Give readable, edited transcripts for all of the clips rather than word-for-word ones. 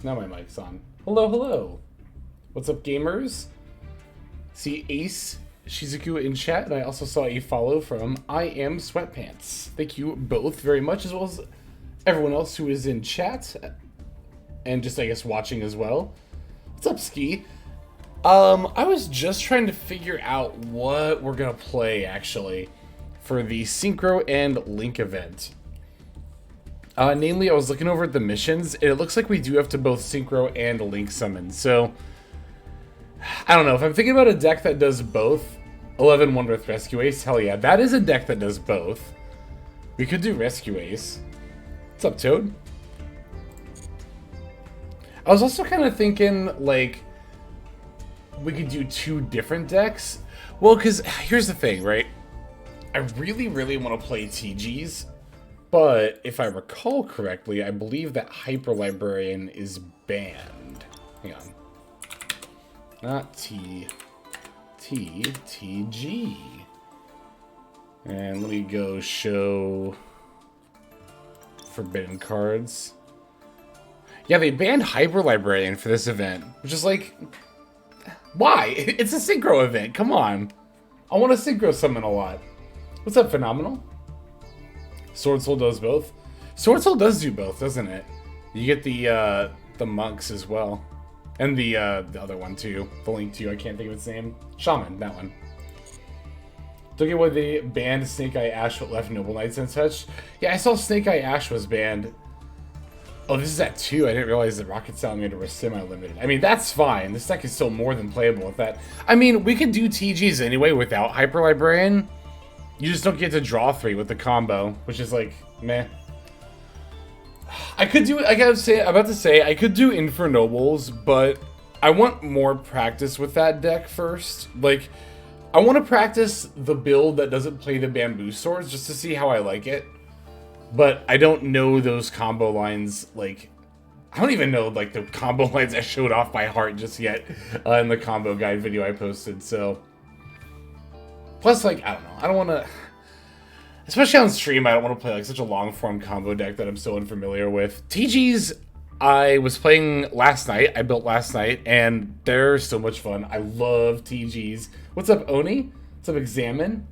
go. Now my mic's on. Hello, hello. What's up, gamers? See Ace Shizuku in chat, and I also saw a follow from I Am Sweatpants. Thank you both very much, as well as everyone else who is in chat and just, I guess, watching as well. What's up, Ski? I was just trying to figure out what we're gonna play, actually, for the Synchro and Link event. Namely, I was looking over at the missions, and it looks like we do have to both Synchro and Link summon, so I don't know. If I'm thinking about a deck that does both, 11-1 with Rescue Ace, hell yeah, that is a deck that does both. We could do Rescue Ace. What's up, Toad? I was also kind of thinking, like, we could do two different decks. Well, because here's the thing, right? I really, really want to play TGs, but if I recall correctly, I believe that Hyper Librarian is banned. Hang on. Not TG. And let me go show forbidden cards. Yeah, they banned Hyper Librarian for this event, which is like, why? It's a Synchro event, come on. I want to Synchro summon a lot. What's up, Phenomenal? Sword Soul does both. Sword Soul does do both, doesn't it? You get the monks as well. And the other one too. The Link 2, I can't think of its name. Shaman, that one. Look at why they banned Snake Eye Ash but left Noble Knights untouched. Yeah, I saw Snake Eye Ash was banned. Oh, this is at 2. I didn't realize that Rocket Salamander was semi-limited. I mean, that's fine. This deck is still more than playable with that. I mean, we could do TGs anyway without Hyper Librarian. You just don't get to draw 3 with the combo, which is like, meh. I could do, I'm about to say, I could do Infernobles, but I want more practice with that deck first. Like, I want to practice the build that doesn't play the Bamboo Swords just to see how I like it. But I don't know those combo lines, like, I don't even know, like, the combo lines I showed off by heart just yet in the combo guide video I posted, so. Plus, like, I don't know, I don't want to, especially on stream, I don't want to play, like, such a long-form combo deck that I'm so unfamiliar with. TGs, I was playing last night, I built last night, and they're so much fun. I love TGs. What's up, Oni? What's up, Examine?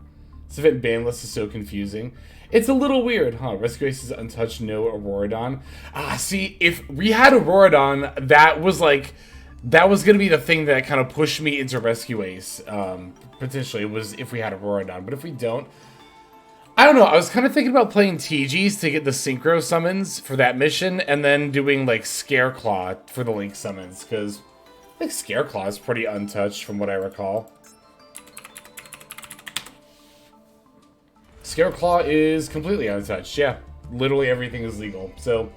This event ban list is so confusing. It's a little weird, huh? Rescue Ace is untouched, no Auroradon. Ah, see, if we had Auroradon, that was like, that was going to be the thing that kind of pushed me into Rescue Ace, potentially, was if we had Auroradon. But if we don't, I don't know, I was kind of thinking about playing TGs to get the Synchro summons for that mission, and then doing, like, Scareclaw for the Link summons, because I think Scareclaw is pretty untouched from what I recall. Scareclaw is completely untouched, yeah. Literally everything is legal, so.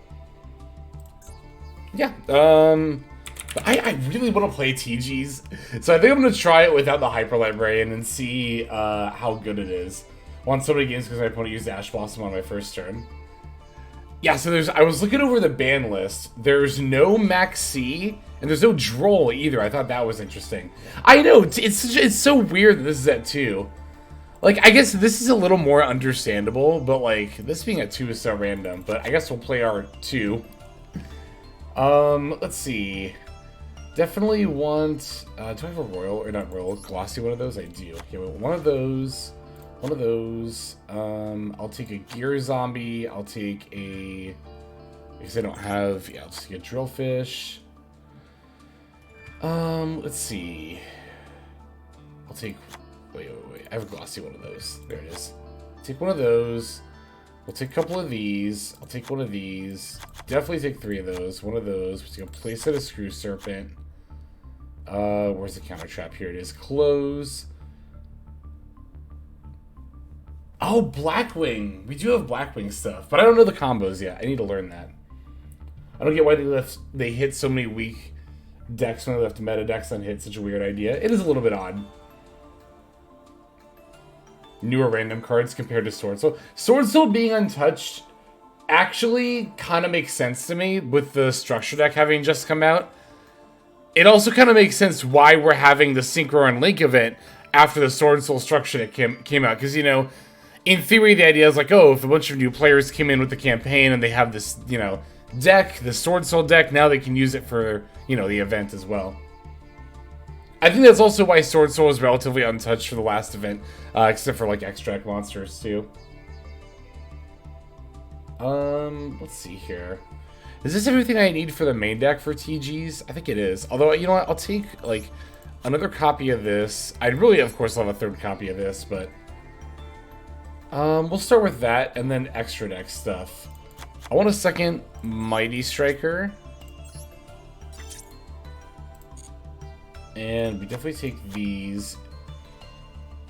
Yeah, I really want to play TGs, so I think I'm going to try it without the Hyper Librarian and see how good it is. Won so many games because my opponent used Ash Blossom on my first turn. Yeah, so I was looking over the ban list. There's no Max C, and there's no Droll either. I thought that was interesting. I know, it's so weird that this is at 2. Like, I guess this is a little more understandable, but, like, this being at 2 is so random. But I guess we'll play our 2. Let's see. Definitely want, do I have a Royal, or not Royal, Glossy one of those? I do. Okay, well, one of those. I'll take a Gear Zombie. I'll take a, because I don't have, yeah, I'll just get Drillfish. Let's see. I'll take, wait. I have a Glossy one of those. There it is. Take one of those. We'll take a couple of these. I'll take one of these. Definitely take 3 of those. One of those. We're going to place it a Screw Serpent. Where's the counter trap? Here it is. Close. Oh, Blackwing. We do have Blackwing stuff, but I don't know the combos yet. I need to learn that. I don't get why they hit so many weak decks when they left meta decks unhit. Such a weird idea. It is a little bit odd. Newer random cards compared to Sword Soul. Sword Soul being untouched actually kind of makes sense to me with the structure deck having just come out. It also kind of makes sense why we're having the Synchro and Link event after the Sword Soul structure deck came out. Because, you know, in theory, the idea is like, oh, if a bunch of new players came in with the campaign and they have this, you know, deck, the Sword Soul deck, now they can use it for, you know, the event as well. I think that's also why Sword Soul is relatively untouched for the last event, except for like extract monsters too. Let's see here. Is this everything I need for the main deck for TGs? I think it is. Although, you know what, I'll take like another copy of this. I'd really, of course, love a third copy of this, but we'll start with that and then extra deck stuff. I want a second Mighty Striker. And we definitely take these.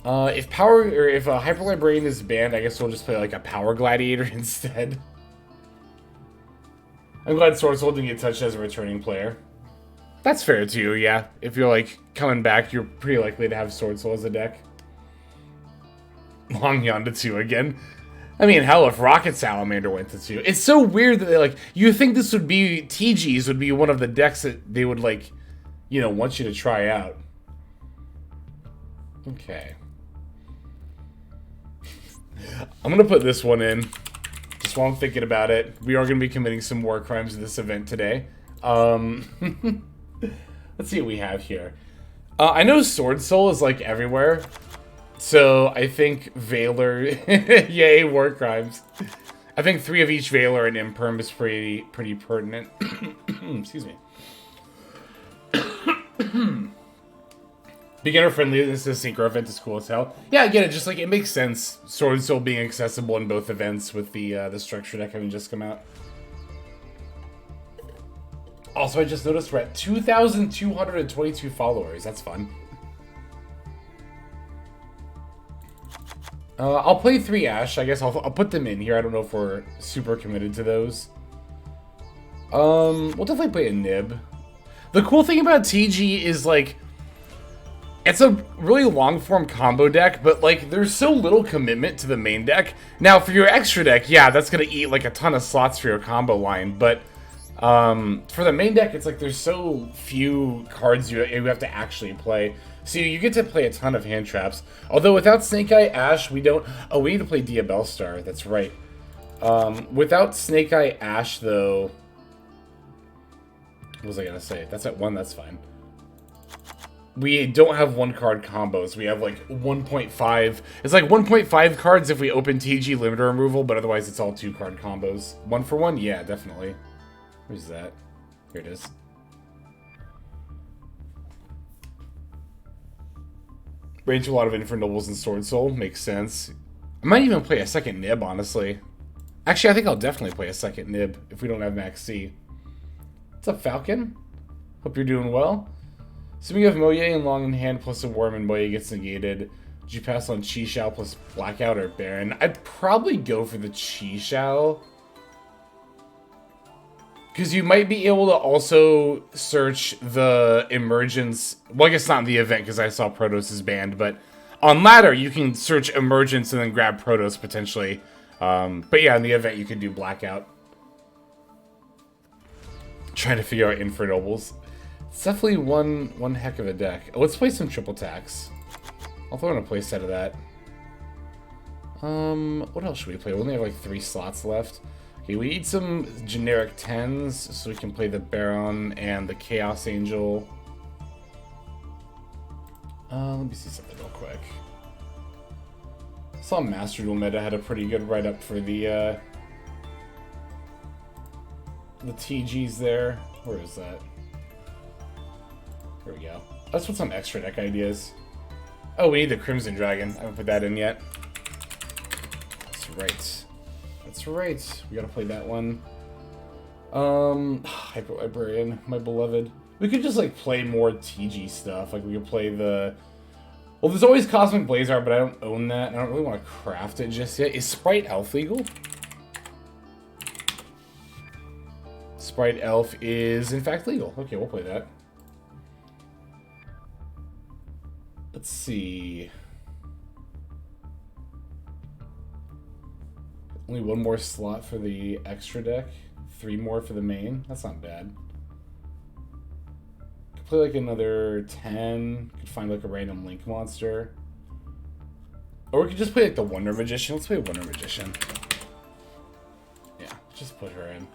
If Hyper Librarian is banned, I guess we'll just play like a Power Gladiator instead. I'm glad Sword Soul didn't get touched as a returning player. That's fair too, yeah. If you're like coming back, you're pretty likely to have Sword Soul as a deck. Long Yonda 2 again. I mean, hell, if Rocket Salamander went to 2. It's so weird that they like, you think this would be, TGs would be one of the decks that they would like, you know, want you to try out. Okay. I'm gonna put this one in, just while I'm thinking about it. We are gonna be committing some war crimes in this event today. Let's see what we have here. I know Sword Soul is like everywhere, so I think Valor, yay, war crimes. I think 3 of each Valor and Imperm is pretty pertinent. Excuse me. Beginner friendly, this is a Synchro event, is cool as hell. Yeah, I get it, just like, it makes sense. Sword Soul being accessible in both events with the structure deck having just come out. Also, I just noticed we're at 2,222 followers. That's fun. I'll play 3 Ash. I guess I'll put them in here. I don't know if we're super committed to those. We'll definitely play a Nib. The cool thing about TG is, like, it's a really long-form combo deck, but, like, there's so little commitment to the main deck. Now, for your extra deck, yeah, that's gonna eat, like, a ton of slots for your combo line, but for the main deck, it's like there's so few cards you have to actually play. So you get to play a ton of hand traps. Although without Snake Eye Ash, we don't... Oh, we need to play Diabell Star. That's right. Without Snake Eye Ash, though... What was I gonna say? That's at 1, that's fine. We don't have 1-card combos. We have like 1.5. It's like 1.5 cards if we open TG limiter removal, but otherwise it's all 2-card combos. 1 for 1? Yeah, definitely. Where's that? Here it is. Ran into a lot of Infernobles and Sword Soul. Makes sense. I might even play a second Nib, honestly. Actually, I think I'll definitely play a second Nib if we don't have Max C. What's up, Falcon? Hope you're doing well. Assuming you have Moye and Long in hand plus a Worm and Moye gets negated, would you pass on Chi Shao plus Blackout or Baron? I'd probably go for the Chi Shao. Because you might be able to also search the Emergence. Well, I guess not in the event because I saw Protoss is banned, but on ladder you can search Emergence and then grab Protoss potentially. But yeah, in the event you can do Blackout. Trying to figure out Infernobles. It's definitely one heck of a deck. Oh, let's play some triple tax. I'll throw in a playset of that. What else should we play? We only have like 3 slots left. Okay, we need some generic 10s so we can play the Baron and the Chaos Angel. Let me see something real quick. I saw Master Duel meta had a pretty good write-up for the TGs there. Where is that? Here we go. Let's put some extra deck ideas. Oh, we need the Crimson Dragon. I haven't put that in yet. That's right. That's right. We gotta play that one. Hyper Librarian, my beloved. We could just like play more TG stuff. Like we could play the... Well, there's always Cosmic Blazar, but I don't own that. And I don't really want to craft it just yet. Is Sprite Elf legal? Sprite Elf is in fact legal. Okay, we'll play that. Let's see. Only 1 more slot for the extra deck. 3 more for the main. That's not bad. Could play like another 10. Could find like a random Link monster. Or we could just play like the Wonder Magician. Let's play Wonder Magician. Yeah, just put her in.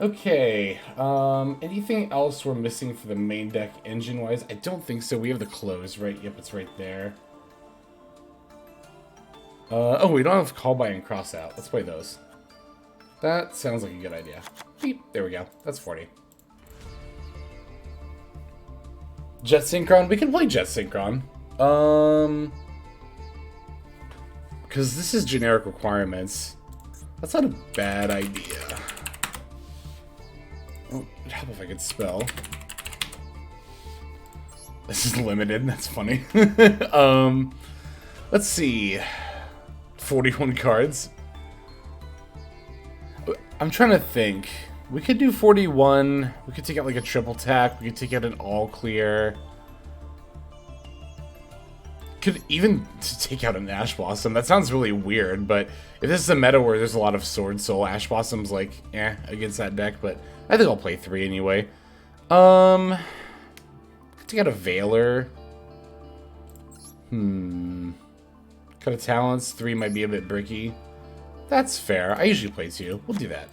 Okay, anything else we're missing for the main deck engine-wise? I don't think so. We have the close, right? Yep, it's right there. Oh, we don't have call by and cross out. Let's play those. That sounds like a good idea. Beep, there we go. That's 40. Jet Synchron? We can play Jet Synchron. Because this is generic requirements. That's not a bad idea. Oh, it'd help if I could spell. This is limited, that's funny. Let's see. 41 cards. I'm trying to think. We could do 41. We could take out like a triple tack. We could take out an all clear. Could even take out an Ash Blossom. That sounds really weird, but if this is a meta where there's a lot of Sword Soul, Ash Blossom's like, against that deck, but I think I'll play 3 anyway. Take out a Veiler. Cut of Talents. 3 might be a bit bricky. That's fair. I usually play 2. We'll do that.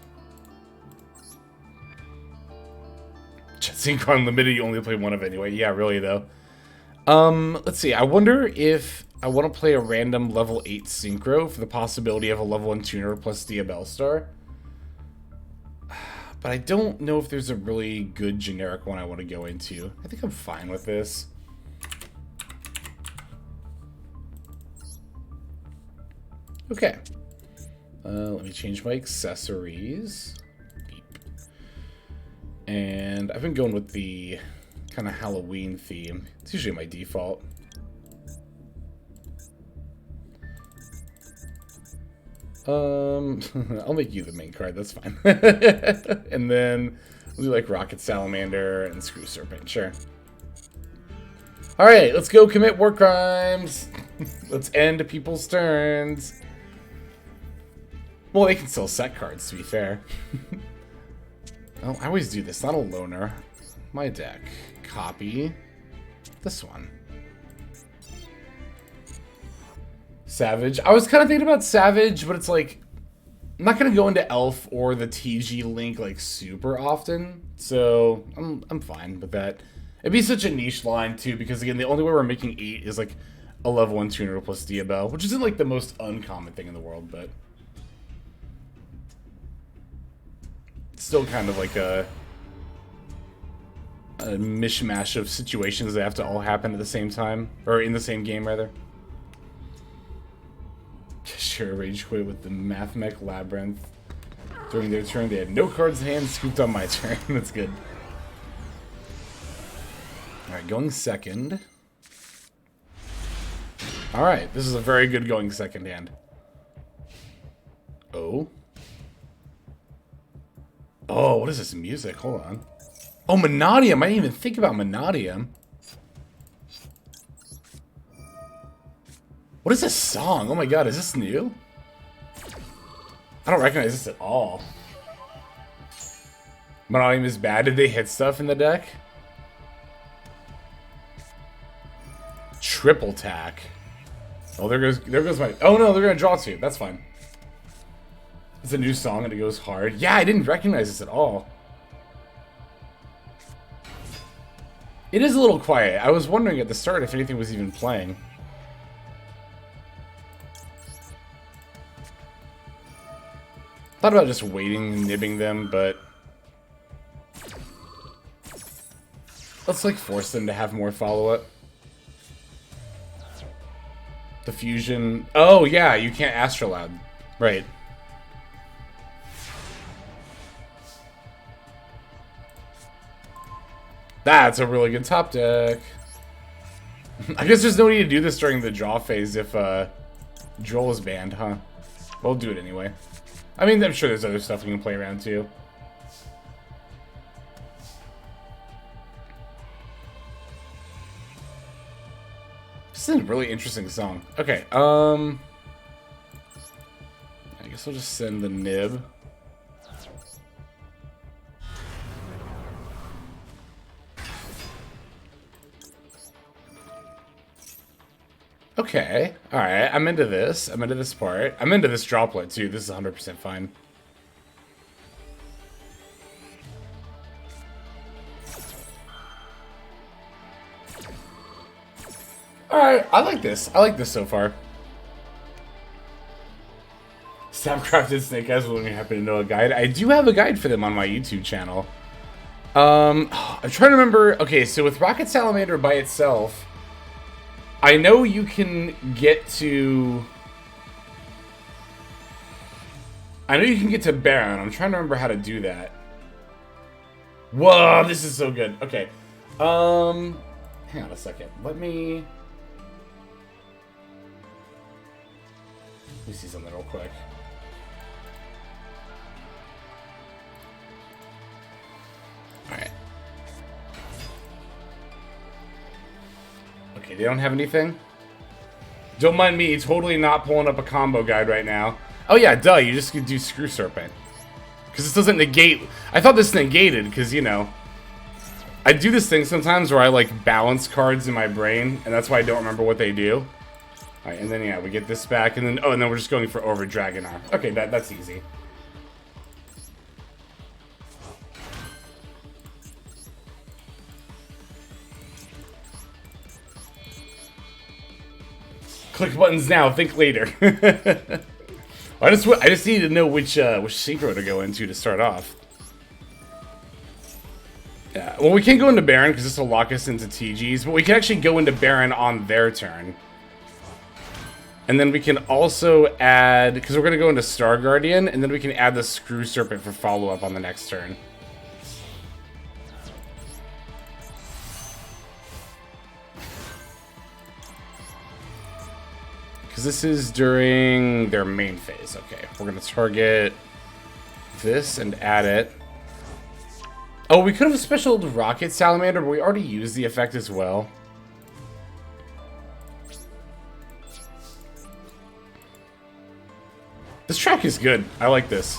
Jet Synchron Limited, you only play 1 of anyway. Yeah, really though. Let's see. I wonder if I want to play a random level 8 Synchro for the possibility of a level 1 tuner plus Diabell Star. But I don't know if there's a really good generic one I want to go into. I think I'm fine with this. Okay. Let me change my accessories. Beep. And I've been going with the kind of Halloween theme. It's usually my default. I'll make you the main card, that's fine. And then we'll do like Rocket Salamander and Screw Serpent, sure. Alright, let's go commit war crimes. Let's end people's turns. Well, they can still set cards, to be fair. Oh, I always do this, not a loner. My deck. Copy. This one. Savage. I was kind of thinking about Savage, but it's like, I'm not going to go into Elf or the TG Link like super often, so I'm fine with that. It'd be such a niche line too, because again, the only way we're making 8 is like a level 1 tuner plus Diabell, which isn't like the most uncommon thing in the world, but it's still kind of like a mishmash of situations that have to all happen at the same time, or in the same game rather. Sure, Rage Quit with the Mathmech Labyrinth. During their turn, they had no cards in hand, scooped on my turn. That's good. Alright, going second. Alright, this is a very good going second hand. Oh. Oh, what is this music? Hold on. Oh, Monadium! I didn't even think about Monadium. What is this song? Oh my god, is this new? I don't recognize this at all. Monadium is bad. Did they hit stuff in the deck? Triple tack. Oh, there goes my... Oh no, they're gonna draw 2. That's fine. It's a new song and it goes hard. Yeah, I didn't recognize this at all. It is a little quiet. I was wondering at the start if anything was even playing. Thought about just waiting and nibbing them, but let's like force them to have more follow-up. The fusion. Oh yeah, you can't Astrolabe. Right. That's a really good top deck. I guess there's no need to do this during the draw phase if Duel is banned, huh? We'll do it anyway. I mean, I'm sure there's other stuff we can play around too. This is a really interesting song. Okay, I guess I'll just send the nib. Okay, alright, I'm into this. I'm into this part. I'm into this droplet too. This is 100% fine. Alright, I like this. I like this so far. Snapcrafted Snake Eyes when you happen to know a guide. I do have a guide for them on my YouTube channel. I'm trying to remember. Okay, so with Rocket Salamander by itself, I know you can get to... I know you can get to Baron. I'm trying to remember how to do that. Whoa, this is so good. Okay. Hang on a second. Let me see something real quick. Alright. Okay, they don't have anything? Don't mind me, totally not pulling up a combo guide right now. Oh yeah, duh, you just could do Screw Serpent. Because this doesn't negate... I thought this negated, because, you know... I do this thing sometimes where I, like, balance cards in my brain, and that's why I don't remember what they do. Alright, and then, yeah, we get this back, and then... Oh, and then we're just going for Over Dragonar. Okay, that's easy. Click buttons now, think later. I just need to know which synchro to go into to start off. Yeah, well, we can't go into Baron because this will lock us into TGs, but we can actually go into Baron on their turn. And then we can also add, because we're going to go into Star Guardian, and then we can add the Screw Serpent for follow-up on the next turn. Because this is during their main phase. Okay, we're going to target this and add it. Oh, we could have specialed Rocket Salamander, but we already used the effect as well. This track is good. I like this.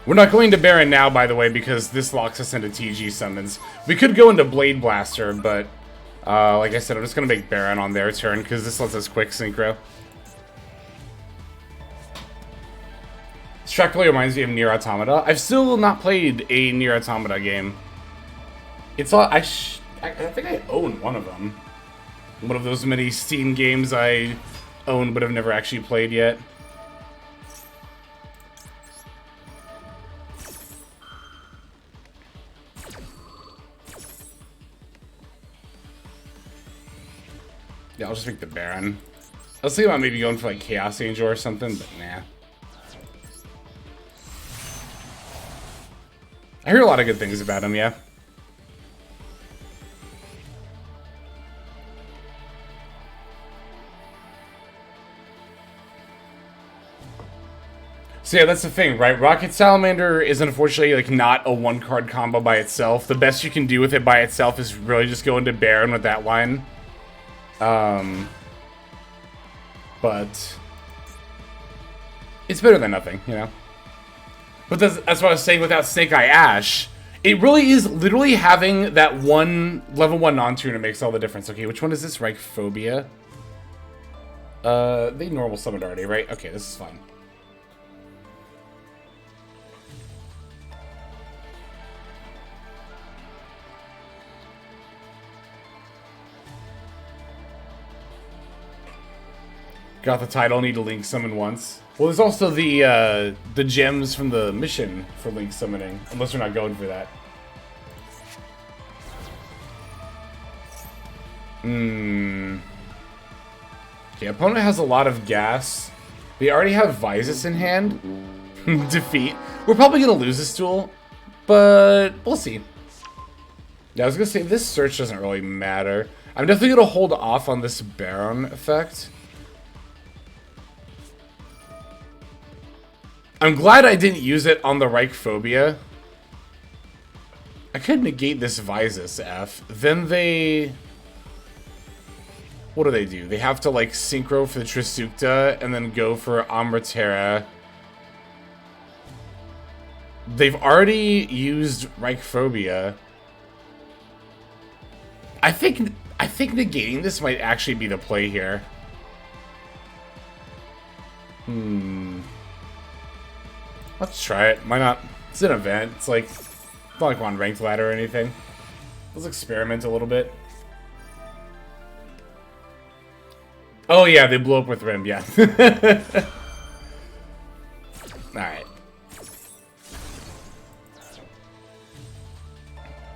We're not going to Baron now, by the way, because this locks us into TG summons. We could go into Blade Blaster, but like I said, I'm just going to make Baron on their turn, because this lets us quick synchro. This track really reminds me of Nier Automata. I've still not played a Nier Automata game. It's all... I think I own one of them. One of those many Steam games I own but have never actually played yet. Yeah, I'll just make the Baron. I was thinking about maybe going for like Chaos Angel or something, but nah. I hear a lot of good things about him, yeah. So yeah, that's the thing, right? Rocket Salamander is unfortunately like not a one-card combo by itself. The best you can do with it by itself is really just go into Baron with that line. But it's better than nothing, you know? But that's what I was saying without Snake Eye Ash. It really is literally having that one level 1 non-tuner makes all the difference. Okay, which one is this? Reichphobia? They normal summoned already, right? Okay, this is fine. Got the title, need to link summon once. Well, there's also the gems from the mission for link summoning, unless we're not going for that. Okay, opponent has a lot of gas. They already have Vysis in hand. Defeat. We're probably gonna lose this duel, but we'll see. Yeah, I was gonna say, this search doesn't really matter. I'm definitely gonna hold off on this Baron effect. I'm glad I didn't use it on the Reichphobia. I could negate this Vysis F. Then they... What do? They have to, like, synchro for the Trisukta and then go for Amritera. They've already used Reichphobia. I think negating this might actually be the play here. Let's try it. Why not? It's an event. It's like, it's not like we're on ranked ladder or anything. Let's experiment a little bit. Oh yeah, they blew up with Rim, yeah. Alright.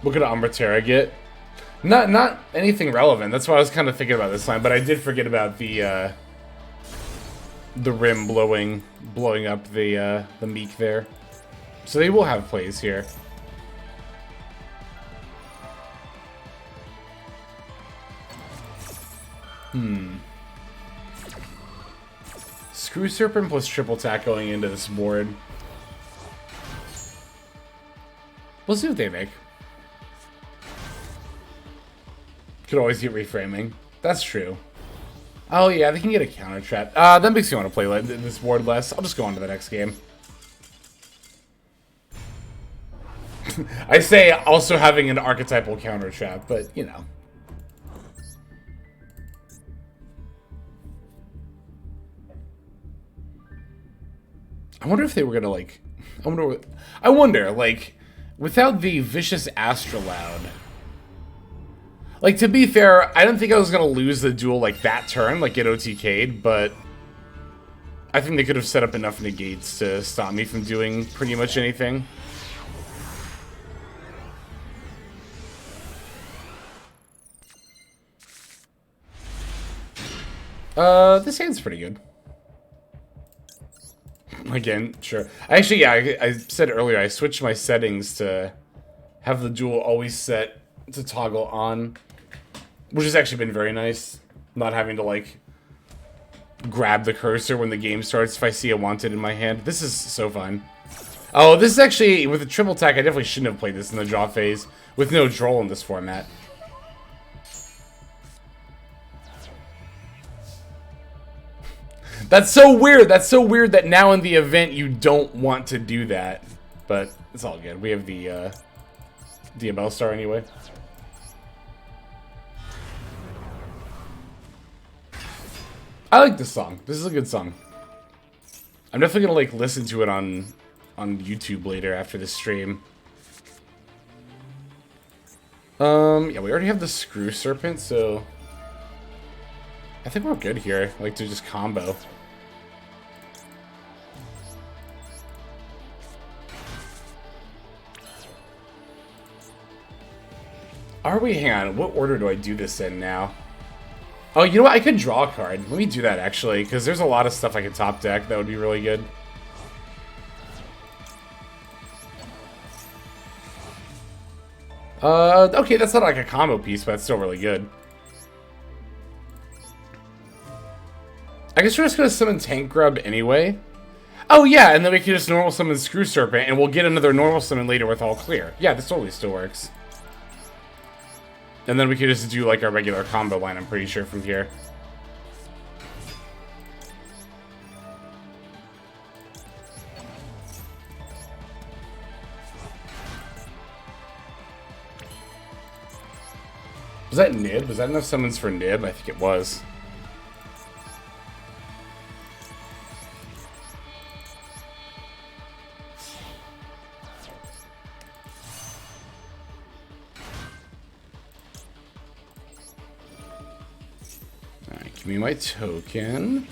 What could Amberterra get? Not anything relevant. That's why I was kind of thinking about this line, but I did forget about the Rim blowing up the Meek there. So they will have plays here. Screw Serpent plus triple tack going into this board. We'll see what they make. Could always get reframing. That's true. Oh yeah, they can get a counter trap. That makes me want to play this board less. I'll just go on to the next game. I say also having an archetypal counter trap, but you know. I wonder if they were gonna like. I wonder like, without the vicious Astrolaud. Like, to be fair, I don't think I was gonna lose the duel like that turn, like get OTK'd, but I think they could have set up enough negates to stop me from doing pretty much anything. This hand's pretty good. Again, sure. Actually, yeah, I said earlier, I switched my settings to have the duel always set to toggle on, which has actually been very nice. Not having to, like, grab the cursor when the game starts if I see a wanted in my hand. This is so fun. Oh, this is actually, with the triple attack, I definitely shouldn't have played this in the draw phase, with no troll in this format. That's so weird. That's so weird that now in the event you don't want to do that. But it's all good. We have the Diabell Star anyway. I like this song. This is a good song. I'm definitely gonna like listen to it on YouTube later after the stream. Yeah, we already have the Screw Serpent, so I think we're good here. I like to just combo. Are we? Hang on. What order do I do this in now? Oh, you know what? I could draw a card. Let me do that, actually, because there's a lot of stuff I could top deck that would be really good. Okay, that's not like a combo piece, but it's still really good. I guess we're just gonna summon Tank Grub anyway. Oh yeah, and then we can just normal summon Screw Serpent, and we'll get another normal summon later with all clear. Yeah, this totally still works. And then we could just do like our regular combo line, I'm pretty sure, from here. Was that Nib? Was that enough summons for Nib? I think it was. Give me my token.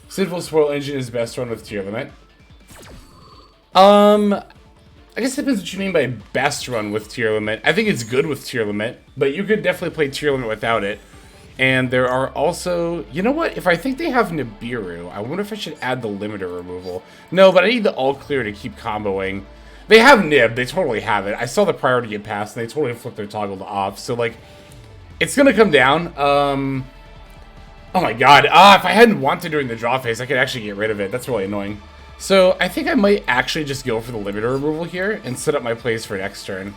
Sinful Spoil Engine is best run with tier limit. I guess it depends what you mean by best run with tier limit. I think it's good with tier limit, but you could definitely play tier limit without it. And there are also, you know what? If I think they have Nibiru, I wonder if I should add the limiter removal. No, but I need the all clear to keep comboing. They have Nib, they totally have it. I saw the priority get passed, and they totally flipped their toggle to off. So like, it's gonna come down. Oh my god. If I hadn't wanted during the draw phase, I could actually get rid of it. That's really annoying. So I think I might actually just go for the limiter removal here and set up my plays for next turn.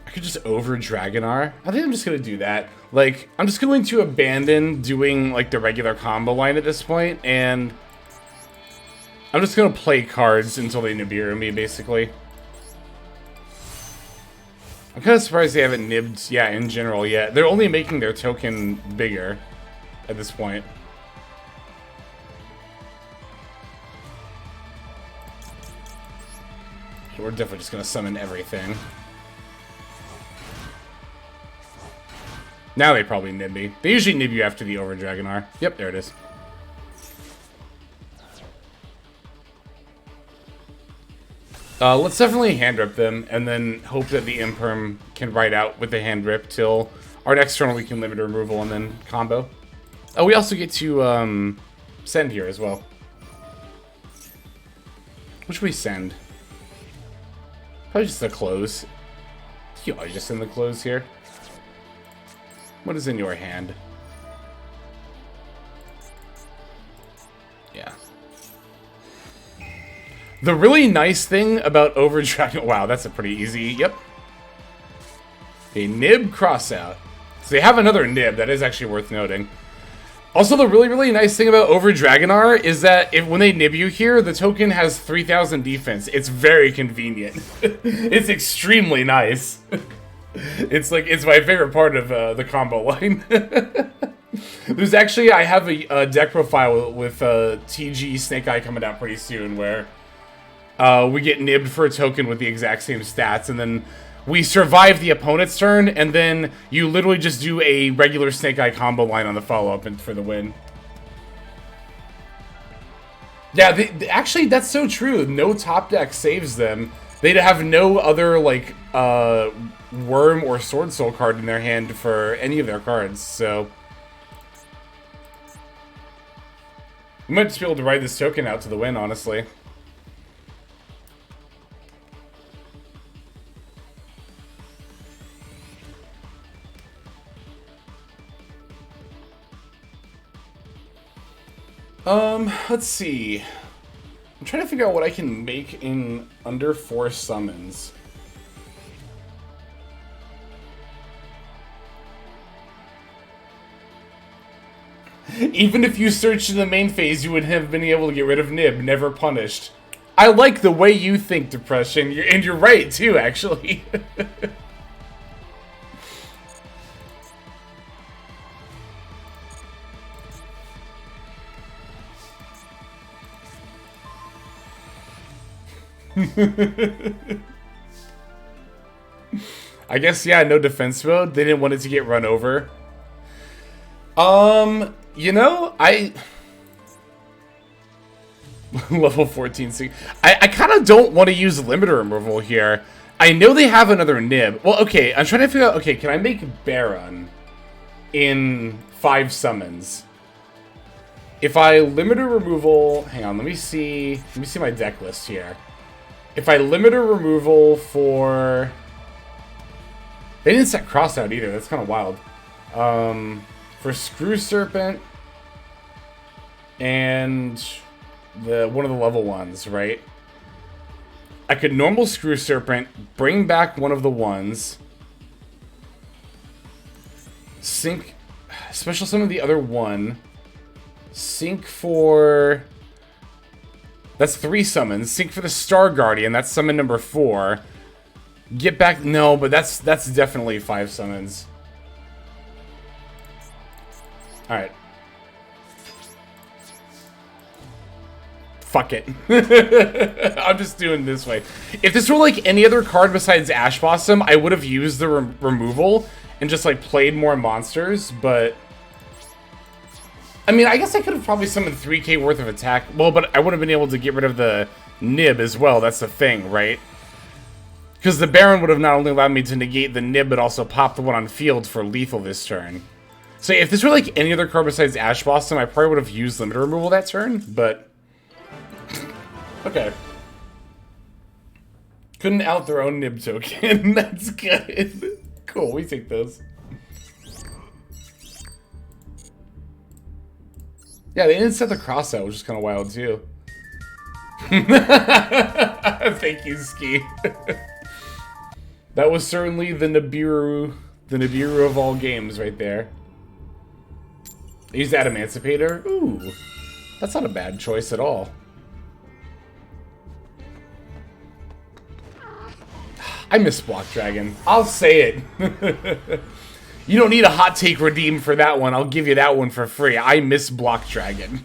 I could just over Dragonar. I think I'm just gonna do that. Like, I'm just going to abandon doing like the regular combo line at this point, and I'm just gonna play cards until they Nibiru me, basically. I'm kind of surprised they haven't nibbed, yeah, in general yet. They're only making their token bigger at this point. we're definitely just gonna summon everything. Now they probably nib me. They usually nib you after the Over Dragonar. Yep, there it is. Let's definitely hand rip them, and then hope that the Imperm can ride out with the hand rip till our next turn we can limit removal and then combo. Oh, we also get to send here as well. What should we send? Probably just the close. You always just send the close here. What is in your hand? Yeah. The really nice thing about Over Dragon... Wow, that's a pretty easy... Yep. A nib crossout. So they have another nib. That is actually worth noting. Also, the really, really nice thing about Over Dragonar is that when they nib you here, the token has 3,000 defense. It's very convenient. It's extremely nice. It's my favorite part of the combo line. There's actually, I have a deck profile with TG Snake Eye coming out pretty soon where we get nibbed for a token with the exact same stats, and then we survive the opponent's turn, and then you literally just do a regular Snake Eye combo line on the follow-up and for the win. Yeah, actually, that's so true. No top deck saves them. They'd have no other, like, Worm or Sword Soul card in their hand for any of their cards, so... We might just be able to ride this token out to the win, honestly. Let's see. I'm trying to figure out what I can make in under 4 summons. Even if you searched in the main phase, you would have been able to get rid of Nib, never punished. I like the way you think, Depression, and you're right, too, actually. I guess, yeah, no defense mode. They didn't want it to get run over. You know, level 14. I kind of don't want to use limiter removal here. I know they have another nib. Well, okay, I'm trying to figure out, okay, can I make Baron in 5 summons? If I limiter removal, hang on, let me see my deck list here. If I limiter removal for... They didn't set cross out either, that's kind of wild. For Screw Serpent and one of the level ones, right? I could normal Screw Serpent, bring back one of the ones, sync, special summon the other one, sync for... That's 3 summons. Sync for the Star Guardian. That's summon number 4. Get back... No, but that's definitely 5 summons. Alright. Fuck it. I'm just doing this way. If this were like any other card besides Ash Blossom, I would have used the removal and just like played more monsters, but... I mean, I guess I could have probably summoned 3k worth of attack. Well, but I would have been able to get rid of the Nib as well. That's the thing, right? Because the Baron would have not only allowed me to negate the Nib, but also pop the one on field for lethal this turn. So if this were like any other card besides Ash Blossom, I probably would have used limiter removal that turn, but... Okay. Couldn't out their own Nib token. That's good. Cool, we take those. Yeah, they didn't set the cross out, which is kind of wild, too. Thank you, Ski. That was certainly the Nibiru of all games right there. I used that Emancipator. Ooh, that's not a bad choice at all. I miss Block Dragon. I'll say it. You don't need a hot take redeem for that one. I'll give you that one for free. I miss Block Dragon.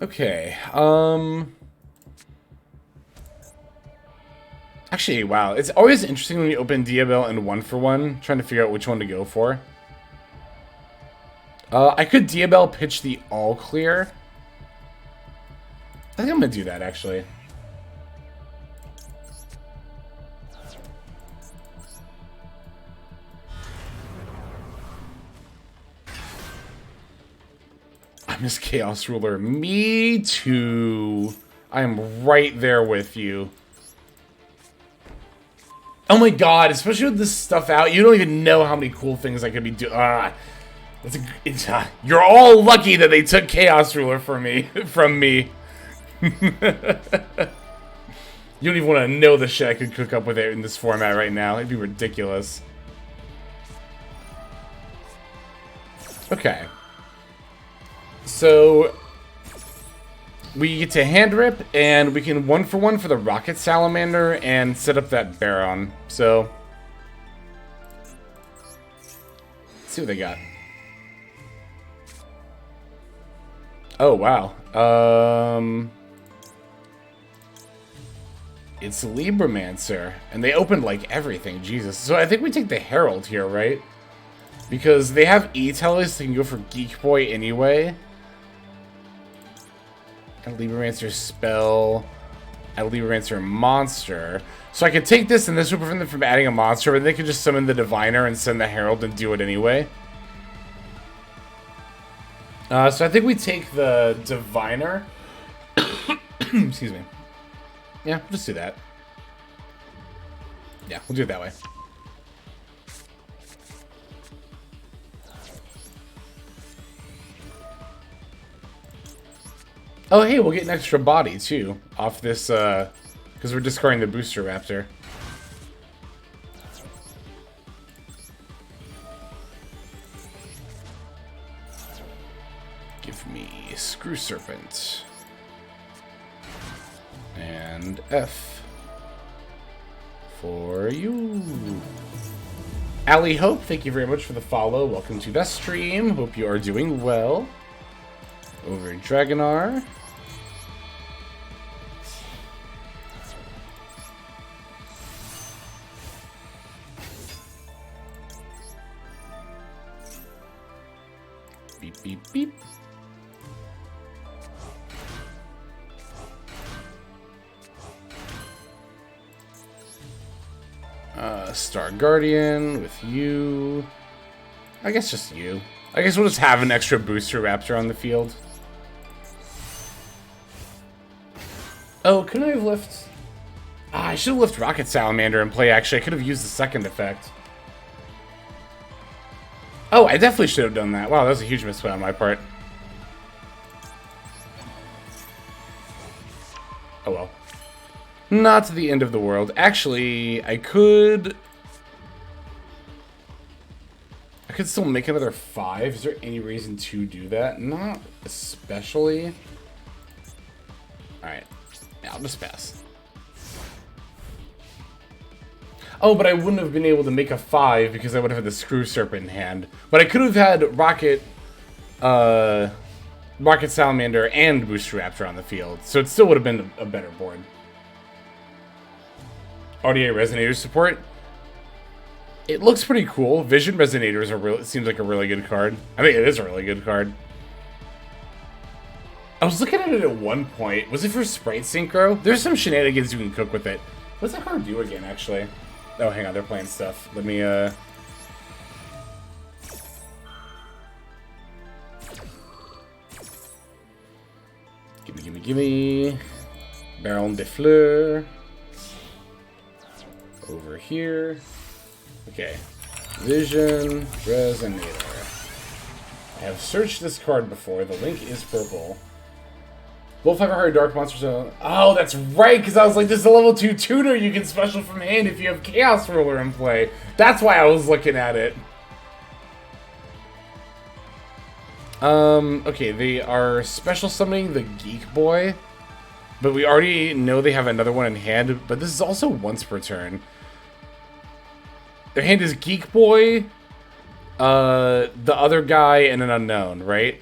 Okay. Actually, wow. It's always interesting when you open Diabel and 1-for-1, trying to figure out which one to go for. I could Diabel pitch the all clear. I think I'm gonna do that, actually. I miss Chaos Ruler. Me too. I am right there with you. Oh my god, especially with this stuff out, you don't even know how many cool things I could be doing. You're all lucky that they took Chaos Ruler from me. You don't even want to know the shit I could cook up with it in this format right now. It'd be ridiculous. Okay. So we get to hand rip, and we can 1-for-1 for the Rocket Salamander and set up that Baron. So let's see what they got. Oh wow. It's Libromancer, and they opened like everything. Jesus. So I think we take the Herald here, right? Because they have E-Tellers, they can go for Geek Boy anyway. And Libromancer spell. And Libromancer monster. So I could take this, and this would prevent them from adding a monster, but they could just summon the Diviner and send the Herald and do it anyway. So I think we take the Diviner. Excuse me. Yeah, we'll just do that. Yeah, we'll do it that way. Oh, hey, we'll get an extra body, too, off this, because we're discarding the Booster Raptor. Give me Screw Serpent. And F. For you. Ali Hope, thank you very much for the follow. Welcome to the stream. Hope you are doing well. Over in Dragonar. Beep, beep, beep. Star Guardian with you. I guess just you. I guess we'll just have an extra Booster Raptor on the field. Oh, couldn't I have left... I should have left Rocket Salamander in play, actually. I could have used the second effect. Oh, I definitely should have done that. Wow, that was a huge misplay on my part. Oh well. Not the end of the world. Actually, I could still make another 5. Is there any reason to do that? Not especially. Alright. Yeah, I'll just pass. Oh, but I wouldn't have been able to make a 5 because I would have had the Screw Serpent in hand. But I could have had Rocket Salamander and Booster Raptor on the field. So it still would have been a better board. RDA Resonator support. It looks pretty cool. Vision Resonators seems like a really good card. I mean, it is a really good card. I was looking at it at one point. Was it for Sprite Synchro? There's some shenanigans you can cook with it. What's that card do again, actually? Oh, hang on. They're playing stuff. Let me, Gimme. Baron de Fleur. Over here. Okay. Vision Resonator. I have searched this card before. The link is purple. Wolf Ever Heard Dark Monsters. Oh, that's right, because I was like, this is a level 2 tutor you can special from hand if you have Chaos Ruler in play. That's why I was looking at it. Okay, they are special summoning the Geek Boy. But we already know they have another one in hand, but this is also once per turn. Their hand is Geek Boy, the other guy, and an unknown, right?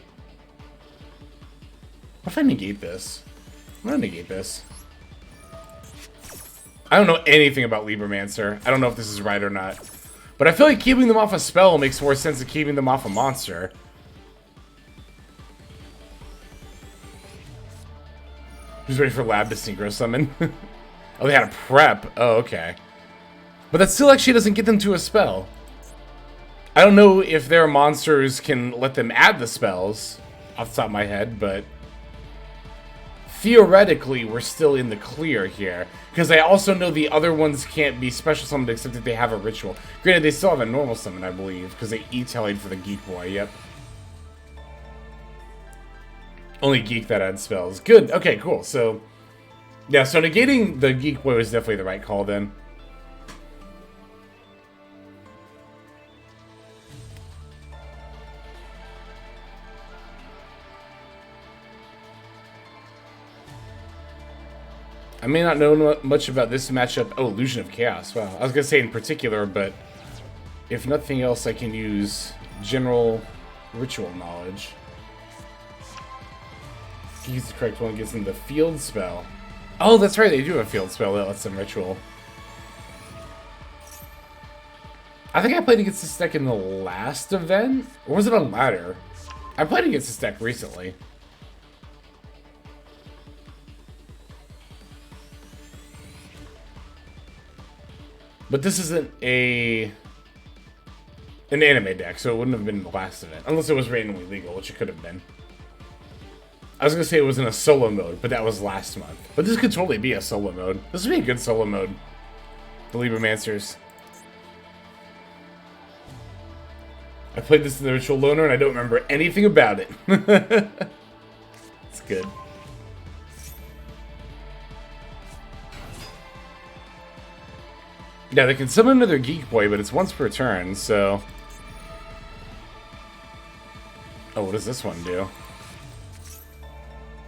What if I negate this? I'm gonna negate this. I don't know anything about Libromancer. I don't know if this is right or not. But I feel like keeping them off a spell makes more sense than keeping them off a monster. Who's ready for Lab to Synchro Summon? Oh, they had a prep. Oh, okay. But that still actually doesn't get them to a spell. I don't know if their monsters can let them add the spells off the top of my head, but theoretically, we're still in the clear here. Because I also know the other ones can't be special summoned except if they have a ritual. Granted, they still have a normal summon, I believe, because they e-tallied for the Geek Boy, yep. Only Geek that adds spells. Good, okay, cool. So, yeah, so negating the Geek Boy was definitely the right call then. I may not know much about this matchup. Oh, Illusion of Chaos. Wow. I was going to say in particular, but if nothing else, I can use general ritual knowledge. Use the correct one, gives them the field spell. Oh, that's right. They do have a field spell that lets them ritual. I think I played against this deck in the last event. Or was it on ladder? I played against this deck recently. But this isn't an anime deck, so it wouldn't have been the last event. Unless it was randomly legal, which it could have been. I was going to say it was in a solo mode, but that was last month. But this could totally be a solo mode. This would be a good solo mode. The Libromancers. I played this in the Ritual Loner, and I don't remember anything about it. It's good. Yeah, they can summon another Geek Boy, but it's once per turn, so... Oh, what does this one do?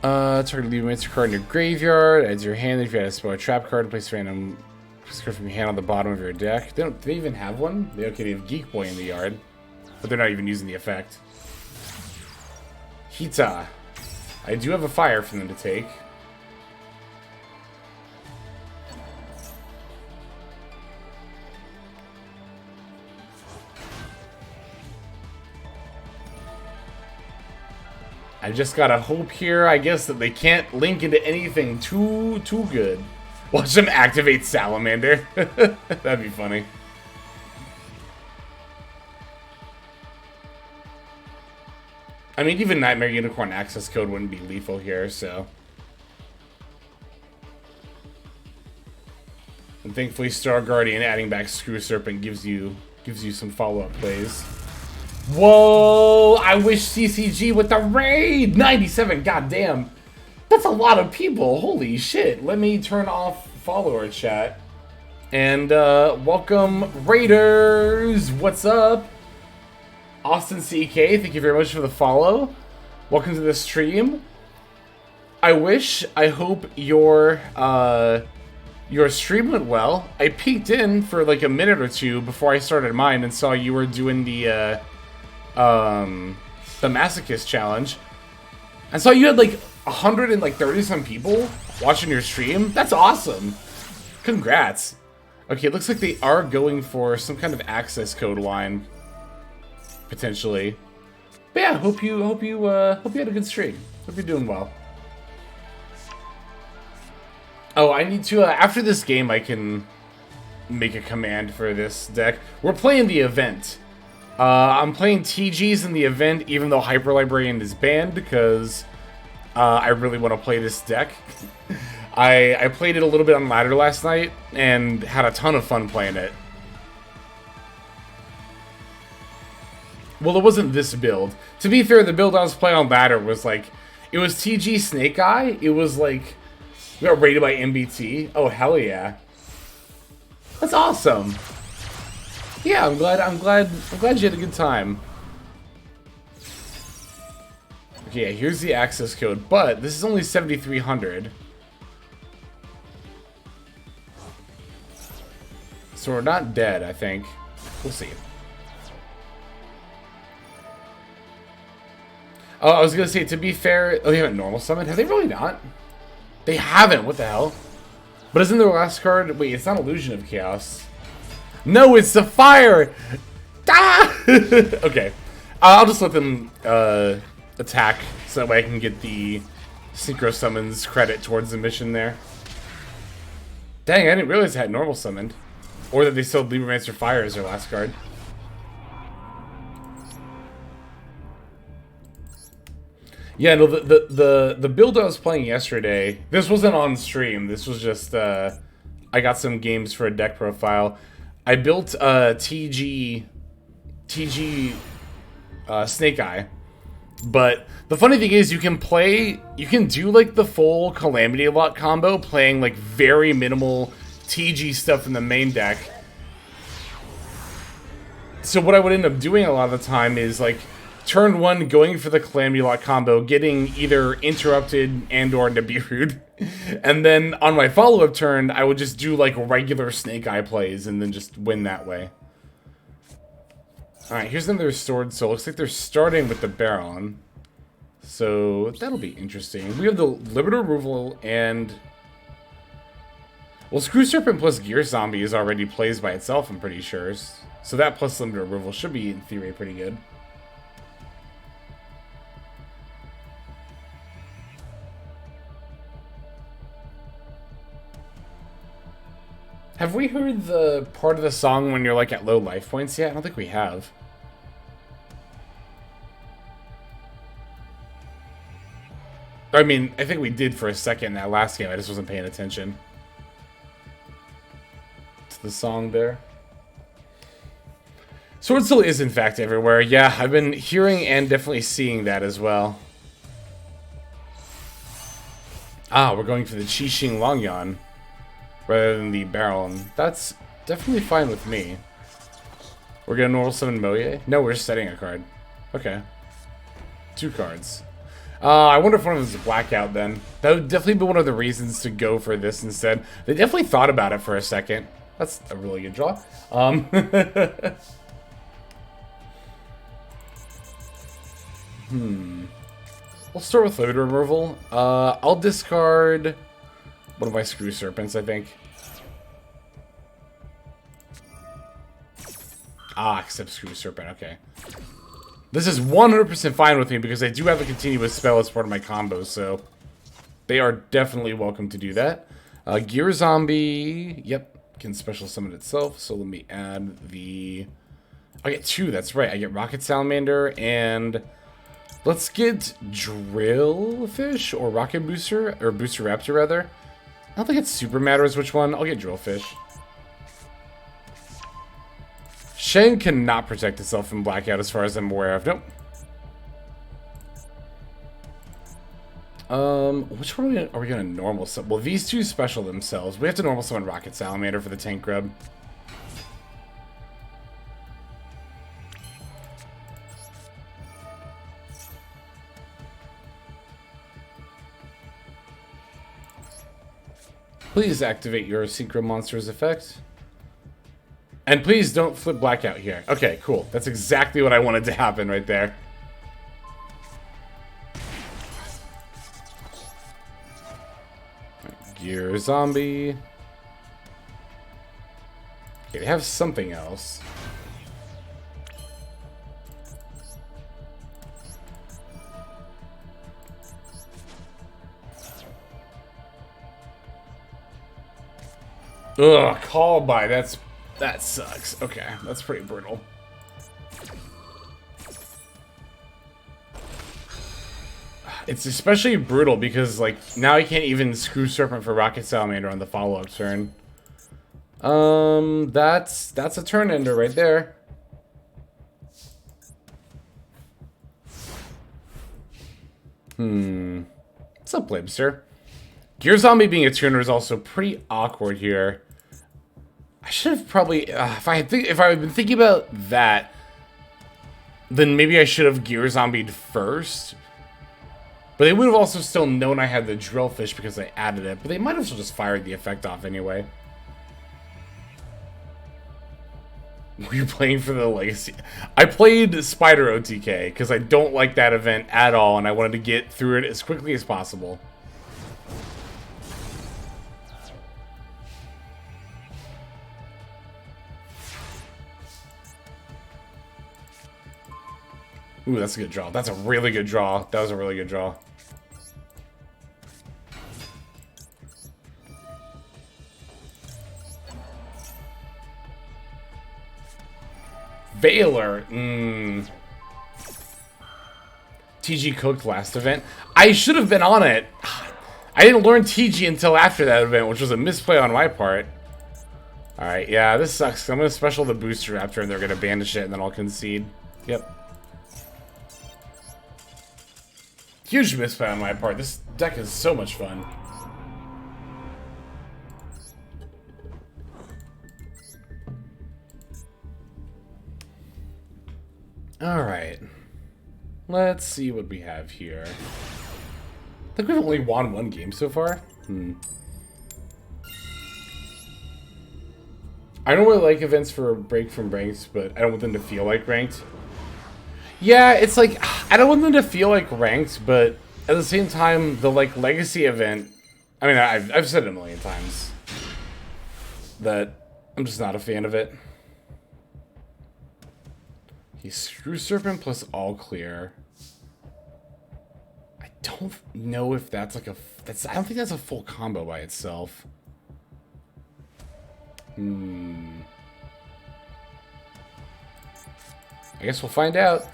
Target Libromancer card in your graveyard. Adds your hand if you had a spell or trap card. Place a random card from your hand on the bottom of your deck. Do they even have one? They have Geek Boy in the yard. But they're not even using the effect. Hita. I do have a fire for them to take. I just gotta hope here, I guess, that they can't link into anything too good. Watch them activate Salamander. That'd be funny. I mean, even Nightmare Unicorn access code wouldn't be lethal here, so. And thankfully, Star Guardian adding back Screw Serpent gives you some follow-up plays. Whoa! I wish CCG with the raid! 97, goddamn. That's a lot of people. Holy shit. Let me turn off follower chat. And welcome Raiders! What's up? Austin CK, thank you very much for the follow. Welcome to the stream. I hope your stream went well. I peeked in for like a minute or two before I started mine and saw you were doing the Masochist challenge. I saw you had like 130 some people watching your stream. That's awesome. Congrats. Okay, it looks like they are going for some kind of access code line. Potentially. But yeah, hope you had a good stream. Hope you're doing well. Oh, I need to after this game I can make a command for this deck. We're playing the event. I'm playing TGs in the event even though Hyper Librarian is banned because I really want to play this deck. I played it a little bit on ladder last night and had a ton of fun playing it. Well, it wasn't this build. To be fair, the build I was playing on ladder was like, it was TG Snake Eye. It was like, we got rated by MBT. Oh, hell yeah. That's awesome. Yeah, I'm glad you had a good time. Okay, yeah, here's the access code, but this is only 7,300. So we're not dead, I think. We'll see. Oh, I was gonna say, to be fair, oh, they haven't normal summoned? Have they really not? They haven't, what the hell? But isn't their last card, wait, it's not Illusion of Chaos. No, it's the fire! Ah! Okay. I'll just let them attack, so that way I can get the Synchro Summons credit towards the mission there. Dang, I didn't realize it had normal summoned. Or that they still had Libromancer Fire as their last card. Yeah, no, the build I was playing yesterday, this wasn't on stream, this was just, I got some games for a deck profile. I built TG Snake Eye. But the funny thing is, you can do like the full Calamity Lock combo, playing like very minimal TG stuff in the main deck. So what I would end up doing a lot of the time is like turn 1 going for the Calamity Lock combo, getting either interrupted and or Nibiru'd. And then on my follow-up turn, I would just do like regular Snake Eye plays and then just win that way. Alright, here's another Sword Soul. Looks like they're starting with the Baron. So, that'll be interesting. We have the Limit Removal and... Well, Screw Serpent plus Gear Zombie is already plays by itself, I'm pretty sure. So that plus Limit Removal should be, in theory, pretty good. Have we heard the part of the song when you're like at low life points yet? I don't think we have. I mean, I think we did for a second in that last game. I just wasn't paying attention to the song there. Sword Soul is in fact everywhere. Yeah, I've been hearing and definitely seeing that as well. Ah, we're going for the Qixing Longyan rather than the Baron. That's definitely fine with me. We're gonna normal summon Moye? No, we're just setting a card. Okay. 2 cards. I wonder if one of them is a Blackout then. That would definitely be one of the reasons to go for this instead. They definitely thought about it for a second. That's a really good draw. We'll start with Limit Removal. I'll discard one of my Screw Serpents, I think. Ah, except Screw Serpent, okay. This is 100% fine with me because I do have a continuous spell as part of my combo, so they are definitely welcome to do that. Gear Zombie, yep, can special summon itself, so let me add the... I get 2, that's right. I get Rocket Salamander, and let's get Drillfish or Rocket Booster, or Booster Raptor, rather. I don't think it super matters which one. I'll get Drillfish. Shen cannot protect itself from Blackout as far as I'm aware of. Nope. Which one are we gonna normal summon? Well, these 2 special themselves. We have to normal summon Rocket Salamander for the tank grub. Please activate your Synchro Monster's effect. And please don't flip Blackout here. Okay, cool. That's exactly what I wanted to happen right there. Gear Zombie. Okay, they have something else. Ugh, call by. That sucks. Okay, that's pretty brutal. It's especially brutal because, like, now I can't even Screw Serpent for Rocket Salamander on the follow-up turn. That's a turn ender right there. What's up, Blibster? Gear Zombie being a tuner is also pretty awkward here. I should have probably, if I had been thinking about that, then maybe I should have Gear Zombied first. But they would have also still known I had the Drillfish because I added it. But they might have still just fired the effect off anyway. Were you playing for the Legacy? I played Spider OTK because I don't like that event at all, and I wanted to get through it as quickly as possible. Ooh, that's a good draw. That's a really good draw. That was a really good draw. Veiler. TG cooked last event. I should have been on it. I didn't learn TG until after that event, which was a misplay on my part. Alright, yeah, this sucks. I'm going to special the booster after, and they're going to banish it, and then I'll concede. Yep. Huge misplay on my part. This deck is so much fun. Alright. Let's see what we have here. I think we've only won one game so far. I don't really like events for break from ranks, but I don't want them to feel like ranked. Yeah, it's like, I don't want them to feel like ranked, but at the same time, the like Legacy event, I mean, I've said it a million times that I'm just not a fan of it. He's Screw Serpent plus all clear. I don't know if that's like a, I don't think that's a full combo by itself. I guess we'll find out.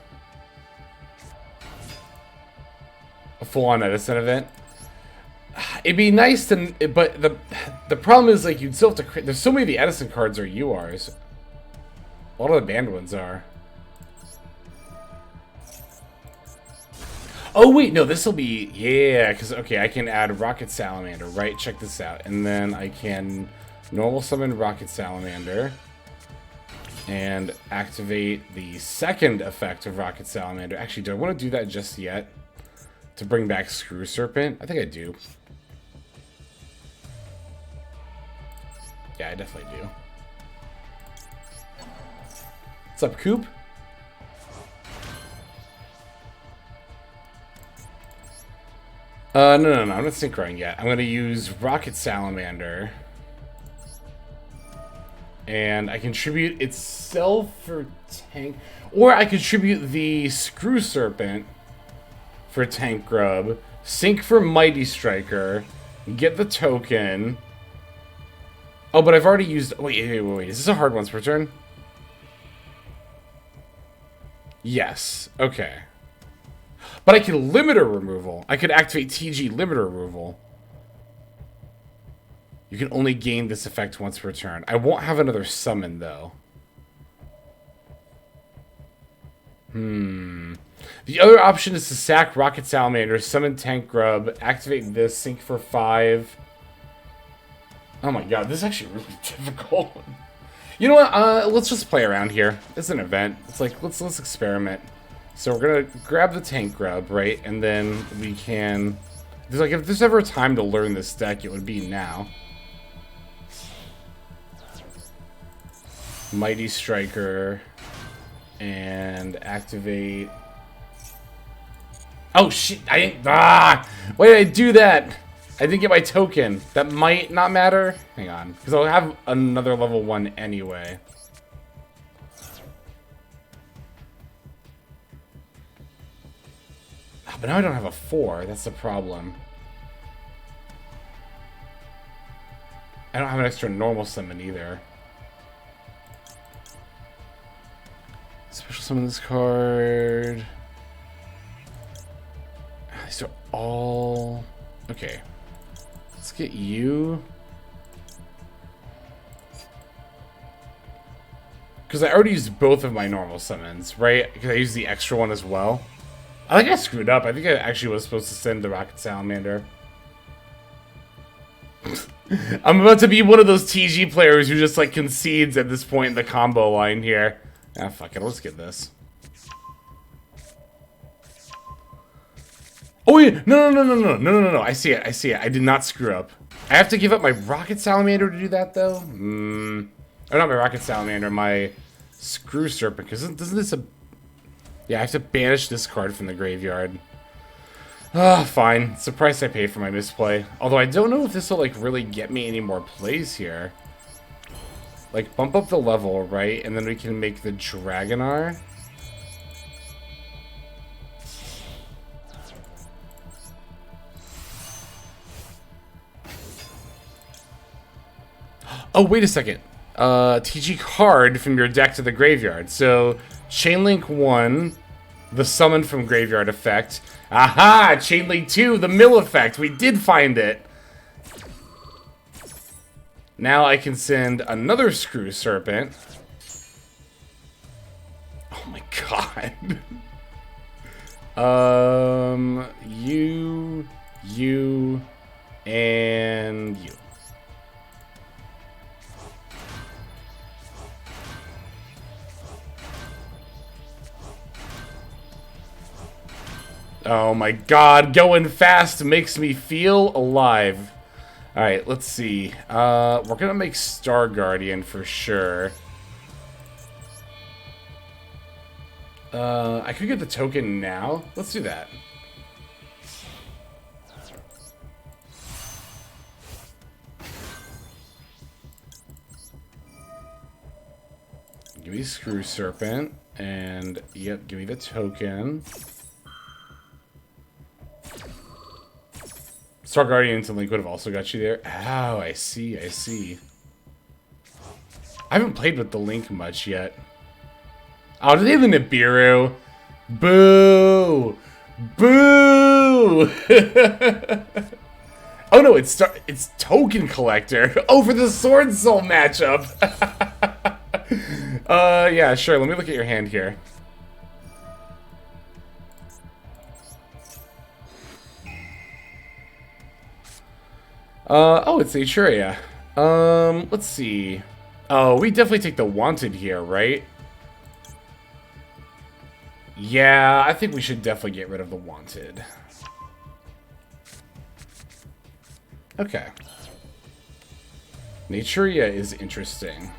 A full-on Edison event. It'd be nice to, but the problem is like you'd still have to. There's so many of the Edison cards are URs. A lot of the banned ones are. Oh wait, no, this will be, yeah, because okay, I can add Rocket Salamander, right? Check this out, and then I can normal summon Rocket Salamander and activate the second effect of Rocket Salamander. Actually, do I want to do that just yet to bring back Screw Serpent? I think I do. Yeah, I definitely do. What's up, Coop? No, I'm not synchroing yet. I'm going to use Rocket Salamander. And I contribute itself for tank. Or I contribute the Screw Serpent for tank grub. Sync for Mighty Striker. Get the token. Oh, but I've already used... Wait. Is this a hard once per turn? Yes. Okay. But I can limiter removal. I could activate TG limiter removal. You can only gain this effect once per turn. I won't have another summon, though. The other option is to sack Rocket Salamander, summon Tank Grub, activate this, sync for 5. Oh my god, this is actually really difficult. You know what? Let's just play around here. It's an event. It's like, let's experiment. So we're gonna grab the Tank Grub, right? And then we can... There's like, if there's ever a time to learn this deck, it would be now. Mighty Striker. And activate... Oh shit, I didn't... Ah! Why did I do that? I didn't get my token. That might not matter. Hang on, because I'll have another level 1 anyway. But now I don't have a 4. That's the problem. I don't have an extra normal summon either. Special summon this card. These are all... Okay. Let's get you. Because I already used both of my normal summons, right? Because I used the extra one as well. I think I screwed up. I think I actually was supposed to send the Rocket Salamander. I'm about to be one of those TG players who just like concedes at this point in the combo line here. Ah, fuck it. Let's get this. Oh wait, no. I see it. I did not screw up. I have to give up my Rocket Salamander to do that though? Or not my Rocket Salamander, my Screw Serpent, because doesn't this... Yeah, I have to banish this card from the graveyard. Ah, fine. It's the price I pay for my misplay. Although I don't know if this will, like, really get me any more plays here. Like, bump up the level, right? And then we can make the Dragonar. Oh, wait a second. TG card from your deck to the graveyard. So, Chainlink 1, the summon from graveyard effect. Aha! Chainlink 2, the mill effect. We did find it. Now I can send another Screw Serpent. Oh my god. You, and you. Oh my god, going fast makes me feel alive. Alright, let's see. We're gonna make Star Guardian for sure. I could get the token now. Let's do that. Give me Screw Serpent. And, yep, give me the token. Star Guardian and Link would have also got you there. Oh, I see, I see. I haven't played with the Link much yet. Oh, did they have the Nibiru? Boo! Boo! Oh no, it's Token Collector. Oh, for the Sword Soul matchup. Yeah, sure. Let me look at your hand here. Oh, it's Etruria. Let's see. Oh, we definitely take the Wanted here, right? Yeah, I think we should definitely get rid of the Wanted. Okay. Naturia is interesting.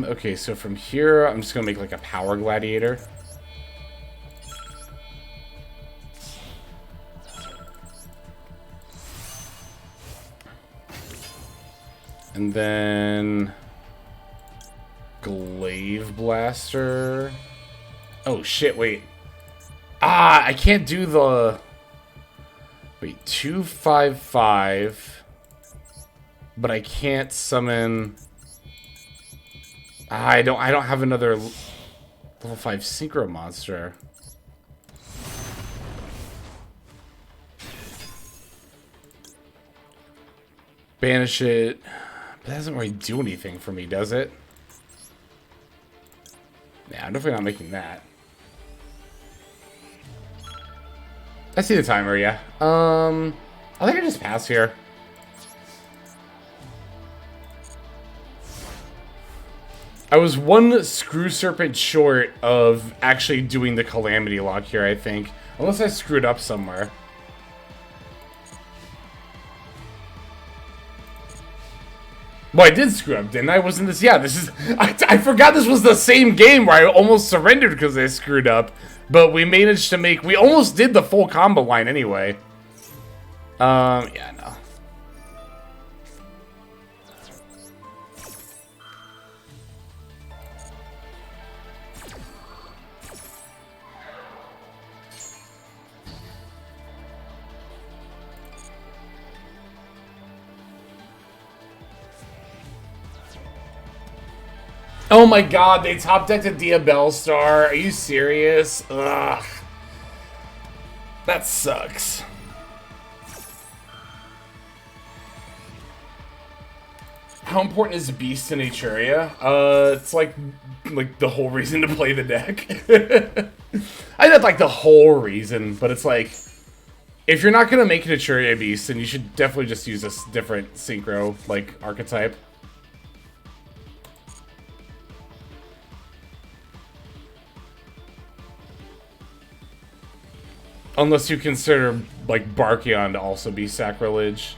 Okay, so from here, I'm just gonna make like a Power Gladiator. And then... Glaive Blaster. Oh shit, wait. Ah, I can't do the... Wait, 2/5/5. But I can't summon... I don't have another level 5 Synchro monster. Banish it. But that doesn't really do anything for me, does it? Yeah, I'm definitely not making that. I see the timer, yeah. I think I just pass here. I was one Screw Serpent short of actually doing the Calamity Lock here, I think. Unless I screwed up somewhere. Well, I did screw up, didn't I? Wasn't this... Yeah, this is... I forgot this was the same game where I almost surrendered because I screwed up. But we managed to make... We almost did the full combo line anyway. Yeah, no. Oh my god, they top decked a Diabell Star. Are you serious? Ugh. That sucks. How important is Beast in Etruria? It's like the whole reason to play the deck. I think like the whole reason, but it's like, if you're not gonna make an Etruria Beast, then you should definitely just use a different Synchro, like, archetype. Unless you consider, like, Barkion to also be sacrilege.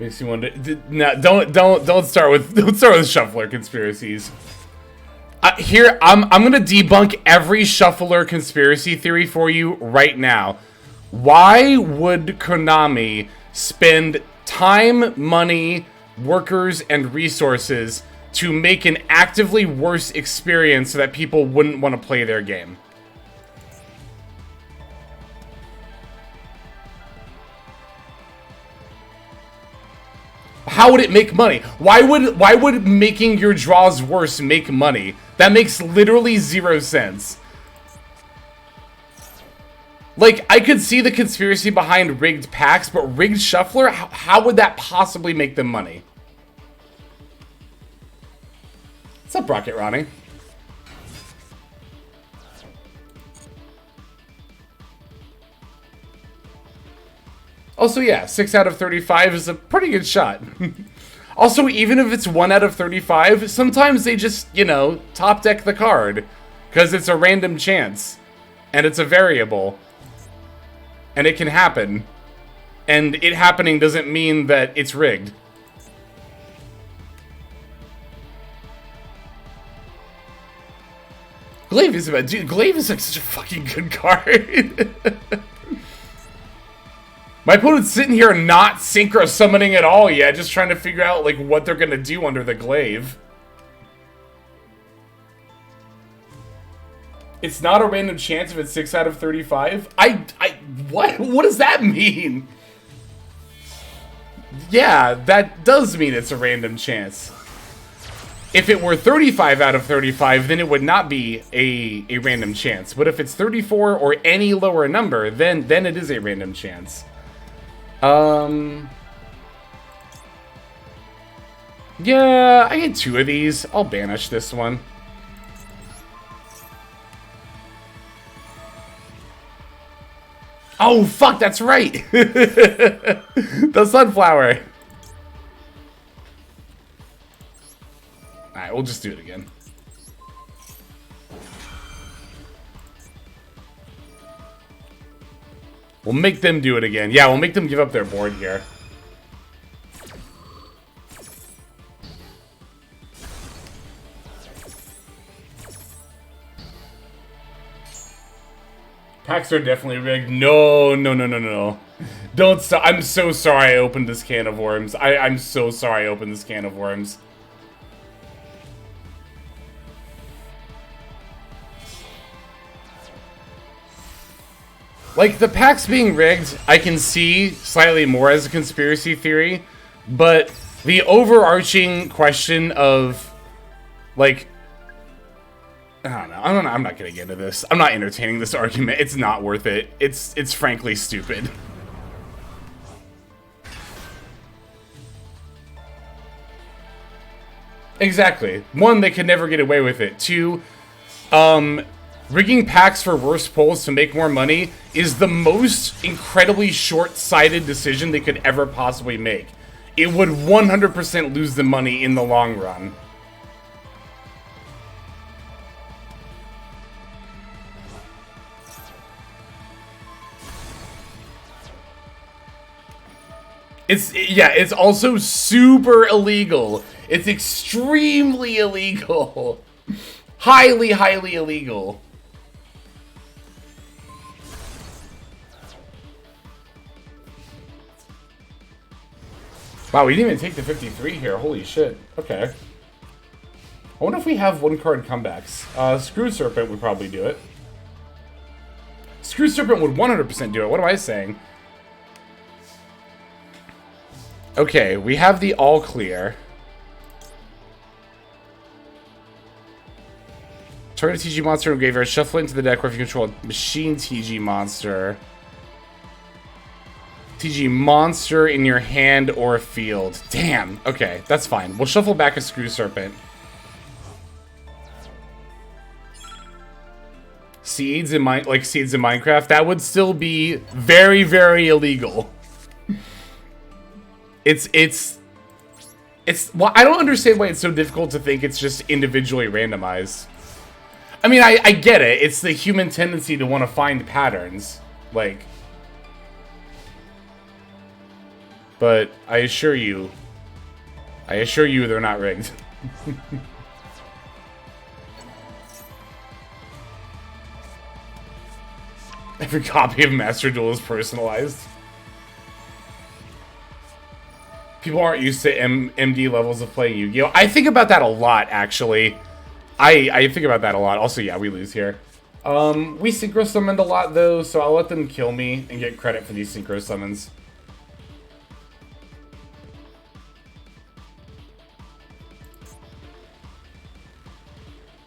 Makes you wonder. No, don't start with shuffler conspiracies. Here, I'm gonna debunk every shuffler conspiracy theory for you right now. Why would Konami spend time, money, workers, and resources to make an actively worse experience so that people wouldn't want to play their game? How would it make money? Why would making your draws worse make money? That makes literally 0 sense. Like, I could see the conspiracy behind rigged packs, but rigged shuffler, how would that possibly make them money? What's up, Rocket Ronnie? Also, yeah, 6 out of 35 is a pretty good shot. Also, even if it's 1 out of 35, sometimes they just, you know, top deck the card. Because it's a random chance. And it's a variable. And it can happen. And it happening doesn't mean that it's rigged. Glaive is about... Dude, Glaive is like such a fucking good card. My opponent's sitting here not synchro summoning at all yet, just trying to figure out like what they're gonna do under the glaive. It's not a random chance if it's 6 out of 35. What? What does that mean? Yeah, that does mean it's a random chance. If it were 35 out of 35, then it would not be a random chance. But if it's 34 or any lower number, then it is a random chance. Yeah, I get 2 of these. I'll banish this one. Oh, fuck, that's right! The sunflower. Alright, we'll just do it again. We'll make them do it again. Yeah, we'll make them give up their board here. Packs are definitely rigged. No. Don't stop. I'm so sorry I opened this can of worms. I'm so sorry I opened this can of worms. Like, the packs being rigged, I can see slightly more as a conspiracy theory, but the overarching question of, like, I don't know. I'm not gonna get into this. I'm not entertaining this argument. It's not worth it. It's frankly stupid. Exactly. 1, they could never get away with it. 2, rigging packs for worse pulls to make more money is the most incredibly short-sighted decision they could ever possibly make. It would 100% lose the money in the long run. It's also super illegal. It's extremely illegal. Highly, highly illegal. Wow, we didn't even take the 53 here. Holy shit. Okay. I wonder if we have 1-card comebacks. Screw Serpent would probably do it. Screw Serpent would 100% do it. What am I saying? Okay, we have the all clear. Target TG monster in graveyard. Shuffle into the deck where if you control a machine TG monster. TG, monster in your hand or field. Damn. Okay, that's fine. We'll shuffle back a Screw Serpent. Seeds in seeds in Minecraft, that would still be very, very illegal. It's well, I don't understand why it's so difficult to think it's just individually randomized. I mean, I get it. It's the human tendency to want to find patterns, like. But I assure you they're not rigged. Every copy of Master Duel is personalized. People aren't used to MD levels of playing Yu-Gi-Oh! I think about that a lot, actually. I think about that a lot. Also, yeah, we lose here. We synchro summoned a lot, though, so I'll let them kill me and get credit for these synchro summons.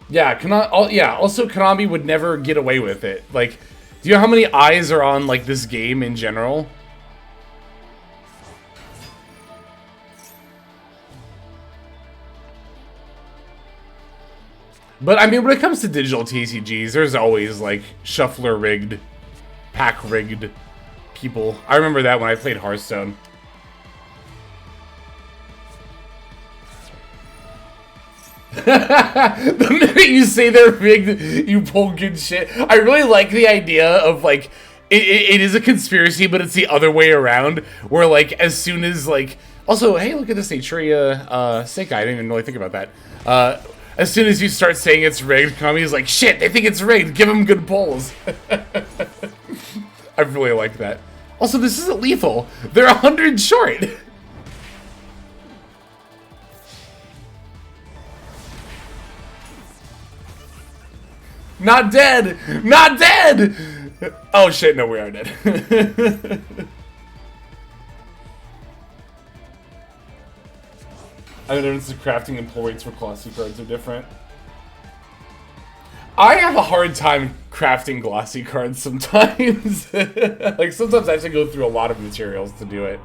Yeah, also Konami would never get away with it. Like, do you know how many eyes are on, like, this game in general? But, I mean, when it comes to digital TCGs, there's always, like, shuffler-rigged, pack-rigged people. I remember that when I played Hearthstone. The minute you say they're rigged, you pull good shit. I really like the idea of, like, it is a conspiracy, but it's the other way around, where, like, as soon as, like... Also, hey, look at this Atria Snake Eye. I didn't even really think about that. As soon as you start saying it's rigged, Konami's like, shit, they think it's rigged. Give them good pulls. I really like that. Also, this isn't lethal. They're 100 short. Not dead! Not dead! Oh shit, no, we are dead. I noticed the crafting and pull rates for glossy cards are different. I have a hard time crafting glossy cards sometimes. Like, sometimes I have to go through a lot of materials to do it.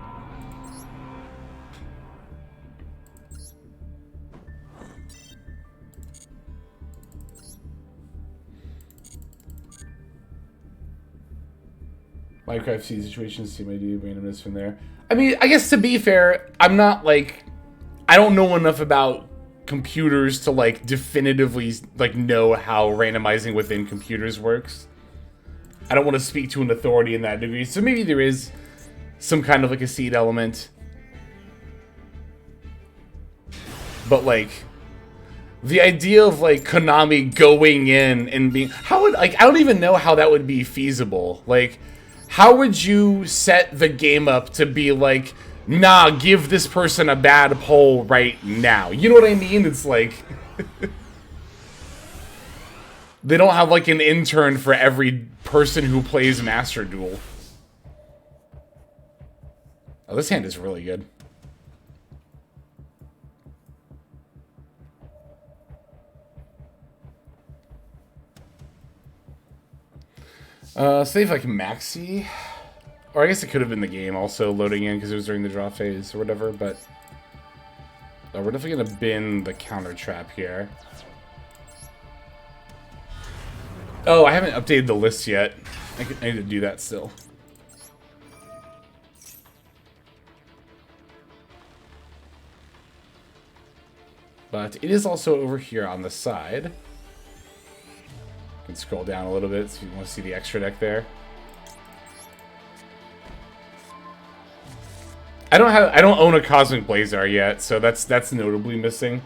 Minecraft seed situations, see my randomness from there. I mean, I guess to be fair, I'm not like... I don't know enough about computers to, like, definitively, like, know how randomizing within computers works. I don't want to speak to an authority in that degree, so maybe there is some kind of, like, a seed element. But, like, the idea of, like, Konami going in and being... How would, like, I don't even know how that would be feasible. Like, how would you set the game up to be, like... Nah, give this person a bad pull right now. You know what I mean? It's like... they don't have, like, an intern for every person who plays Master Duel. Oh, this hand is really good. Save, like, Maxi... Or I guess it could have been the game also loading in because it was during the draw phase or whatever, but... we're definitely going to bin the counter trap here. Oh, I haven't updated the list yet. I need to do that still. But it is also over here on the side. You can scroll down a little bit if you want to see the extra deck there. I don't own a Cosmic Blazar yet, so that's notably missing.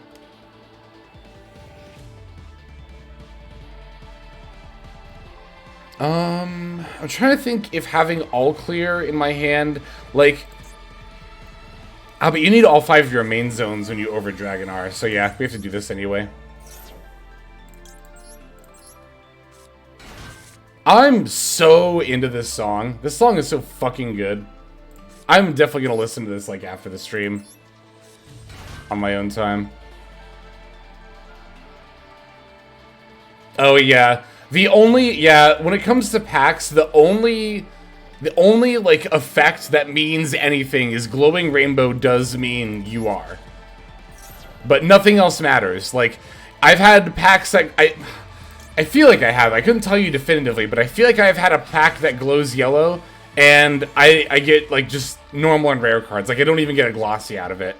I'm trying to think if having all clear in my hand, like... but you need all 5 of your main zones when you over Dragonar, so yeah, we have to do this anyway. I'm so into this song. This song is so fucking good. I'm definitely gonna listen to this, like, after the stream. On my own time. Oh, yeah. When it comes to packs, the only The only, like, effect that means anything is glowing rainbow does mean you are. But nothing else matters. Like, I've had packs that... I feel like I have. I couldn't tell you definitively, but I feel like I've had a pack that glows yellow, and I get, like, just normal and rare cards. Like, I don't even get a glossy out of it.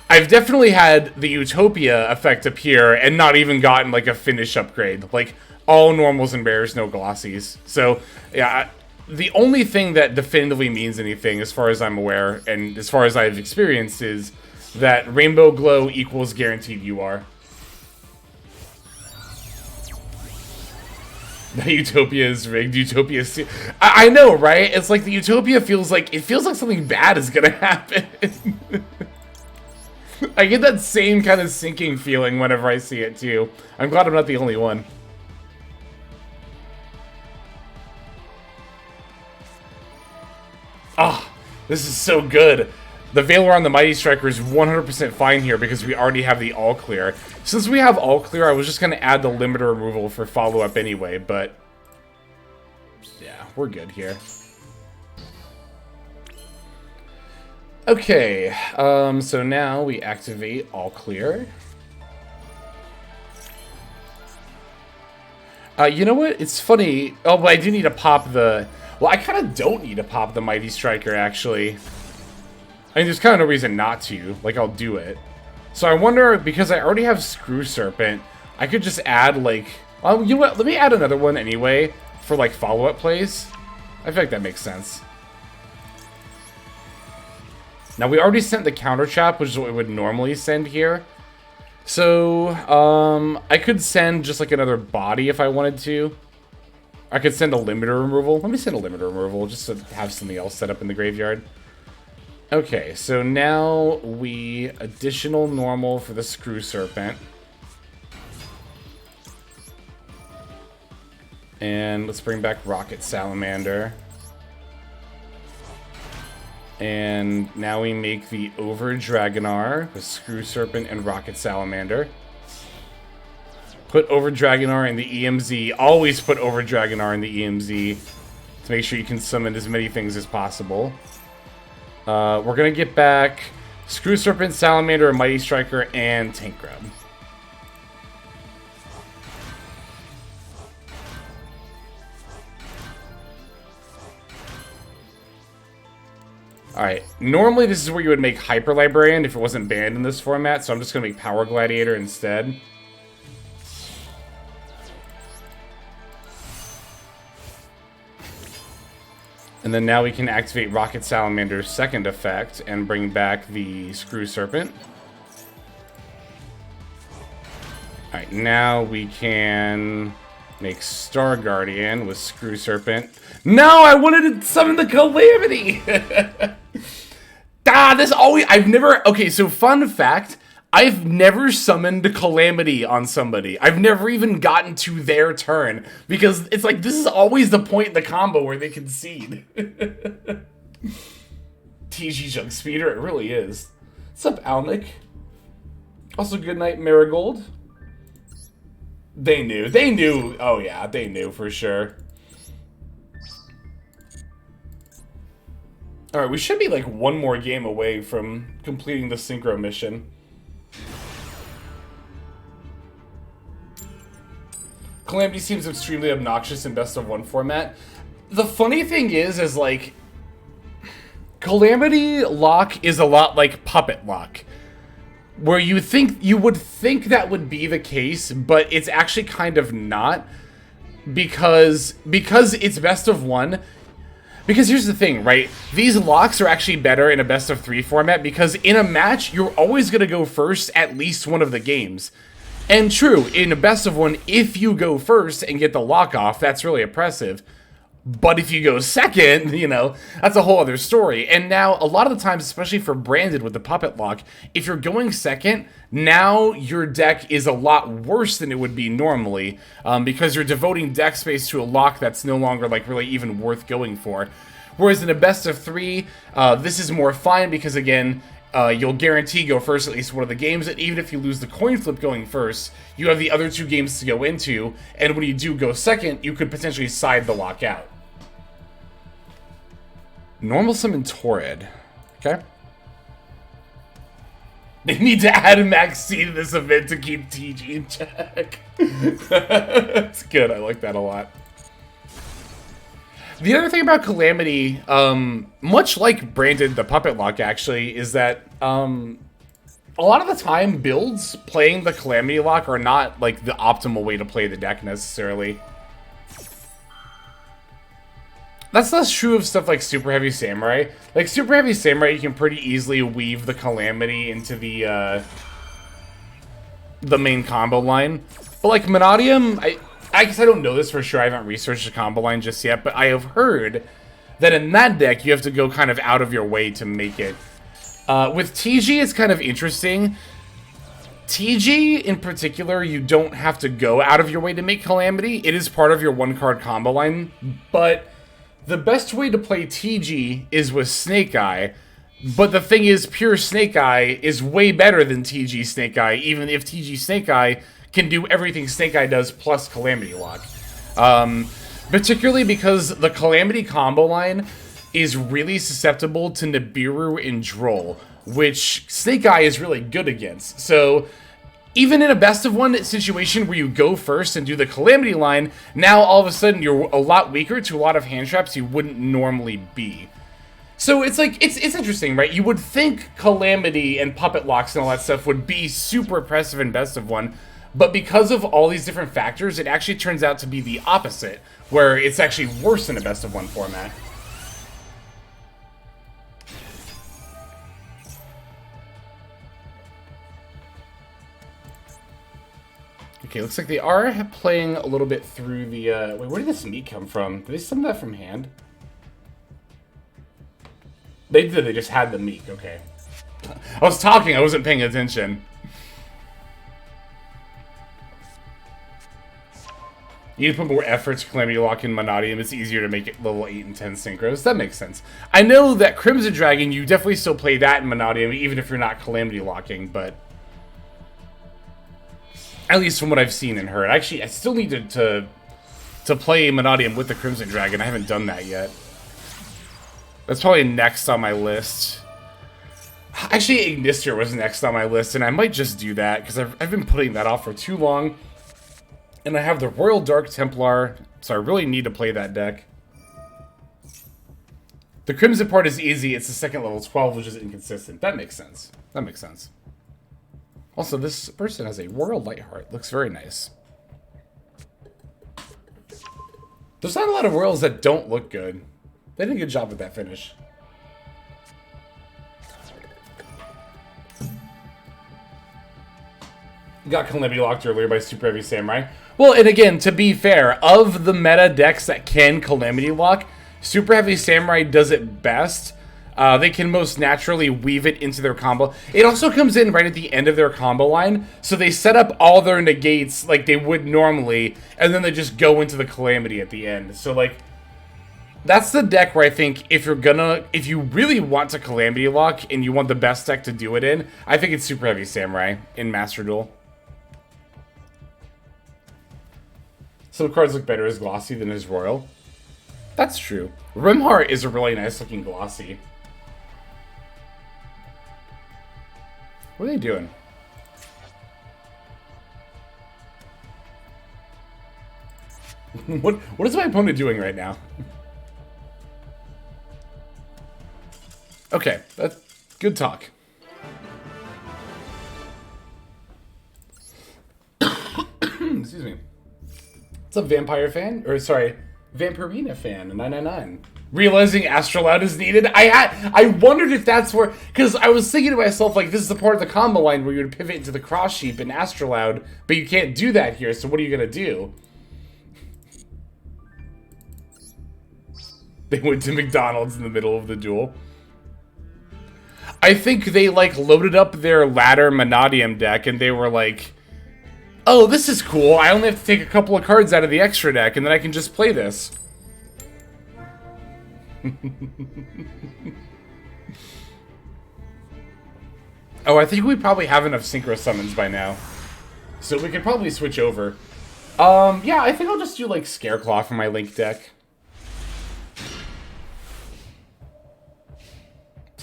I've definitely had the Utopia effect appear and not even gotten, like, a finish upgrade. Like, all normals and rares, no glossies. So, yeah, the only thing that definitively means anything, as far as I'm aware, and as far as I've experienced, is that rainbow glow equals guaranteed UR. The Utopia is rigged. Utopia is... I know, right? It's like the Utopia feels like... It feels like something bad is gonna happen. I get that same kind of sinking feeling whenever I see it, too. I'm glad I'm not the only one. Ah, oh, this is so good. The Valor on the Mighty Striker is 100% fine here because we already have the all clear. Since we have all clear, I was just going to add the limiter removal for follow-up anyway, but... yeah, we're good here. Okay, so now we activate all clear. You know what? It's funny. Oh, but I do need to pop the... Well, I kind of don't need to pop the Mighty Striker, actually. I mean, there's kind of no reason not to. Like, I'll do it. So I wonder, because I already have Screw Serpent, I could just add, like... Oh, you know what? Let me add another one anyway for, like, follow-up plays. I feel like that makes sense. Now, we already sent the Counter Trap, which is what we would normally send here. So, I could send just, like, another body if I wanted to. I could send a limiter removal. Let me send a limiter removal just to have something else set up in the graveyard. Okay, so now we additional normal for the Screw Serpent. And let's bring back Rocket Salamander. And now we make the Over Dragonar with Screw Serpent and Rocket Salamander. Put Over Dragonar in the EMZ. Always put Over Dragonar in the EMZ to make sure you can summon as many things as possible. We're going to get back Screw Serpent, Salamander, Mighty Striker, and Tank Grub. Alright, normally this is where you would make Hyper Librarian if it wasn't banned in this format, so I'm just going to make Power Gladiator instead. And then now we can activate Rocket Salamander's second effect and bring back the Screw Serpent. Alright, now we can make Star Guardian with Screw Serpent. No, I wanted to summon the Calamity! This always... I've never... Okay, so fun fact... I've never summoned a Calamity on somebody. I've never even gotten to their turn. Because it's like, this is always the point in the combo where they concede. TG Jug Speeder, it really is. What's up, Alnick? Also, good night, Marigold. They knew. They knew. Oh, yeah, they knew for sure. Alright, we should be like one more game away from completing the Synchro mission. Calamity seems extremely obnoxious in best of one format. The funny thing is like, Calamity lock is a lot like Puppet lock, where you would think that would be the case, but it's actually kind of not, because it's best of one. Because here's the thing, right? These locks are actually better in a best of 3 format because in a match, you're always going to go first at least one of the games. And true, in a best of 1, if you go first and get the lock off, that's really impressive. But if you go second, you know, that's a whole other story. And now, a lot of the times, especially for Branded with the Puppet lock, if you're going second, now your deck is a lot worse than it would be normally, because you're devoting deck space to a lock that's no longer, like, really even worth going for. Whereas in a best of 3, this is more fine because, again, you'll guarantee go first at least one of the games, and even if you lose the coin flip going first, you have the other 2 games to go into, and when you do go second, you could potentially side the lock out. Normal summon Torrid. Okay. They need to add a max C to this event to keep TG in check. That's good. I like that a lot. The other thing about Calamity, much like Brandon the Puppet Lock actually, is that a lot of the time builds playing the Calamity Lock are not like the optimal way to play the deck necessarily. That's less true of stuff like Super Heavy Samurai. Like Super Heavy Samurai, you can pretty easily weave the Calamity into the main combo line. But like Monodium, I guess I don't know this for sure. I haven't researched the combo line just yet, but I have heard that in that deck you have to go kind of out of your way to make it. With TG, it's kind of interesting. TG, in particular, you don't have to go out of your way to make Calamity. It is part of your one-card combo line, but the best way to play TG is with Snake Eye, but the thing is, pure Snake Eye is way better than TG Snake Eye, even if TG Snake Eye can do everything Snake Eye does plus Calamity Lock. Particularly because the Calamity combo line is really susceptible to Nibiru and Droll, which Snake Eye is really good against. So even in a best of one situation where you go first and do the Calamity line, now all of a sudden you're a lot weaker to a lot of hand traps you wouldn't normally be. So it's like, it's interesting, right? You would think Calamity and Puppet Locks and all that stuff would be super impressive in best of one, but because of all these different factors, it actually turns out to be the opposite, where it's actually worse in a best of one format. Okay, looks like they are playing a little bit through the, wait, where did this meat come from? Did they summon that from hand? They did, they just had the meat, okay. I was talking, I wasn't paying attention. You need to put more effort to Calamity Lock in Monodium. It's easier to make it level 8 and 10 synchros. That makes sense. I know that Crimson Dragon, you definitely still play that in Monodium, even if you're not Calamity Locking, but at least from what I've seen and heard. Actually, I still need to play Monodium with the Crimson Dragon. I haven't done that yet. That's probably next on my list. Actually, Ignister was next on my list, and I might just do that, because I've been putting that off for too long. And I have the Royal Dark Templar, so I really need to play that deck. The Crimson part is easy. It's the second level 12, which is inconsistent. That makes sense. That makes sense. Also, this person has a Royal Lightheart. Looks very nice. There's not a lot of Royals that don't look good. They did a good job with that finish. Got Calamity locked earlier by Super Heavy Samurai. Well, and again, to be fair, of the meta decks that can Calamity Lock, Super Heavy Samurai does it best. They can most naturally weave it into their combo. It also comes in right at the end of their combo line, so they set up all their negates like they would normally, and then they just go into the Calamity at the end. So, like, that's the deck where I think if you really want to Calamity Lock and you want the best deck to do it in, I think it's Super Heavy Samurai in Master Duel. Some cards look better as glossy than as royal. That's true. Rimheart is a really nice looking glossy. What are they doing? What is my opponent doing right now? Okay, that's good talk. Excuse me. What's up, Vampire fan? Or sorry, Vampirina fan, 999. Realizing Astrolaud is needed. I wondered if that's where, because I was thinking to myself, like, this is the part of the combo line where you would pivot into the Cross Sheep and Astrolaud, but you can't do that here, so what are you gonna do? They went to McDonald's in the middle of the duel. I think they, like, loaded up their ladder Monodium deck, and they were like, oh, this is cool. I only have to take a couple of cards out of the extra deck, and then I can just play this. Oh, I think we probably have enough Synchro summons by now. So we could probably switch over. Yeah, I think I'll just do, like, Scareclaw for my Link deck.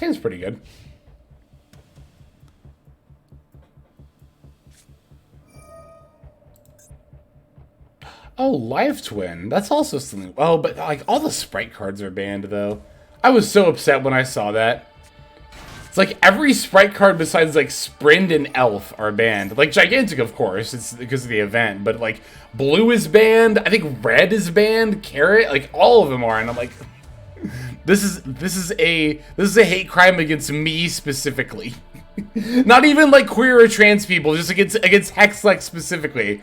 game's pretty good. Oh, Live Twin. That's also something. Oh, but like all the sprite cards are banned though. I was so upset when I saw that. It's like every sprite card besides like Sprint and Elf are banned. Like Gigantic, of course, it's because of the event. But like Blue is banned. I think Red is banned. Carrot, like all of them are, and I'm like, this is a hate crime against me specifically. Not even like queer or trans people, just against Hexlex specifically.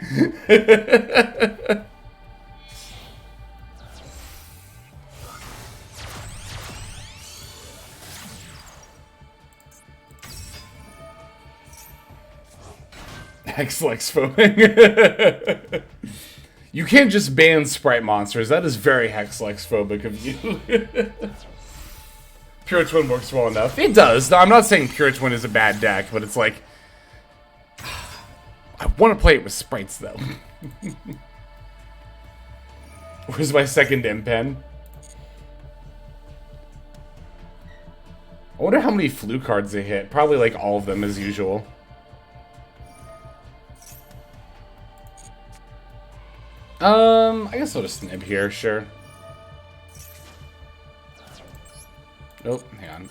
Hexlex phobic. You can't just ban sprite monsters. That is very Hexlex phobic of you. Pure Twin works well enough. It does. No, I'm not saying Pure Twin is a bad deck, but it's like, I want to play it with sprites though. Where's my second impen? I wonder how many flu cards they hit. Probably like all of them as usual. I guess I'll just nib here, sure. Oh, hang on.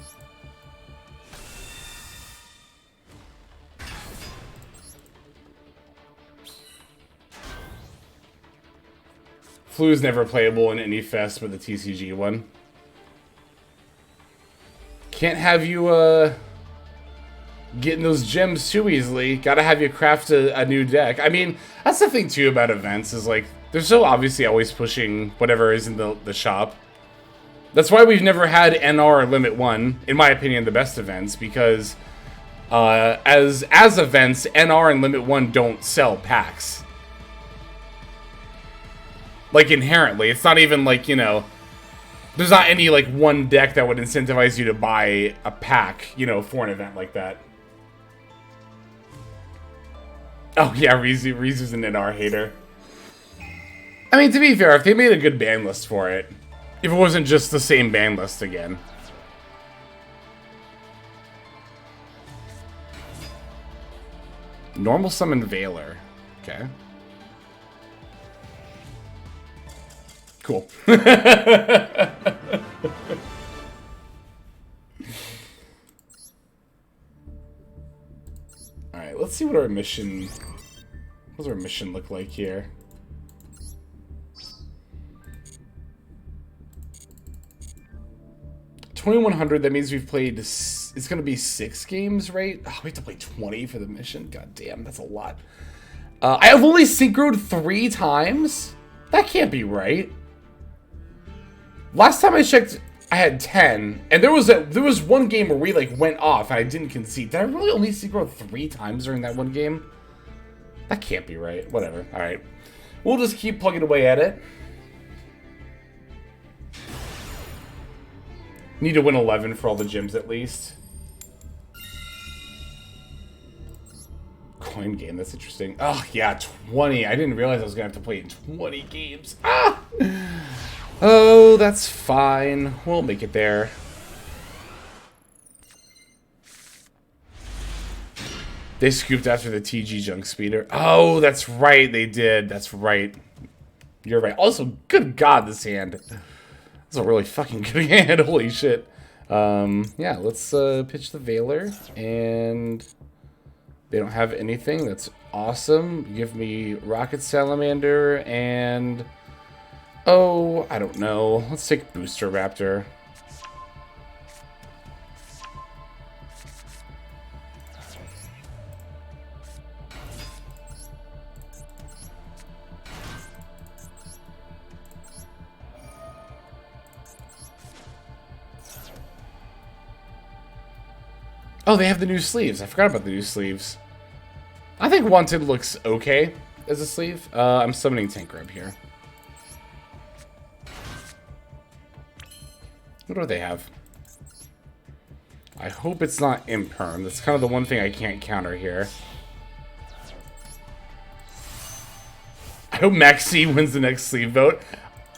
Flu is never playable in any fest but the TCG one. Can't have you, getting those gems too easily. Gotta have you craft a new deck. I mean, that's the thing too about events is like, they're so obviously always pushing whatever is in the shop. That's why we've never had NR or Limit 1, in my opinion, the best events, because as events, NR and Limit 1 don't sell packs. Like, inherently. It's not even like, you know, there's not any, like, one deck that would incentivize you to buy a pack, you know, for an event like that. Oh, yeah, Rizu's an NR hater. I mean, to be fair, if they made a good ban list for it, if it wasn't just the same ban list again. Normal summon Veiler. Okay. Cool. Alright, let's see what our mission... What does our mission look like here? 2100, that means we've played, it's going to be 6 games, right? Oh, we have to play 20 for the mission. God damn, that's a lot. I have only synchroed 3 times? That can't be right. Last time I checked, I had 10, and there was one game where we like went off and I didn't concede. Did I really only synchro 3 times during that one game? That can't be right. Whatever. All right. We'll just keep plugging away at it. Need to win 11 for all the gyms at least. Coin game, that's interesting. Oh, yeah, 20. I didn't realize I was going to have to play 20 games. Ah! Oh, that's fine. We'll make it there. They scooped after the TG Junk Speeder. Oh, that's right, they did. That's right. You're right. Also, good God, this hand. That's a really fucking good hand. Holy shit. Yeah, let's pitch the Veiler. And they don't have anything. That's awesome. Give me Rocket Salamander and... Oh, I don't know. Let's take Booster Raptor. Oh, they have the new sleeves. I forgot about the new sleeves. I think Wanted looks okay as a sleeve. I'm summoning Tankrub here. What do they have? I hope it's not Imperm. That's kind of the one thing I can't counter here. I hope Maxi wins the next sleeve vote.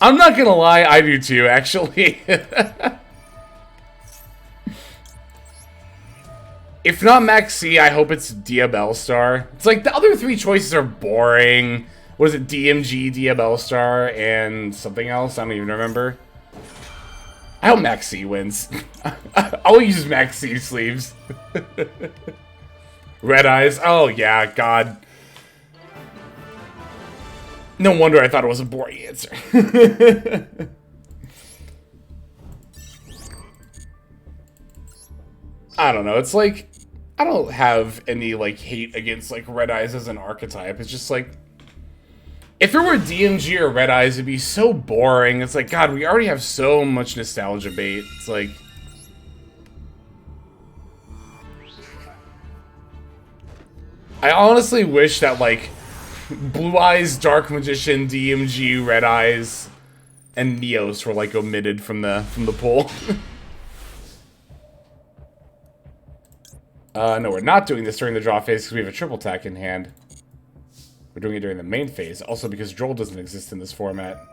I'm not gonna lie, I do too, actually. If not Max C, I hope it's Diabell Star. It's like the other three choices are boring. What is it? DMG, Diabell Star, and something else? I don't even remember. I hope Max C wins. I'll use Max C sleeves. Red Eyes. Oh, yeah, God. No wonder I thought it was a boring answer. I don't know. It's like, I don't have any, like, hate against, like, Red Eyes as an archetype. It's just like, if it were DMG or Red Eyes, it'd be so boring. It's like, God, we already have so much nostalgia bait. It's like... I honestly wish that, like, Blue Eyes, Dark Magician, DMG, Red Eyes, and Neos were, like, omitted from the pool. No, we're not doing this during the draw phase because we have a triple attack in hand. We're doing it during the main phase, also because Droll doesn't exist in this format.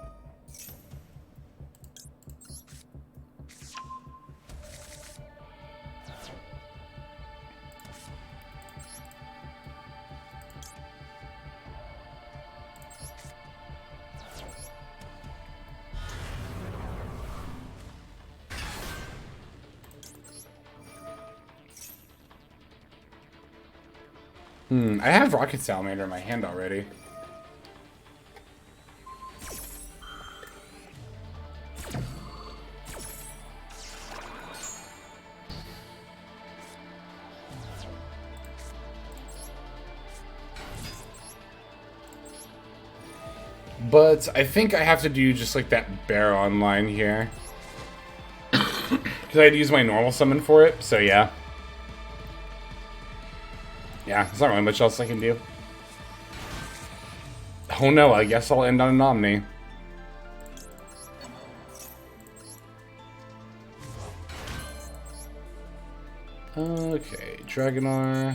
I have Rocket Salamander in my hand already. But I think I have to do just like that bear online here. Because I had to use my normal summon for it, so yeah. Yeah, there's not really much else I can do. Oh no, I guess I'll end on an Omni. Okay, Dragonar.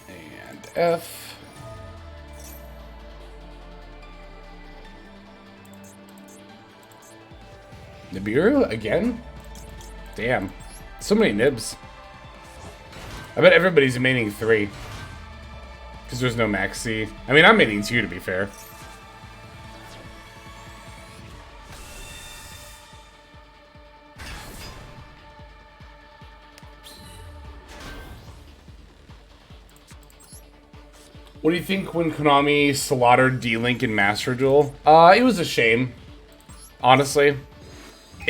And F. Nibiru again? Damn. So many nibs. I bet everybody's maining 3. Because there's no Max C. I mean, I'm maining 2 to be fair. What do you think when Konami slaughtered D-Link in Master Duel? It was a shame. Honestly.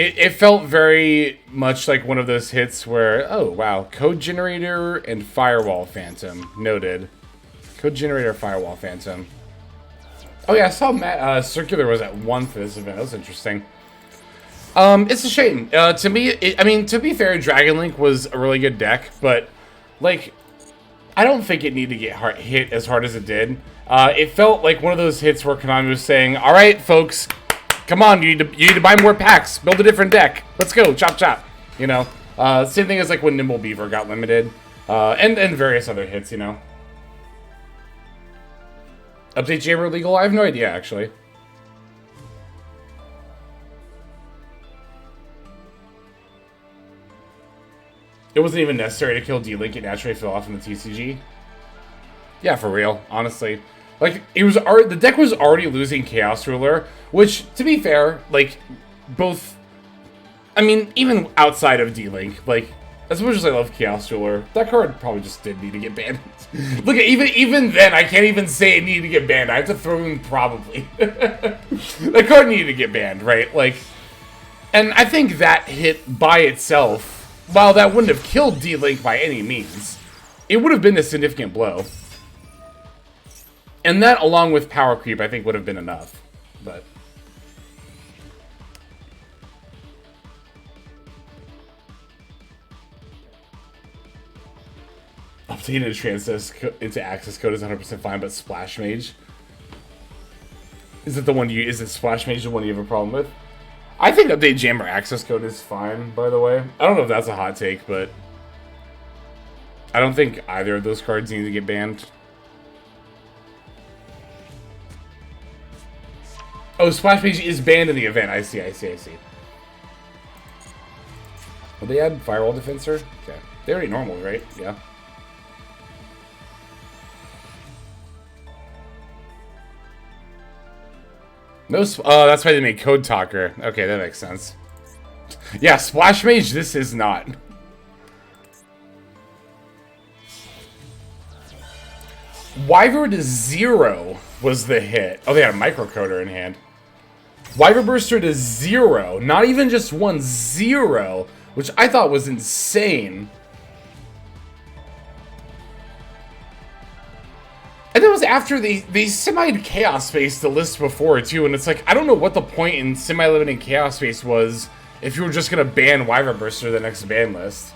It felt very much like one of those hits where, oh wow, Code Generator and Firewall Phantom. Noted. Code Generator, Firewall Phantom. Oh yeah, I saw Circular was at 1 for this event. That was interesting. It's a shame. To me, I mean, to be fair, Dragon Link was a really good deck, but, like, I don't think it needed to get hit as hard as it did. It felt like one of those hits where Konami was saying, alright, folks, come on, you need to buy more packs. Build a different deck. Let's go. Chop, chop. You know? Same thing as like when Nimble Beaver got limited. And various other hits, you know? Update Jaybird legal? I have no idea, actually. It wasn't even necessary to kill D-Link. It naturally fell off in the TCG. Yeah, for real. Honestly. Like, the deck was already losing Chaos Ruler, which, to be fair, like, both... I mean, even outside of D-Link, like, as much as I love Chaos Ruler, that card probably just did need to get banned. Look, even then, I can't even say it needed to get banned. I have to throw in probably. That card needed to get banned, right? Like, and I think that hit by itself, while that wouldn't have killed D-Link by any means, it would have been a significant blow. And that, along with power creep, I think would have been enough. But updating a transcess into access code is 100% fine, but Splash Mage, is it the one you? Is it Splash Mage the one you have a problem with? I think update Jammer access code is fine. By the way, I don't know if that's a hot take, but I don't think either of those cards need to get banned. Oh, Splash Mage is banned in the event. I see. Will they add Firewall Defensor? Okay. They're already normal, right? Yeah. No, that's why they made Code Talker. Okay, that makes sense. Yeah, Splash Mage, this is not. Wyvern to 0 was the hit. Oh, they had a microcoder in hand. Wyvern Burster to 0. Not even just 1, 0. Which I thought was insane. And that was after they semi-ed Chaos Space the list before, too. And it's like, I don't know what the point in semi-limiting Chaos Space was if you were just going to ban Wyvern Burster the next ban list.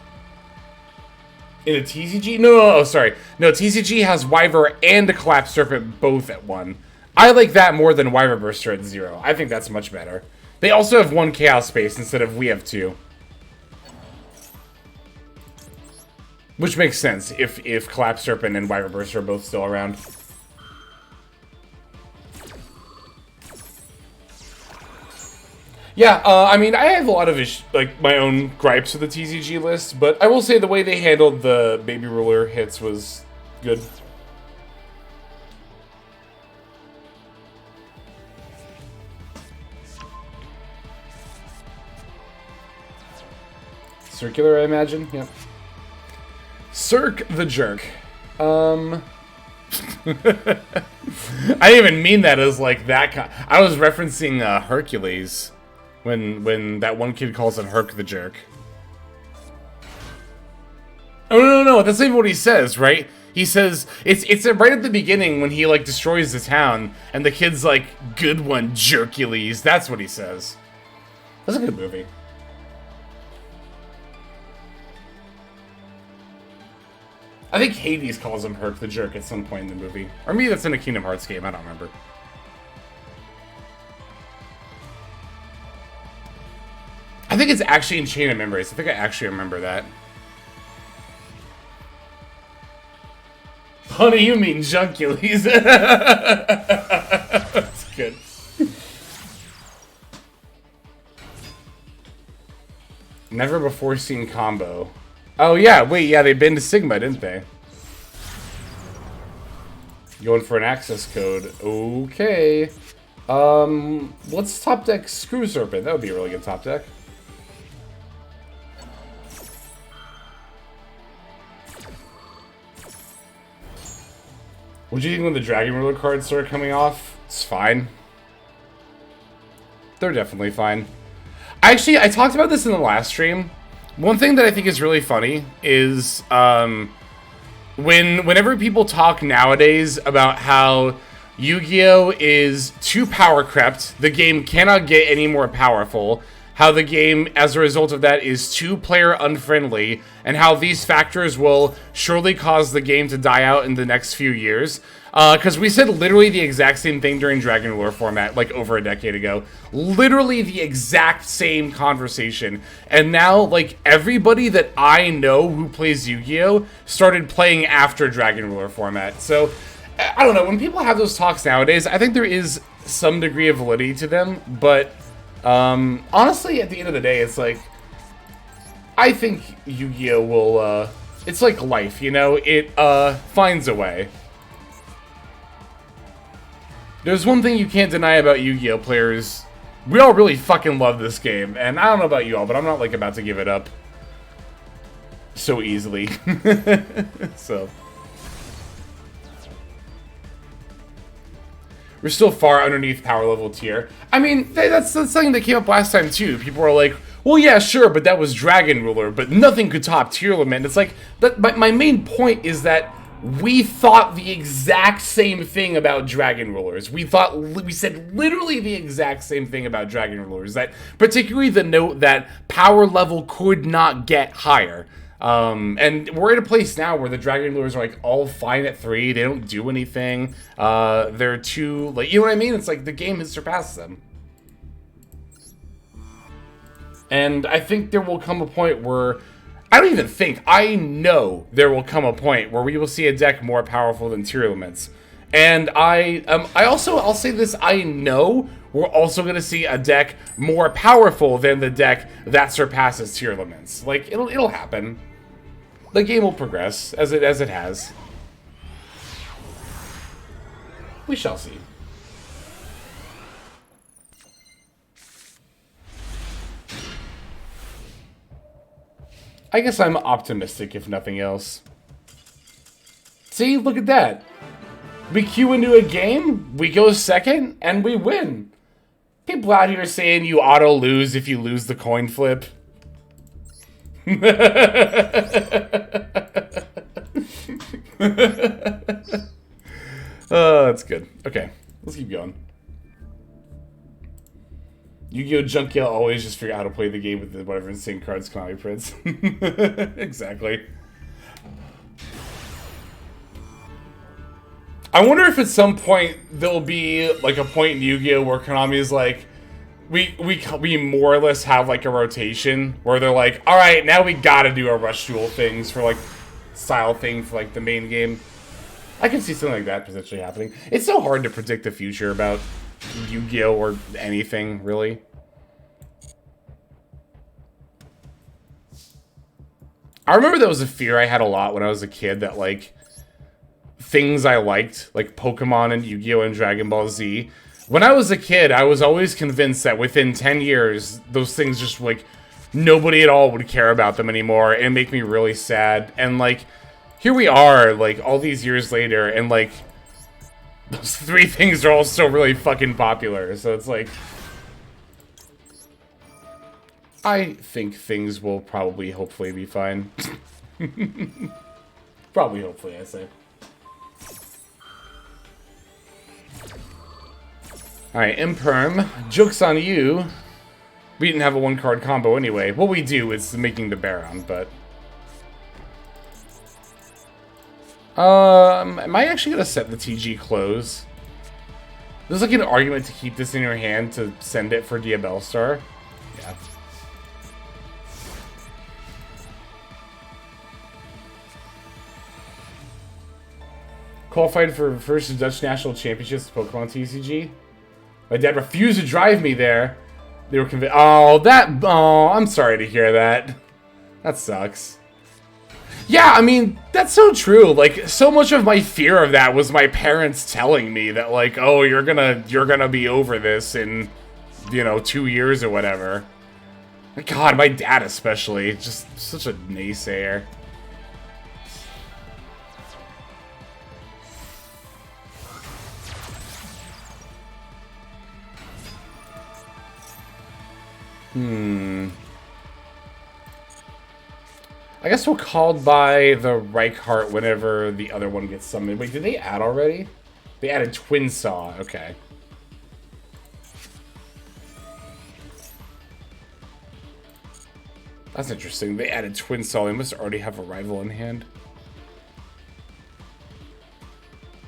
In a TCG? No, sorry. No, TCG has Wyvern and a Collapsed Serpent both at 1. I like that more than Wyvern Burster at 0. I think that's much better. They also have 1 Chaos Space instead of we have 2. Which makes sense if Collapsed Serpent and Wyvern Burster are both still around. Yeah, I mean, I have a lot of my own gripes with the TCG list, but I will say the way they handled the Baby Ruler hits was good. Circular, I imagine. Yep. Cirque the Jerk. I didn't even mean that as like that. I was referencing Hercules when that one kid calls it Herc the Jerk. Oh no! That's not even what he says, right? He says it's right at the beginning when he like destroys the town, and the kid's like, "Good one, Jercules." That's what he says. That's a good movie. I think Hades calls him Herc the Jerk at some point in the movie. Or maybe that's in a Kingdom Hearts game, I don't remember. I think it's actually in Chain of Memories. I think I actually remember that. Honey, you mean Juncules. That's good. Never before seen combo. Oh yeah, wait, yeah, they've been to Sigma, didn't they? Going for an access code. Okay. Let's top deck Screw Serpent. That would be a really good top deck. What do you think when the Dragon Ruler cards start coming off? It's fine. They're definitely fine. I talked about this in the last stream. One thing that I think is really funny is whenever people talk nowadays about how Yu-Gi-Oh! Is too power crept, the game cannot get any more powerful, how the game, as a result of that, is too player unfriendly, and how these factors will surely cause the game to die out in the next few years. Because we said literally the exact same thing during Dragon Ruler format, like over a decade ago. Literally the exact same conversation. And now, like, everybody that I know who plays Yu-Gi-Oh! Started playing after Dragon Ruler format. So, I don't know, when people have those talks nowadays, I think there is some degree of validity to them, but honestly, at the end of the day, it's like, I think Yu-Gi-Oh! Will, it's like life, you know? It, finds a way. There's one thing you can't deny about Yu-Gi-Oh! Players. We all really fucking love this game, and I don't know about you all, but I'm not, like, about to give it up so easily. So. We're still far underneath power level tier. I mean, that's something that came up last time, too. People were like, well, yeah, sure, but that was Dragon Ruler, but nothing could top tier limit. It's like, my main point is that we thought the exact same thing about Dragon Rulers. We said literally the exact same thing about Dragon Rulers. That particularly the note that power level could not get higher. And we're at a place now where the Dragon Rulers are like all fine at 3. They don't do anything. They're too, like, you know what I mean? It's like the game has surpassed them. And I think there will come a point where, I know there will come a point where we will see a deck more powerful than tier limits. And I'll say this, I know we're also going to see a deck more powerful than the deck that surpasses tier limits. Like, it'll happen. The game will progress, as it has. We shall see. I guess I'm optimistic, if nothing else. See, look at that. We queue into a game, we go second, and we win. People out here saying you auto-lose if you lose the coin flip. Oh, that's good. Okay, let's keep going. Yu-Gi-Oh! Junkie always just figure out how to play the game with whatever insane cards Konami prints. Exactly. I wonder if at some point there'll be like a point in Yu-Gi-Oh! Where Konami is like, we more or less have like a rotation where they're like, all right, now we gotta do our Rush Duel things for like style thing for like the main game. I can see something like that potentially happening. It's so hard to predict the future about Yu-Gi-Oh! Or anything, really. I remember that was a fear I had a lot when I was a kid, that like things I liked, like Pokemon and Yu-Gi-Oh! And Dragon Ball Z, when I was a kid, I was always convinced that within 10 years, those things just like nobody at all would care about them anymore, and make me really sad. And like, here we are, like all these years later, and like those three things are all still really fucking popular. So it's like, I think things will probably, hopefully, be fine. Probably, hopefully, I say. Alright, Imperm. Joke's on you. We didn't have a one-card combo anyway. What we do is making the Baron, but... am I actually gonna set the TG close? There's like an argument to keep this in your hand to send it for Diabell Star. Yeah. Qualified for first Dutch National Championships Pokemon TCG. My dad refused to drive me there. They were convinced. Oh, I'm sorry to hear that. That sucks. Yeah, I mean, that's so true. Like, so much of my fear of that was my parents telling me that, like, oh, you're gonna be over this in, you know, 2 years or whatever. God, my dad especially, just such a naysayer. I guess we're called by the Reichheart whenever the other one gets summoned. Wait, did they add already? They added Twin Saw. Okay. That's interesting. They added Twin Saw. They must already have a rival in hand.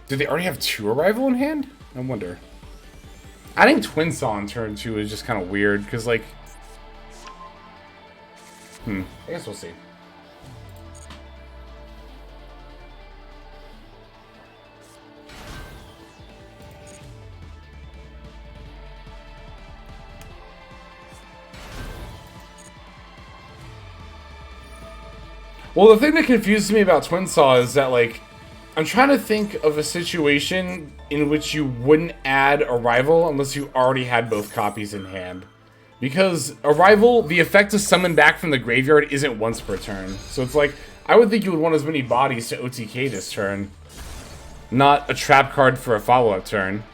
Did they already have 2 Arrival in hand? I wonder. Adding Twin Saw on turn 2 is just kind of weird, because, like... I guess we'll see. Well, the thing that confuses me about Twin Saw is that, like, I'm trying to think of a situation in which you wouldn't add Arrival unless you already had both copies in hand. Because Arrival, the effect to summon back from the graveyard isn't once per turn. So it's like, I would think you would want as many bodies to OTK this turn. Not a trap card for a follow-up turn.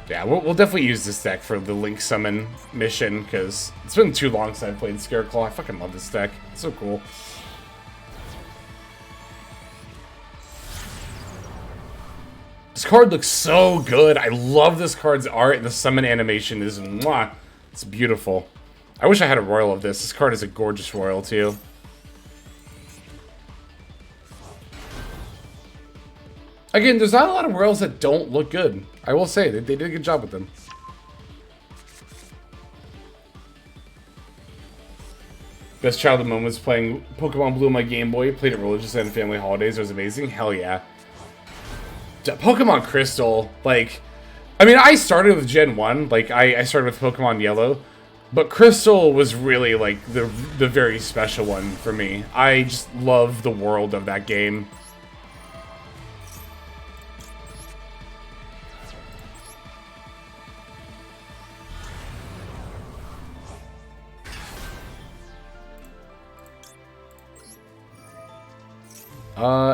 Yeah, we'll definitely use this deck for the Link Summon mission, because it's been too long since I've played Scareclaw. I fucking love this deck. It's so cool. This card looks so good. I love this card's art, and the summon animation is mwah. It's beautiful. I wish I had a Royal of this. This card is a gorgeous Royal, too. Again, there's not a lot of Royals that don't look good. I will say, they did a good job with them. Best childhood moments playing Pokemon Blue on my Game Boy. Played it religious and family holidays. It was amazing. Hell yeah. Pokemon Crystal, like, I mean, I started with Gen 1. Like, I started with Pokemon Yellow. But Crystal was really, like, the very special one for me. I just love the world of that game.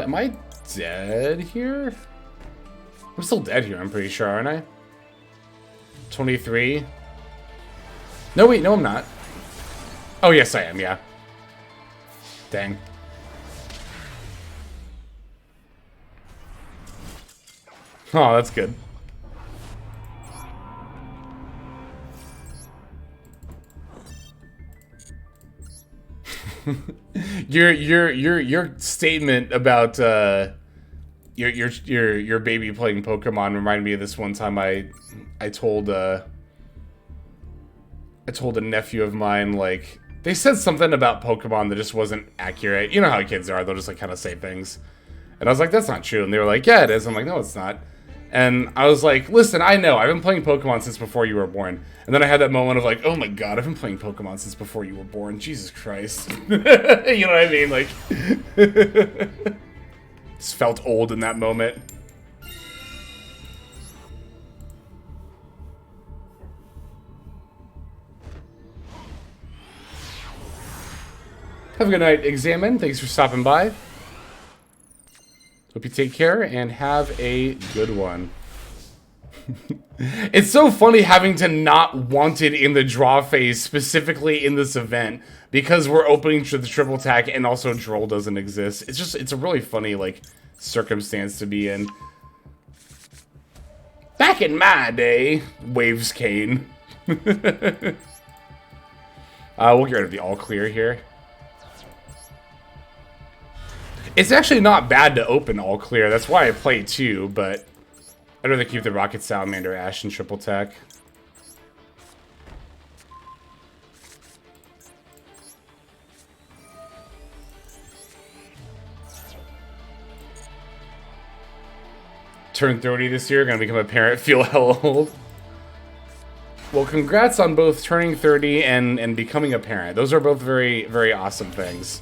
Am I dead here? I'm still dead here, I'm pretty sure, aren't I? 23. No, wait, no, I'm not. Oh, yes, I am, yeah. Dang. Oh, that's good. Your statement about your baby playing Pokemon reminded me of this one time I told a nephew of mine, like, they said something about Pokemon that just wasn't accurate. You know how kids are, they'll just like kind of say things. And I was like, that's not true. And they were like, yeah, it is. I'm like, no, it's not. And I was like, listen, I know, I've been playing Pokemon since before you were born. And then I had that moment of like, oh my god, I've been playing Pokemon since before you were born. Jesus Christ. You know what I mean? Like, just felt old in that moment. Have a good night, Examine. Thanks for stopping by. Hope you take care and have a good one. It's so funny having to not want it in the draw phase, specifically in this event, because we're opening to the triple attack and also Droll doesn't exist. It's just, it's a really funny, like, circumstance to be in. Back in my day, waves Kane. We'll get rid of the all clear here. It's actually not bad to open all clear. That's why I play 2, but I'd rather keep the Rocket Salamander Ash and triple attack. Turn 30 this year, gonna become a parent, feel hella old. Well, congrats on both turning 30 and becoming a parent. Those are both very, very awesome things.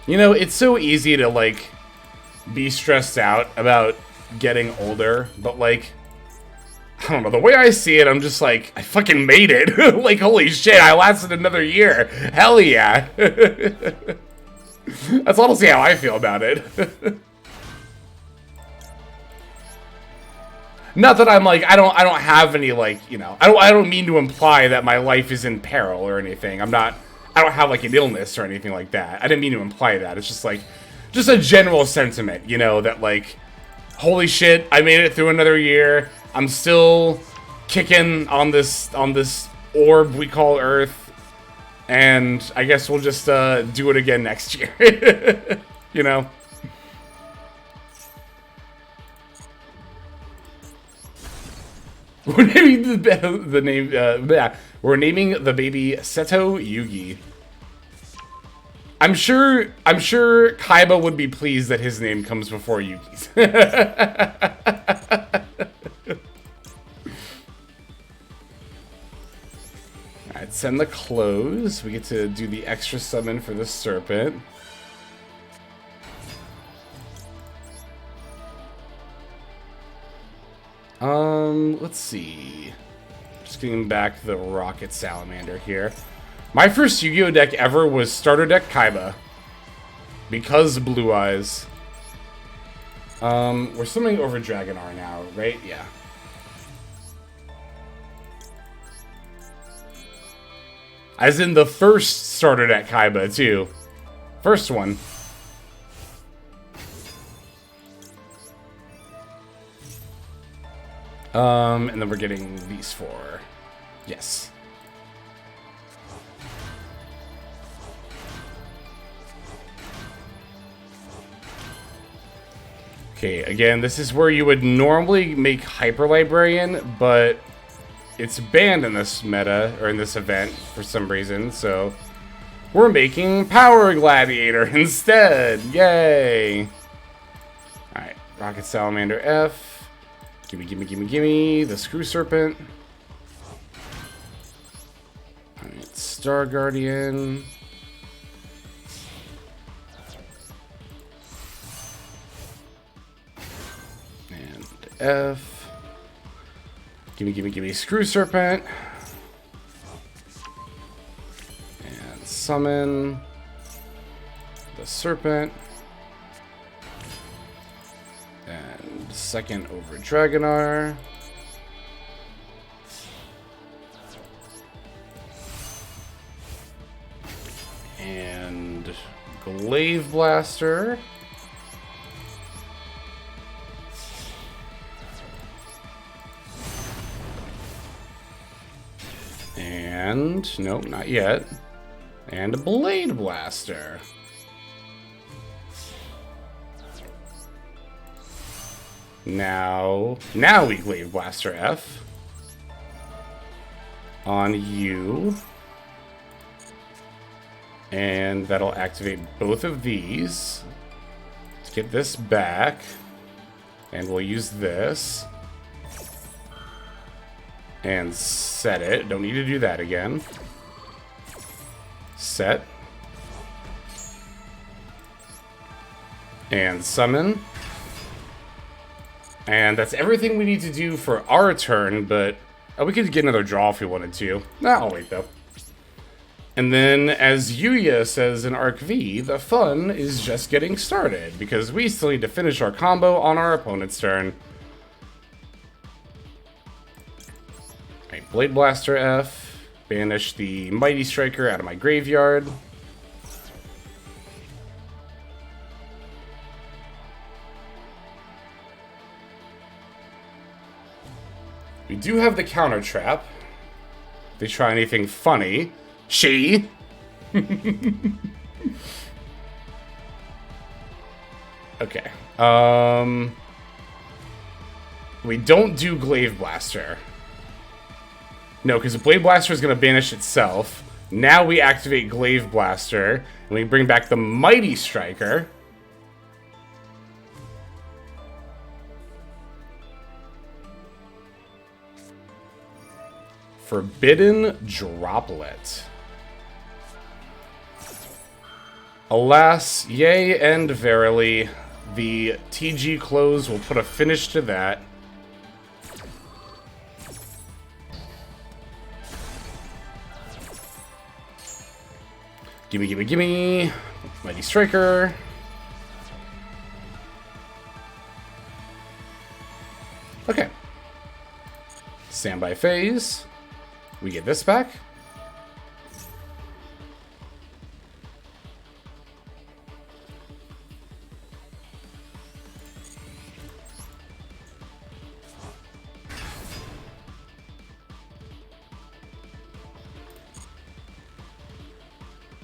You know, it's so easy to, like, be stressed out about getting older, but, like, I don't know, the way I see it, I'm just like, I fucking made it. Like, holy shit, I lasted another year. Hell yeah. That's honestly how I feel about it. Not that I'm like, I don't have any, like, you know, I don't mean to imply that my life is in peril or anything. I don't have, like, an illness or anything like that. I didn't mean to imply that. It's just, like, just a general sentiment, you know, that, like, holy shit, I made it through another year. I'm still kicking on this orb we call Earth. And I guess we'll just do it again next year. You know? We're naming the name, we're naming the baby Seto Yugi. I'm sure Kaiba would be pleased that his name comes before Yugi's. Alright, send the close. We get to do the extra summon for the serpent. Let's see. Just getting back the Rocket Salamander here. My first Yu-Gi-Oh deck ever was starter deck Kaiba. Because Blue Eyes. We're summoning over Dragon R now, right? Yeah. As in the first starter deck Kaiba, too. First one. And then we're getting these four. Yes. Okay, again, this is where you would normally make Hyper Librarian, but it's banned in this meta, or in this event, for some reason, so we're making Power Gladiator instead! Yay! Alright, Rocket Salamander F. Gimme, gimme, gimme, gimme. The Screw Serpent. Alright, Star Guardian. And F. Gimme, gimme, gimme. Screw Serpent. And summon the Serpent. And second over Dragonar. And Glaive Blaster. And, nope, not yet. And a Blade Blaster. Now we Glaive Blaster F on you. And that'll activate both of these. Let's get this back. And we'll use this. And set it. Don't need to do that again. Set. And summon. And that's everything we need to do for our turn, but we could get another draw if we wanted to. Nah, I'll wait, though. And then, as Yuya says in Arc V, the fun is just getting started, because we still need to finish our combo on our opponent's turn. Alright, Blade Blaster F. Banish the Mighty Striker out of my graveyard. We do have the counter trap. If they try anything funny. She! Okay. We don't do Glaive Blaster. No, because the Blade Blaster is going to banish itself. Now we activate Glaive Blaster, and we bring back the Mighty Striker. Forbidden Droplet. Alas, yea and verily, the TG close will put a finish to that. Gimme, gimme, gimme. Mighty Striker. Okay. Standby phase. We get this back.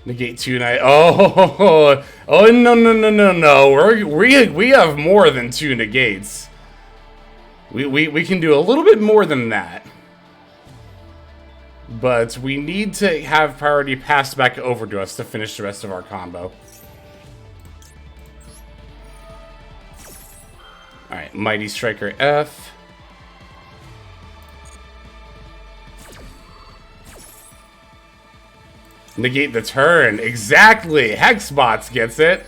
Negate 2 night. Oh, no. We have more than 2 negates. We can do a little bit more than that. But we need to have priority passed back over to us to finish the rest of our combo. Alright, Mighty Striker F. Negate the turn. Exactly. Hexbots gets it.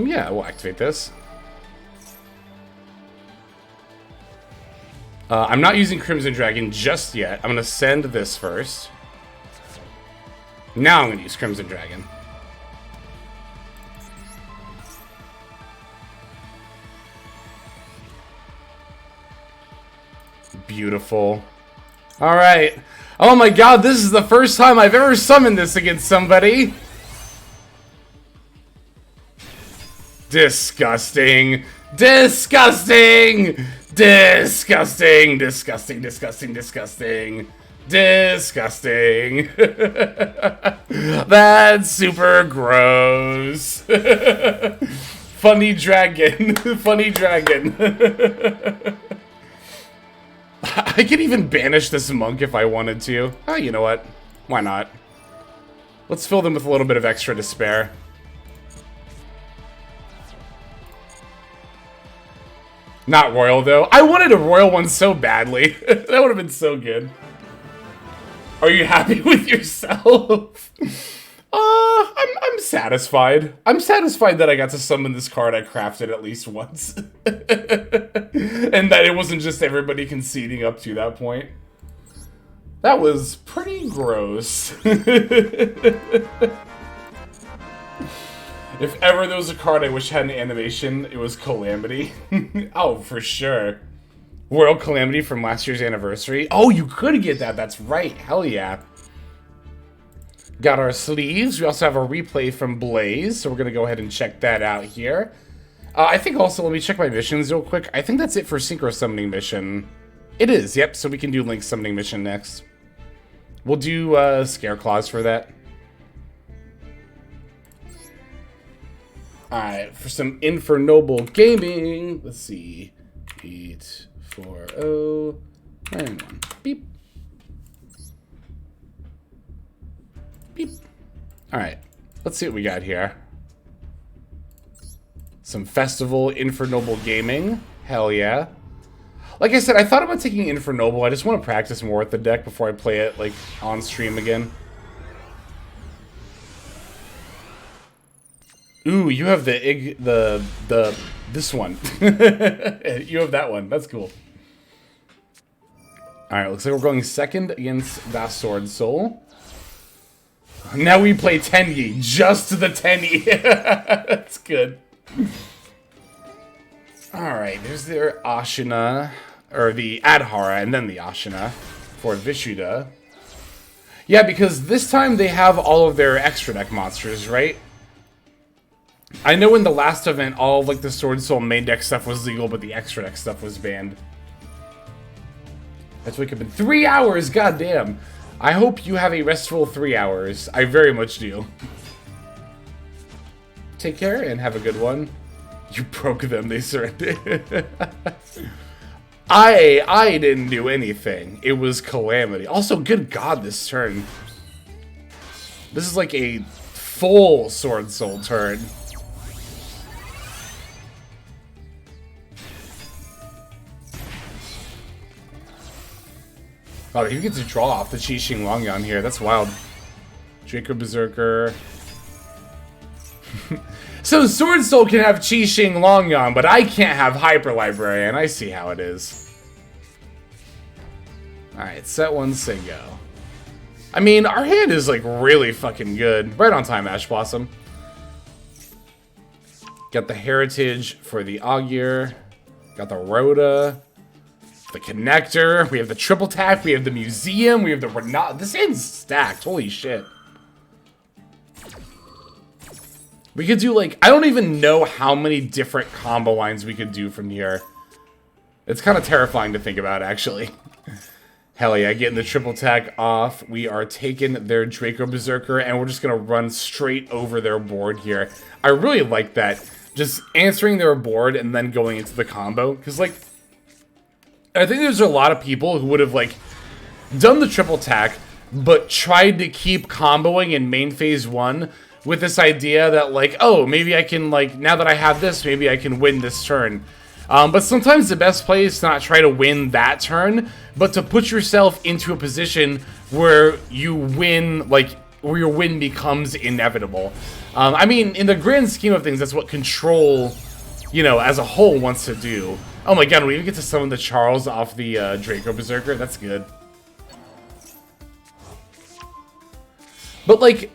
Yeah, we'll activate this. I'm not using Crimson Dragon just yet. I'm going to send this first. Now I'm going to use Crimson Dragon. Beautiful. Alright. Oh my god, this is the first time I've ever summoned this against somebody. Disgusting. Disgusting. Disgusting. Disgusting. Disgusting. Disgusting. Disgusting. That's super gross. Funny dragon. Funny dragon. I could even banish this monk if I wanted to. Oh, you know what? Why not? Let's fill them with a little bit of extra despair. Not royal, though. I wanted a royal one so badly. That would have been so good. Are you happy with yourself? I'm satisfied. I'm satisfied that I got to summon this card I crafted at least once. And that it wasn't just everybody conceding up to that point. That was pretty gross. If ever there was a card I wish had an animation, it was Calamity. Oh, for sure. Royal Calamity from last year's anniversary. Oh, you could get that. That's right. Hell yeah. Got our sleeves. We also have a replay from Blaze, so we're going to go ahead and check that out here. I think also, let me check my missions real quick. I think that's it for Synchro Summoning Mission. It is, yep, so we can do Link Summoning Mission next. We'll do Scareclaws for that. Alright, for some Infernoble Gaming, let's see. 84091. Beep. Beep. Alright, let's see what we got here. Some Festival Infernoble Gaming. Hell yeah. Like I said, I thought about taking Infernoble. I just want to practice more with the deck before I play it, like, on stream again. Ooh, you have this one. You have that one. That's cool. Alright, looks like we're going second against Vast Sword Soul. Now we play Tenyi. Just the Tenyi. That's good. Alright, there's their Ashina. Or the Adhara, and then the Ashina. For Vishuddha. Yeah, because this time they have all of their extra deck monsters, right? I know in the last event, all of, like, the Sword Soul main deck stuff was legal, but the extra deck stuff was banned. Let's wake up in 3 hours, goddamn. I hope you have a restful 3 hours. I very much do. Take care and have a good one. You broke them, they surrendered. I didn't do anything. It was Calamity. Also, good God, this turn. This is like a full Sword Soul turn. Oh, you get to draw off the Qi Xing Longyan here. That's wild. Draco Berserker. So Sword Soul can have Qi Xing Longyan, but I can't have Hyper Librarian. I see how it is. Alright, set one Singo. I mean, our hand is like really fucking good. Right on time, Ash Blossom. Got the Heritage for the Augur. Got the Rhoda. The Connector. We have the Triple Tap. We have the Museum. We have the Renat. This hand's stacked. Holy shit. We could do, like, I don't even know how many different combo lines we could do from here. It's kind of terrifying to think about, actually. Hell yeah, getting the triple attack off. We are taking their Draco Berserker, and we're just going to run straight over their board here. I really like that. Just answering their board and then going into the combo. Because, like, I think there's a lot of people who would have, like, done the triple attack, but tried to keep comboing in main phase 1 with this idea that, like, oh, maybe I can, like, now that I have this, maybe I can win this turn. But sometimes the best play is to not try to win that turn, but to put yourself into a position where you win, like, where your win becomes inevitable. I mean, in the grand scheme of things, that's what Control, you know, as a whole wants to do. Oh my god, we even get to summon the Charles off the Draco Berserker. That's good. But, like,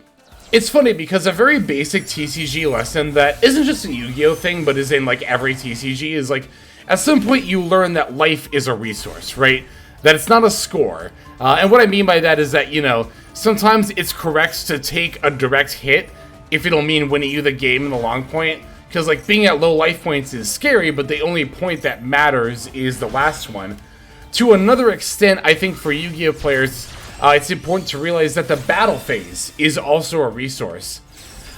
it's funny because a very basic TCG lesson that isn't just a Yu-Gi-Oh thing, but is in, like, every TCG is, like, at some point you learn that life is a resource, right? That it's not a score. And what I mean by that is that, you know, sometimes it's correct to take a direct hit if it'll mean winning you the game in the long point. Because, like, being at low life points is scary, but the only point that matters is the last one. To another extent, I think for Yu-Gi-Oh! Players, it's important to realize that the battle phase is also a resource.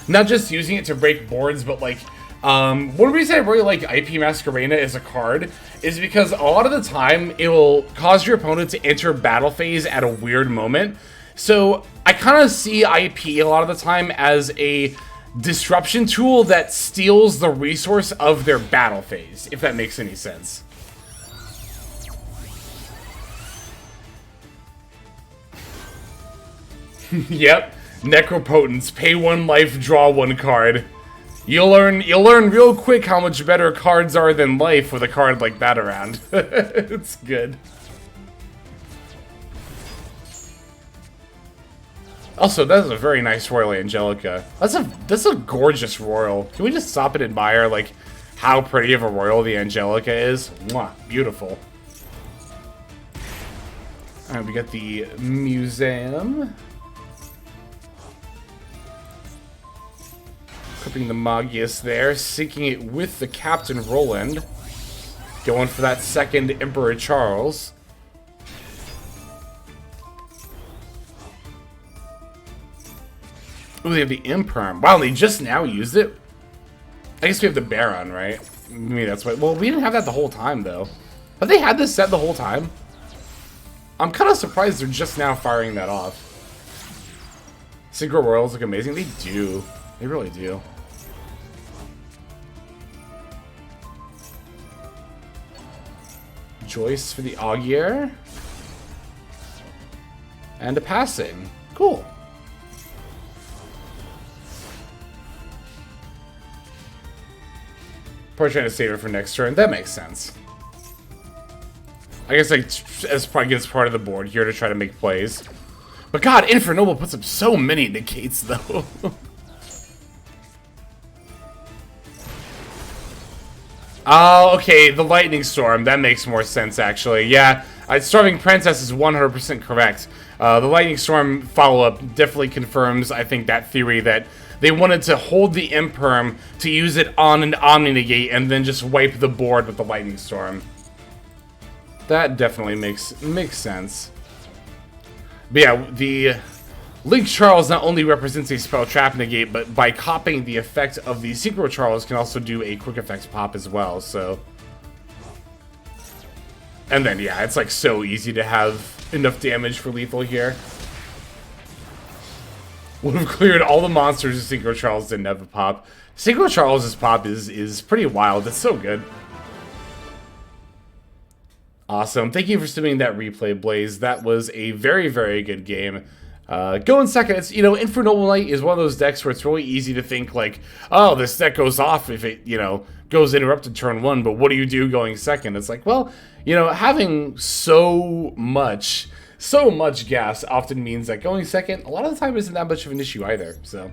Not just using it to break boards, but, like, one reason I really like IP Masquerena as a card is because a lot of the time, it will cause your opponent to enter battle phase at a weird moment. So, I kind of see IP a lot of the time as a disruption tool that steals the resource of their battle phase, if that makes any sense. Yep, Necropotence, pay 1 life, draw 1 card. You'll learn real quick how much better cards are than life with a card like that around. It's good. Also, that's a very nice Royal Angelica. That's a gorgeous Royal. Can we just stop and admire, like, how pretty of a Royal the Angelica is? Mwah, beautiful. Alright, we got the Museum. Equipping the Magius there, syncing it with the Captain Roland. Going for that second Emperor Charles. Ooh, they have the Imperm. Wow, they just now used it? I guess we have the Baron, right? Maybe that's why. Well, we didn't have that the whole time, though. Have they had this set the whole time? I'm kind of surprised they're just now firing that off. Synchro Royals look amazing. They do. They really do. Joyce for the Augier. And a passing. Cool. Probably trying to save it for next turn. That makes sense. I guess like as probably gets part of the board here to try to make plays. But God, Infernoble puts up so many negates though. Oh, okay, the Lightning Storm. That makes more sense, actually. Yeah, Starving Princess is 100% correct. The Lightning Storm follow-up definitely confirms, I think, that theory that they wanted to hold the Imperm to use it on an Omni-Negate and then just wipe the board with the Lightning Storm. That definitely makes sense. But yeah, the Link Charles not only represents a spell trap negate, but by copying the effect of the Synchro Charles can also do a quick effects pop as well, so. And then, yeah, it's like so easy to have enough damage for lethal here. Would have cleared all the monsters if Synchro Charles didn't have a pop. Synchro Charles' pop is pretty wild. It's so good. Awesome. Thank you for submitting that replay, Blaze. That was a very, very good game. Going second, it's, you know, Infernoble Knight is one of those decks where it's really easy to think like, oh, this deck goes off if it, you know, goes interrupted turn 1, but what do you do going second? It's like, well, you know, having so much gas often means that going second a lot of the time isn't that much of an issue either, so.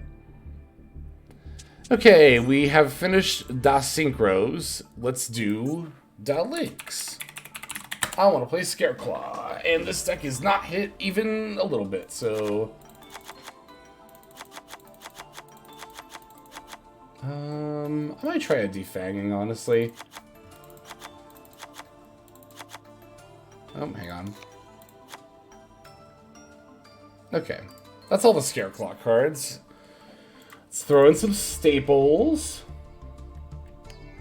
Okay, we have finished Da Synchros. Let's do Da Links. I want to play Scareclaw, and this deck is not hit even a little bit, so. I might try a defanging, honestly. Oh, hang on. Okay, that's all the Scareclaw cards. Let's throw in some staples.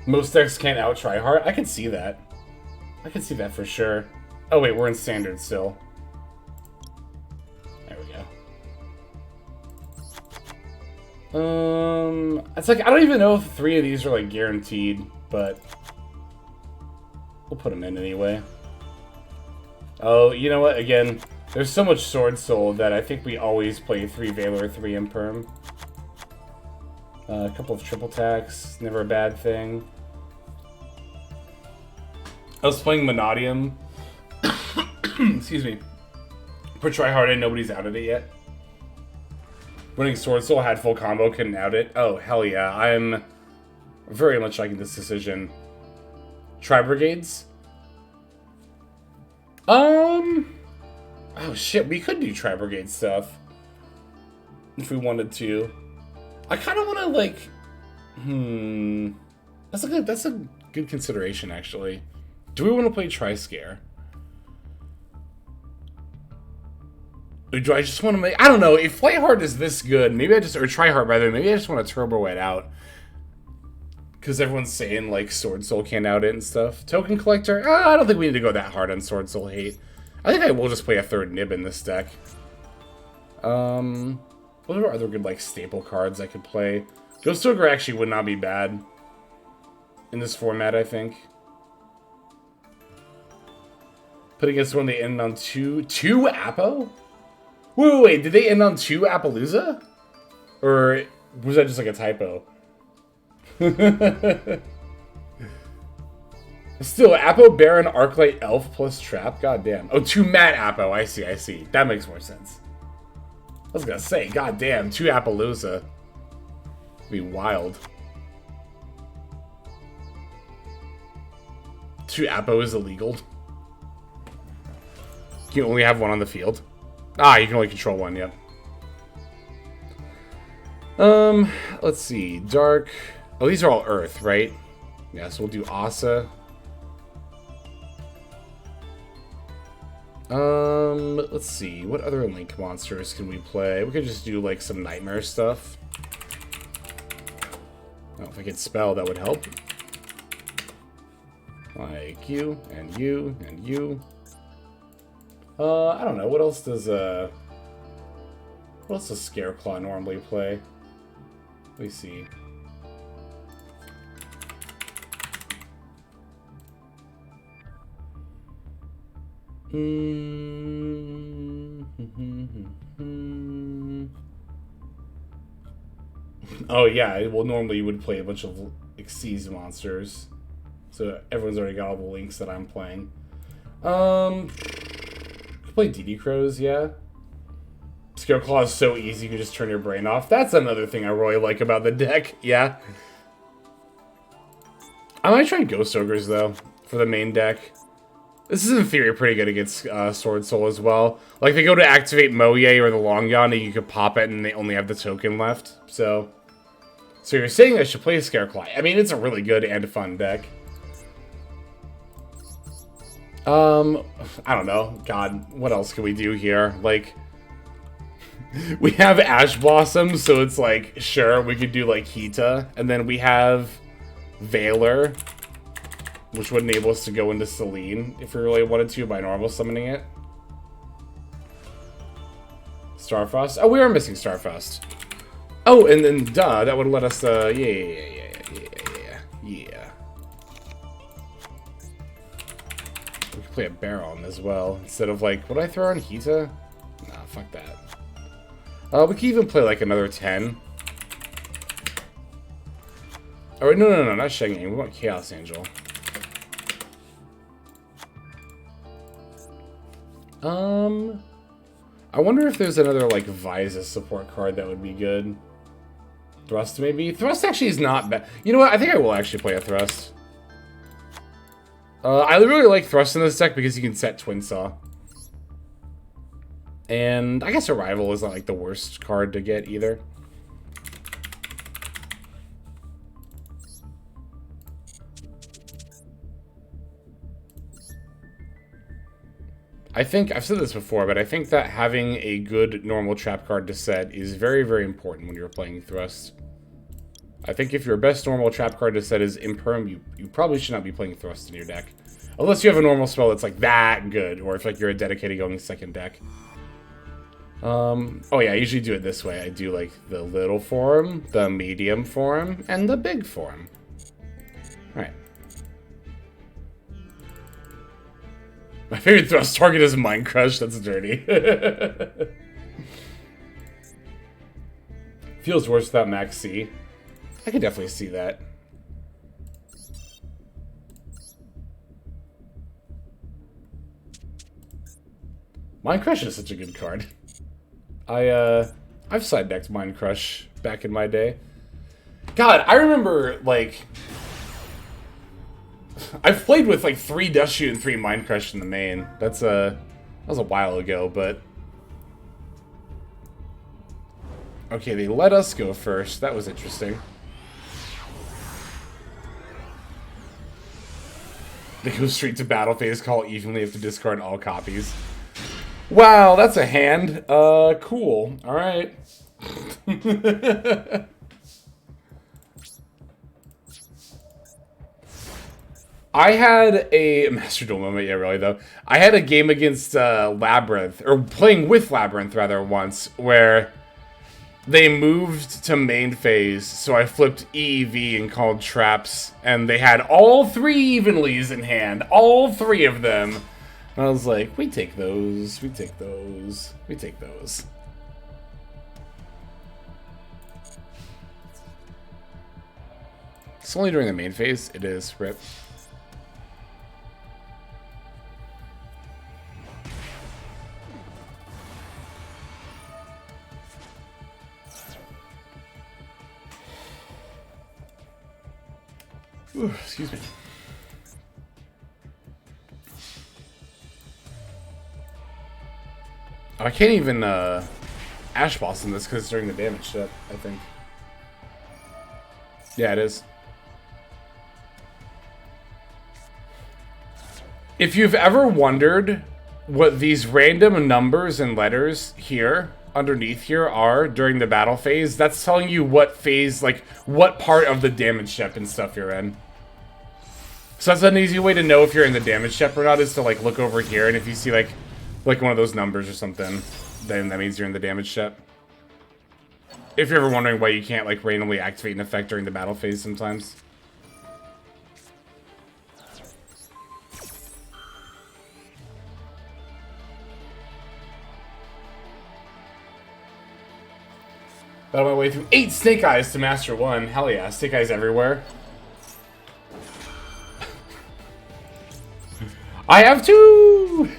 Most decks can't out-tryhard. I can see that. I can see that for sure. Oh wait, we're in standard still. There we go. It's like, I don't even know if 3 of these are like guaranteed, but we'll put them in anyway. Oh, you know what? Again, there's so much Sword Soul that I think we always play 3 Valor, 3 Imperm. A couple of triple attacks, never a bad thing. I was playing Monodium. Excuse me. For Tryhard and nobody's outed it yet. Running Sword Soul had full combo, couldn't out it. Oh, hell yeah. I'm very much liking this decision. Tri-Brigades? Oh shit, we could do Tri-Brigade stuff. If we wanted to. I kind of want to, like... That's a good consideration, actually. Do we want to play Tri-Scare? Or do I just want to make... I don't know, if Play Hard is this good, maybe I just... Or Try Hard, rather, maybe I just want to turbo it out. Because everyone's saying, like, Sword Soul can't out it and stuff. Token Collector? I don't think we need to go that hard on Sword Soul hate. I think I will just play a third Nib in this deck. What are other good, like, staple cards I could play? Ghost Ogre actually would not be bad in this format, I think. Put against one, they end on two Appo? Wait, did they end on 2 Appaloosa? Or was that just like a typo? Still, Appo, Baron, Arclight, Elf plus Trap? Goddamn. Oh, 2 Matte Appo. I see. That makes more sense. I was gonna say, goddamn, 2 Appaloosa. Be wild. 2 Appo is illegal. You can only have one on the field. You can only control one, yep. Let's see. Dark. Oh, these are all Earth, right? Yeah, so we'll do Asa. Let's see. What other Link monsters can we play? We could just do, like, some Nightmare stuff. Oh, if I could spell, that would help. Like you, and you, and you. I don't know. What else does Scareclaw normally play? Let me see. Oh yeah, well normally you would play a bunch of Xyz monsters. So everyone's already got all the links that I'm playing. Play DD Crows, yeah. Scareclaw is so easy, you can just turn your brain off. That's another thing I really like about the deck, yeah. I might try Ghost Ogres, though, for the main deck. This is, in theory, pretty good against Sword Soul as well. Like, they go to activate Moye or the Long Yon, and you could pop it, and they only have the token left. So you're saying I should play Scareclaw. I mean, it's a really good and fun deck. I don't know. God, what else can we do here? Like, we have Ash Blossom, so it's like, sure, we could do, like, Hita. And then we have Veiler, which would enable us to go into Selene if we really wanted to by normal summoning it. Starfrost. Oh, we are missing Starfrost. Oh, and then, duh, that would let us, yeah. We could play a Baron as well, instead of, like, would I throw on Hita? Nah, fuck that. We could even play, like, another 10. Oh, wait, no, not Shengeng. We want Chaos Angel. I wonder if there's another, like, Vyza support card that would be good. Thrust, maybe? Thrust actually is not bad. You know what? I think I will actually play a Thrust. I really like Thrust in this deck because you can set Twin Saw. And I guess Arrival is not, like, the worst card to get either. I think, I've said this before, but I think that having a good normal trap card to set is very, very important when you're playing Thrust. I think if your best normal trap card to set is Imperm, you probably should not be playing Thrust in your deck. Unless you have a normal spell that's, like, that good, or if, like, you're a dedicated going second deck. Oh yeah, I usually do it this way. I do, like, the little form, the medium form, and the big form. Alright. My favorite Thrust target is Mind Crush. That's dirty. Feels worse without Max C. I could definitely see that. Mind Crush is such a good card. I've side decked Mind Crush back in my day. God, I remember, like, I've played with, like, 3 Dust Shoot and 3 Mind Crush in the main. That was a while ago, but... Okay, they let us go first. That was interesting. They go straight to battle phase, call evenly, have to discard all copies. Wow, that's a hand. Cool. Alright. I had a Master Duel moment, yeah, really though. I had a game against Labyrinth, or playing with Labyrinth rather, once, where they moved to main phase, so I flipped EEV and called traps, and they had all 3 evenlies in hand, all 3 of them. And I was like, we take those, we take those, we take those. It's only during the main phase. It is, rip. Ooh, excuse me. Oh, I can't even Ash Boss in this because it's during the damage step, I think. Yeah, it is. If you've ever wondered what these random numbers and letters here, underneath here, are during the battle phase, that's telling you what phase, like, what part of the damage step and stuff you're in. So that's an easy way to know if you're in the damage step or not, is to, like, look over here, and if you see, like one of those numbers or something, then that means you're in the damage step. If you're ever wondering why you can't, like, randomly activate an effect during the battle phase sometimes. Battle my way through 8 Snake Eyes to Master 1. Hell yeah, Snake Eyes everywhere. I have 2!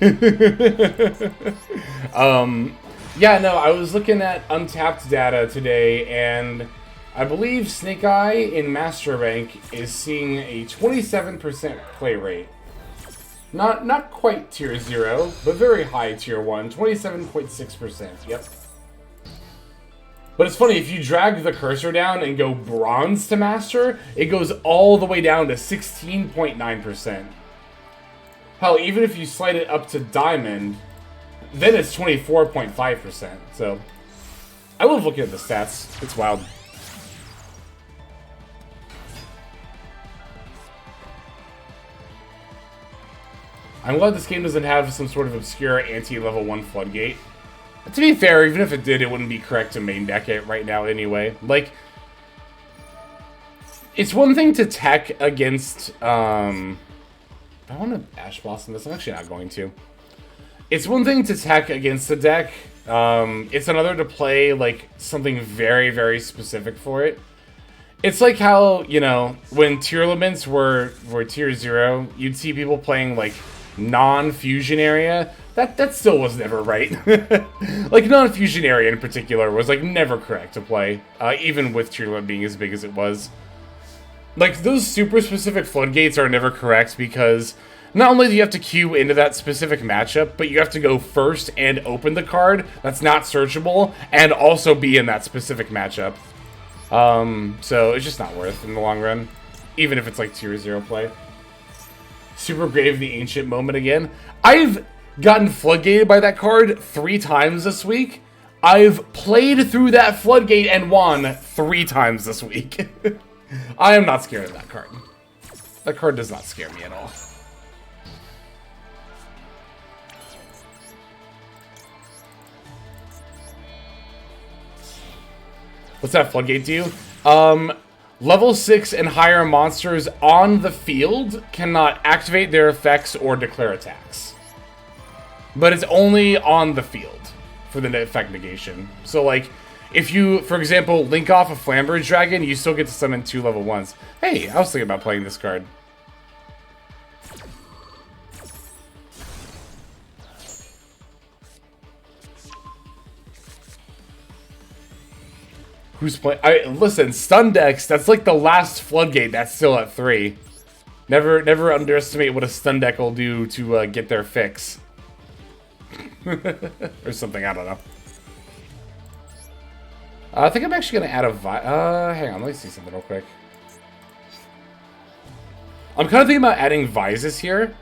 Yeah, no, I was looking at Untapped data today, and I believe Snake Eye in Master Rank is seeing a 27% play rate. Not quite tier 0, but very high tier 1. 27.6%, yep. But it's funny, if you drag the cursor down and go Bronze to Master, it goes all the way down to 16.9%. Hell, even if you slide it up to Diamond, then it's 24.5%. So, I love looking at the stats. It's wild. I'm glad this game doesn't have some sort of obscure anti-level 1 floodgate. To be fair, even if it did, it wouldn't be correct to main deck it right now anyway. Like, it's one thing to tech against, I want to Ash Blossom this. I'm actually not going to. It's one thing to tech against the deck. It's another to play, like, something very, very specific for it. It's like how, you know, when tier elements were tier 0, you'd see people playing, like, non-fusion area. That still was never right. Like, non-fusion area in particular was, like, never correct to play. Even with tier 1 being as big as it was. Like, those super specific floodgates are never correct because not only do you have to queue into that specific matchup, but you have to go first and open the card that's not searchable and also be in that specific matchup. So it's just not worth in the long run, even if it's like tier 0 play. Super Grave the Ancient moment again. I've gotten floodgated by that card 3 times this week. I've played through that floodgate and won 3 times this week. I am not scared of that card. That card does not scare me at all. What's that floodgate do? Level 6 and higher monsters on the field cannot activate their effects or declare attacks. But it's only on the field for the effect negation. So, like, if you, for example, link off a Flamberge Dragon, you still get to summon 2 level 1s. Hey, I was thinking about playing this card. Who's playing? Listen, stun decks, that's like the last floodgate that's still at 3. Never underestimate what a stun deck will do to get their fix. Or something, I don't know. I think I'm actually going to add a hang on, let me see something real quick. I'm kind of thinking about adding Visus here.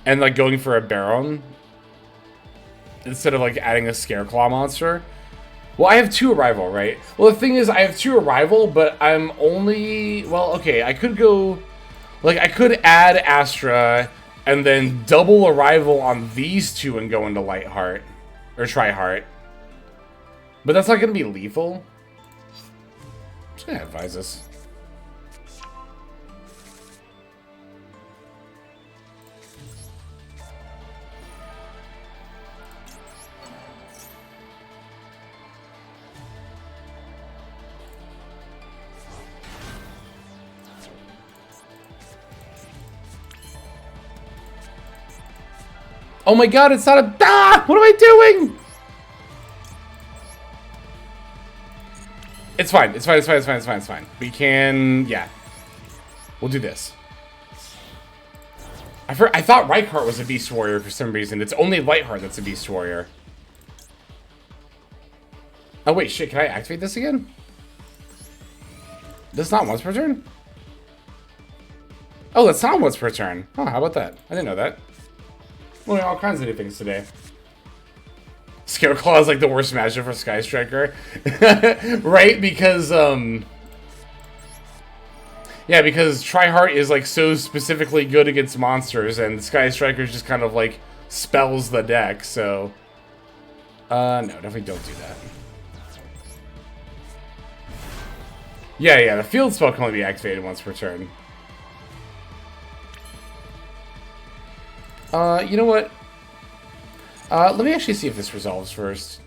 And, like, going for a Baron. Instead of, like, adding a Scareclaw monster. Well, I have 2 Arrival, right? Well, the thing is, I have 2 Arrival, but I'm only... Well, okay, I could go... Like, I could add Astra, and then double Arrival on these 2 and go into Lightheart. Or Tri-Heart. But that's not going to be lethal. I'm just going to advise this. Oh my god, it's not a... Ah! What am I doing? It's fine. It's fine. It's fine. It's fine. It's fine. It's fine. We can... Yeah. We'll do this. I thought Reichardt was a Beast Warrior for some reason. It's only Lightheart that's a Beast Warrior. Oh, wait. Shit. Can I activate this again? That's not once per turn? Oh, that's not once per turn. Oh, how about that? I didn't know that. Well, all kinds of new things today. Scareclaw is like the worst matchup for Sky Striker. Right? Because, yeah, because Tri-Heart is like so specifically good against monsters, and Sky Striker just kind of like spells the deck, so... no, definitely don't do that. Yeah, the field spell can only be activated once per turn. You know what? Let me actually see if this resolves first.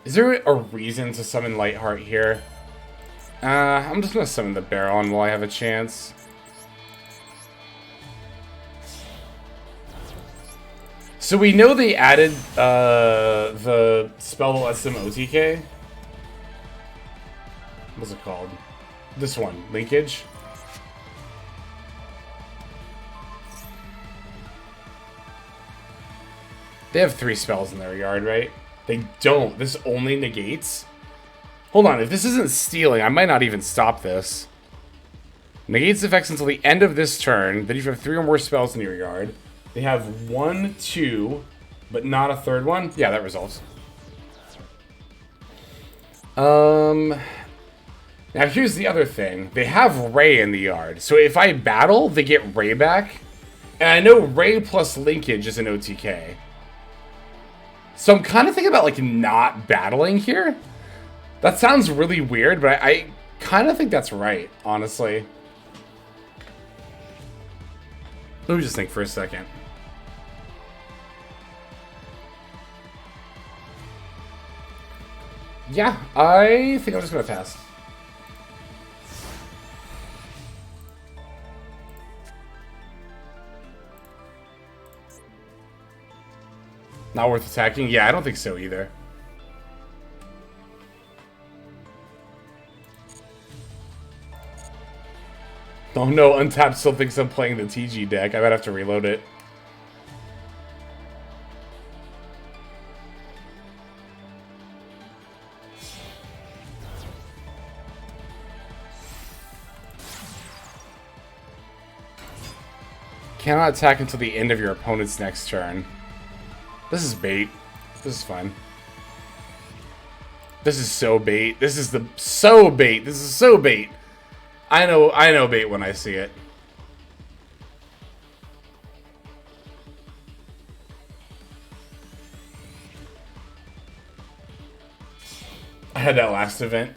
Is there a reason to summon Lightheart here? I'm just gonna summon the Baron while I have a chance. So we know they added the spell that lets them OTK. What's it called? This one, Linkage. They have 3 spells in their yard, right? They don't. This only negates. Hold on, if this isn't stealing, I might not even stop this. Negates effects until the end of this turn. Then you have 3 or more spells in your yard. They have 1, 2, but not a third one. Yeah, that resolves. Now here's the other thing. They have Ray in the yard. So if I battle, they get Ray back. And I know Ray plus Linkage is an OTK. So I'm kind of thinking about like not battling here. That sounds really weird, but I kind of think that's right, honestly. Let me just think for a second. Yeah, I think I'm just going to pass. Not worth attacking? Yeah, I don't think so either. Oh no, Untapped still thinks I'm playing the TG deck. I might have to reload it. Cannot attack until the end of your opponent's next turn. This is bait. This is fun. This is so bait. This is so bait. This is so bait. I know bait when I see it. I had that last event.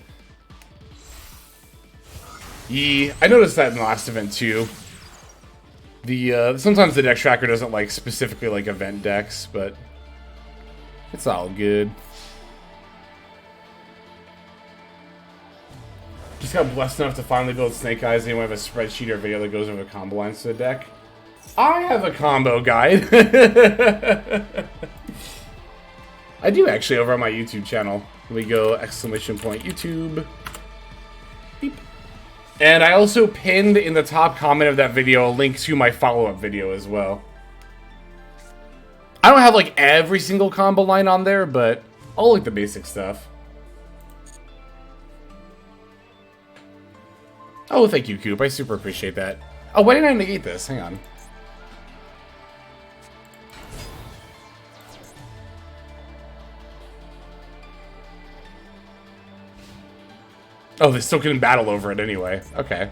Yeah, I noticed that in the last event too. Sometimes the deck tracker doesn't like specifically like event decks, but it's all good. Just got blessed enough to finally build Snake Eyes. Anyone have a spreadsheet or video that goes over the combo lines to the deck? I have a combo guide. I do actually over on my YouTube channel. Let me go exclamation point YouTube. Beep. And I also pinned in the top comment of that video a link to my follow-up video as well. I don't have like every single combo line on there, but I'll like the basic stuff. Oh, thank you, Coop. I super appreciate that. Oh, why didn't I negate this? Hang on. Oh, they still couldn't battle over it anyway. Okay.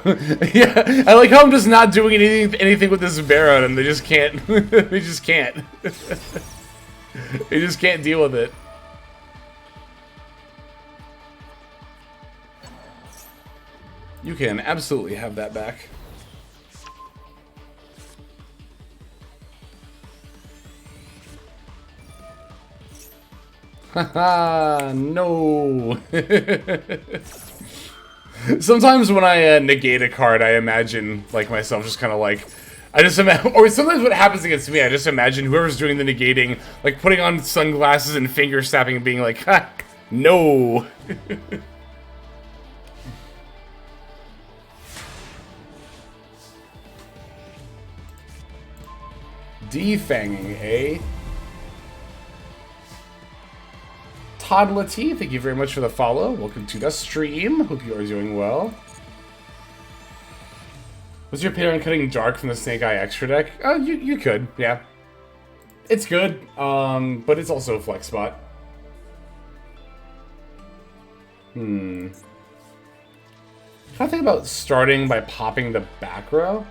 Yeah, I like how I'm just not doing anything with this Baron, and they just can't. They just can't. They just can't deal with it. You can absolutely have that back. Haha, no. Sometimes when I negate a card, I imagine, like, myself just kind of like, I just imagine, or sometimes what happens against me, I just imagine whoever's doing the negating, like, putting on sunglasses and finger snapping and being like, ha, no. Defanging, eh? Todd Lati, thank you very much for the follow. Welcome to the stream. Hope you are doing well. What's your opinion on cutting Dark from the Snake Eye extra deck? Oh, you could, yeah. It's good, but it's also a flex spot. Can I think about starting by popping the back row?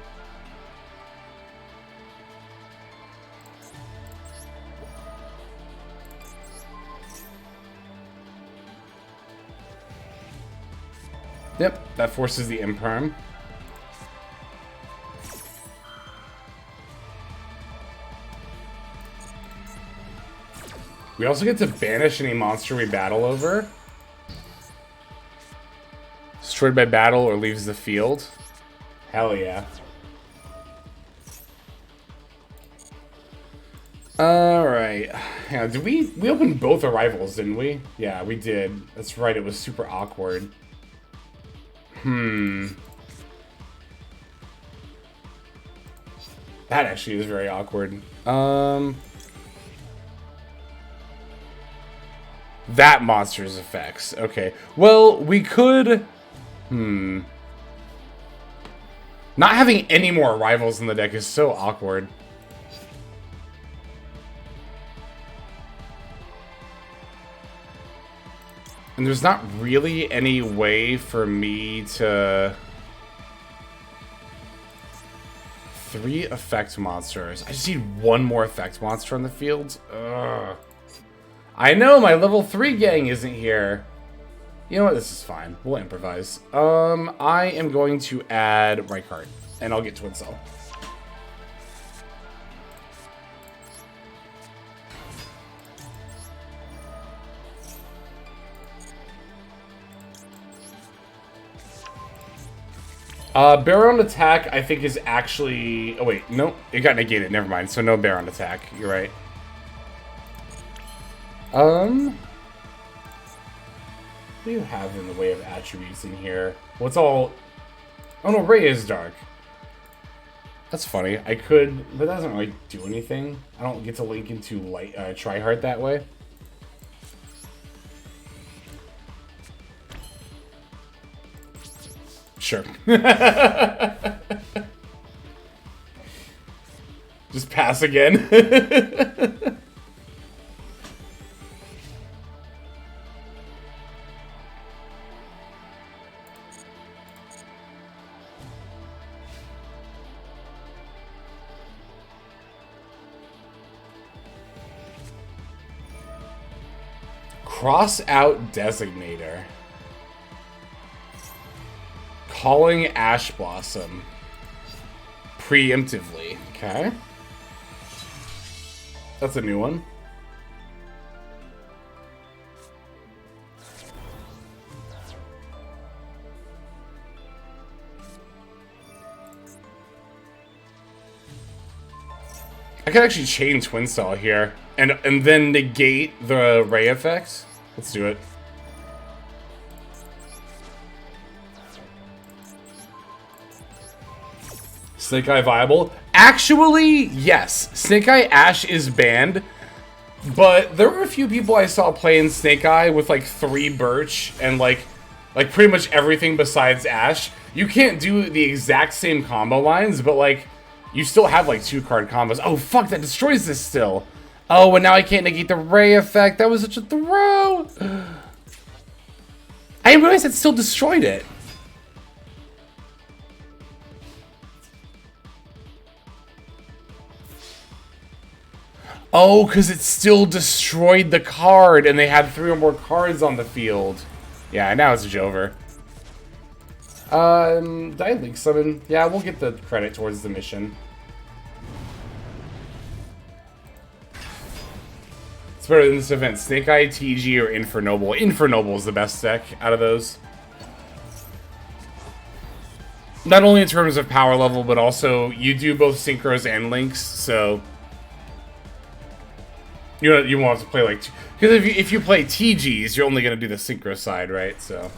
Yep, that forces the imperm. We also get to banish any monster we battle over. Destroyed by battle or leaves the field. Hell yeah. Alright. Yeah, did we opened both arrivals, didn't we? Yeah, we did. That's right, it was super awkward. That actually is very awkward. That monster's effects. Okay. Well, we could... Not having any more arrivals in the deck is so awkward. And there's not really any way for me to... 3 effect monsters. I just need 1 more effect monster on the field. Ugh. I know my level 3 gang isn't here. You know what? This is fine. We'll improvise. I am going to add Rykart, and I'll get Twin Cell. Baron attack, I think, is actually... Oh, wait. No, it got negated. Never mind. So no Baron attack. You're right. What do you have in the way of attributes in here? What's all... Oh, no, Ray is dark. That's funny. I could... But that doesn't really do anything. I don't get to link into light, Tryhard that way. Sure. Just pass again. Cross out Designator. Calling Ash Blossom. Preemptively. Okay. That's a new one. I could actually chain Twin Cell here and then negate the Ray effect. Let's do it. Snake Eye viable? Actually, yes. Snake Eye Ash is banned, but there were a few people I saw playing Snake Eye with like 3 Birch and like pretty much everything besides Ash. You can't do the exact same combo lines, but like you still have like 2-card combos. Oh fuck, that destroys this still. Oh, and now I can't negate the Ray effect. That was such a throw. I didn't realize it still destroyed it. Oh, because it still destroyed the card, and they had 3 or more cards on the field. Yeah, now it's over. Did I link summon? Yeah, we'll get the credit towards the mission. It's better than this event. Snake Eye, TG, or Infernoble. Infernoble is the best deck out of those. Not only in terms of power level, but also you do both synchros and links, so you won't have to play like, because if you play TGs, you're only gonna do the synchro side, right? So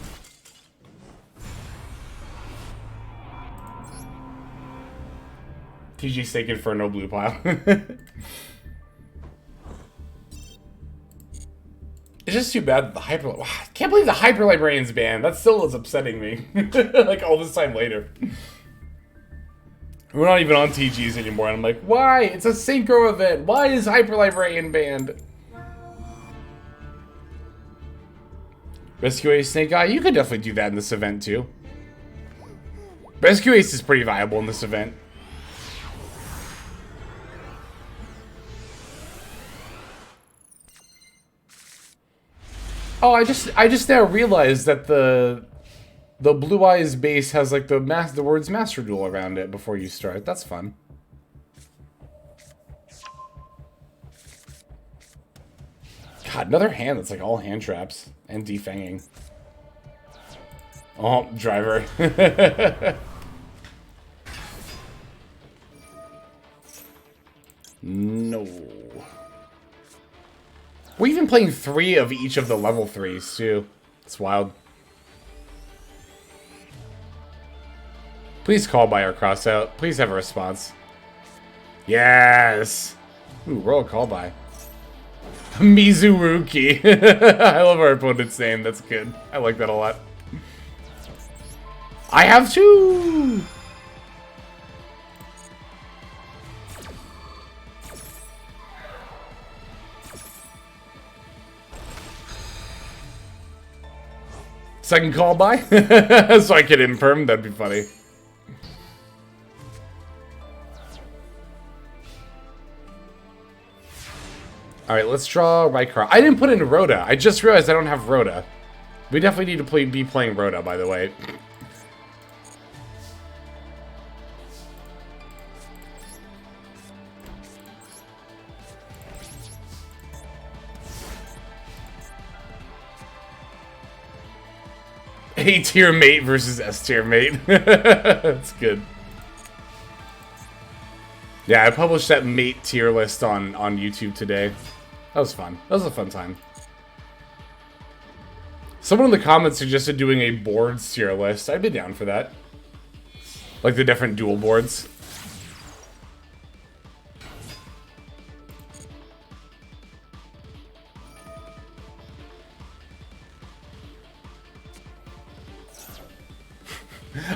TG Staken for no blue pile. It's just too bad the Hyper... I can't believe the Hyper Librarian's banned. That still is upsetting me. Like, all this time later. We're not even on TGs anymore, and I'm like, why? It's a Synchro event. Why is Hyper Librarian banned? Rescue Ace Snake Eye? You could definitely do that in this event, too. Rescue Ace is pretty viable in this event. Oh, I just now realized that the Blue Eyes base has like the words Master Duel around it before you start. That's fun. God, another hand that's like all hand traps and defanging. Oh, driver. No. We're even playing 3 of each of the level 3s, too. It's wild. Please call by our crossout. Please have a response. Yes! Ooh, roll a call by. Mizuruki. I love our opponent's name. That's good. I like that a lot. I have 2! Second call by? So I could imperm? That'd be funny. Alright, let's draw Rykar. I didn't put in Rhoda. I just realized I don't have Rhoda. We definitely need to be playing Rhoda, by the way. A-tier mate versus S-tier mate. That's good. Yeah, I published that mate tier list on YouTube today. That was fun. That was a fun time. Someone in the comments suggested doing a boards tier list. I'd be down for that. Like the different dual boards.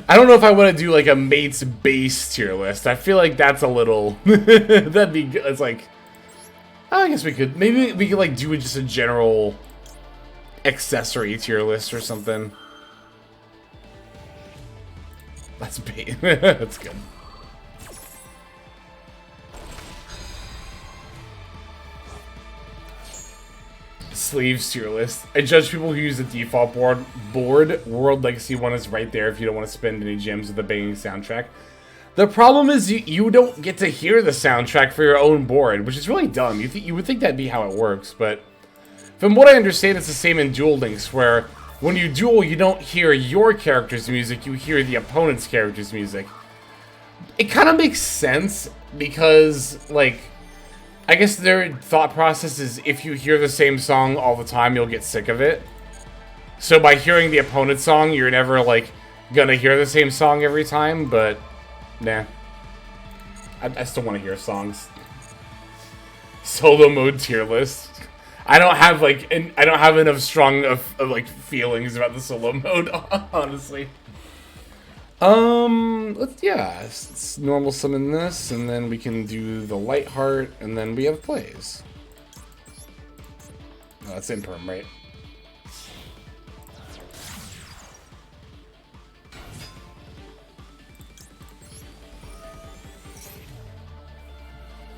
I don't know if I want to do like a mate's base tier list. I feel like that's a little... that'd be good. It's like... I guess we could... Maybe we could like do just a general accessory tier list or something. That's bait. That's good. Sleeves tier list. I judge people who use the default board. World Legacy 1 is right there if you don't want to spend any gems with a banging soundtrack. The problem is you don't get to hear the soundtrack for your own board, which is really dumb. You would think that'd be how it works, but from what I understand, it's the same in Duel Links, where when you duel, you don't hear your character's music, you hear the opponent's character's music. It kind of makes sense because, like, I guess their thought process is if you hear the same song all the time, you'll get sick of it. So by hearing the opponent's song, you're never, like, gonna hear the same song every time, but, nah. I still want to hear songs. Solo mode tier list. I don't have like I don't have enough strong of like feelings about the solo mode, honestly. Let's normal summon this, and then we can do the light heart, and then we have plays. Oh, that's imperm, right?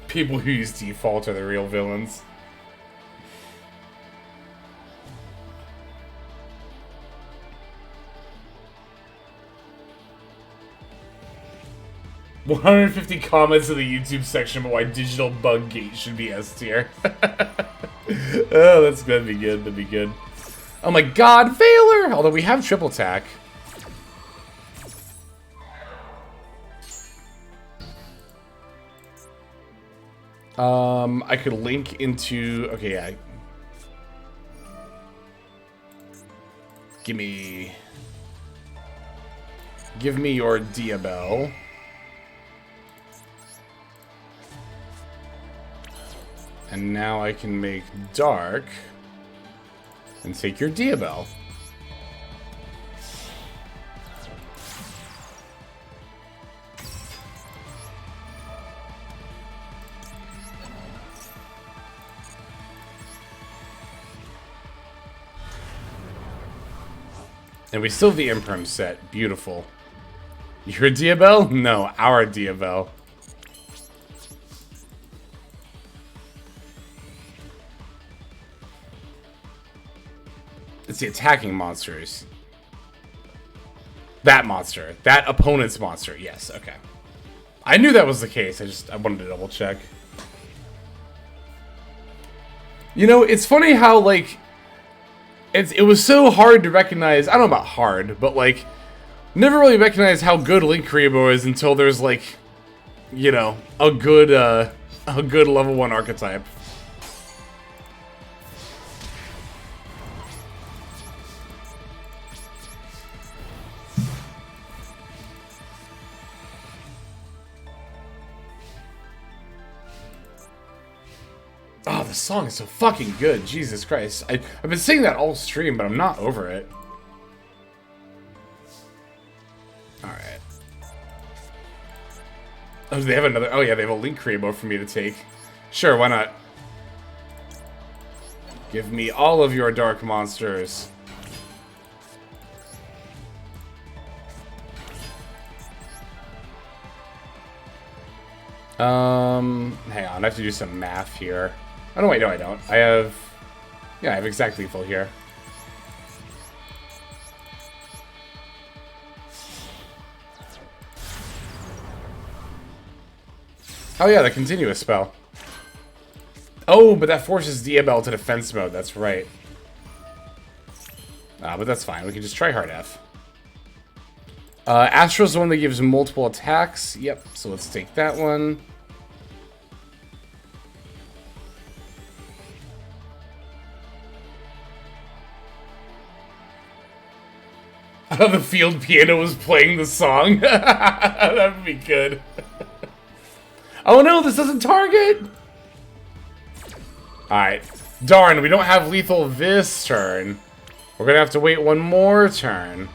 People who use default are the real villains. "150 comments in the YouTube section about why Digital Bug Gate should be S tier." Oh, that's gonna be good. That'd be good. Oh my God, Valor! Although we have triple attack. I could link into... Okay, yeah. Give me your Diabell. And now I can make Dark and take your Diabell. And we still have the Imperm set. Beautiful. Your Diabell? No, our Diabell. It's the attacking monsters. That monster. That opponent's monster. Yes, okay. I knew that was the case. I wanted to double check. You know, it's funny how, like, it was so hard to recognize. I don't know about hard, but, like, never really recognized how good Linkuriboh is until there's, like, you know, a good level 1 archetype. Oh, the song is so fucking good. Jesus Christ. I've been singing that all stream, but I'm not over it. Alright. Oh, they have another... Oh, yeah, they have a Linkuriboh for me to take. Sure, why not? Give me all of your dark monsters. Hang on, I have to do some math here. Oh, no, wait, no, I don't. I have exact lethal here. Oh, yeah, the continuous spell. Oh, but that forces Diabell to defense mode. That's right. But that's fine. We can just try hard F. Astra's the one that gives multiple attacks. Yep, so let's take that one. The field piano was playing the song. That would be good. Oh no, this doesn't target! Alright. Darn, we don't have lethal this turn. We're gonna have to wait one more turn.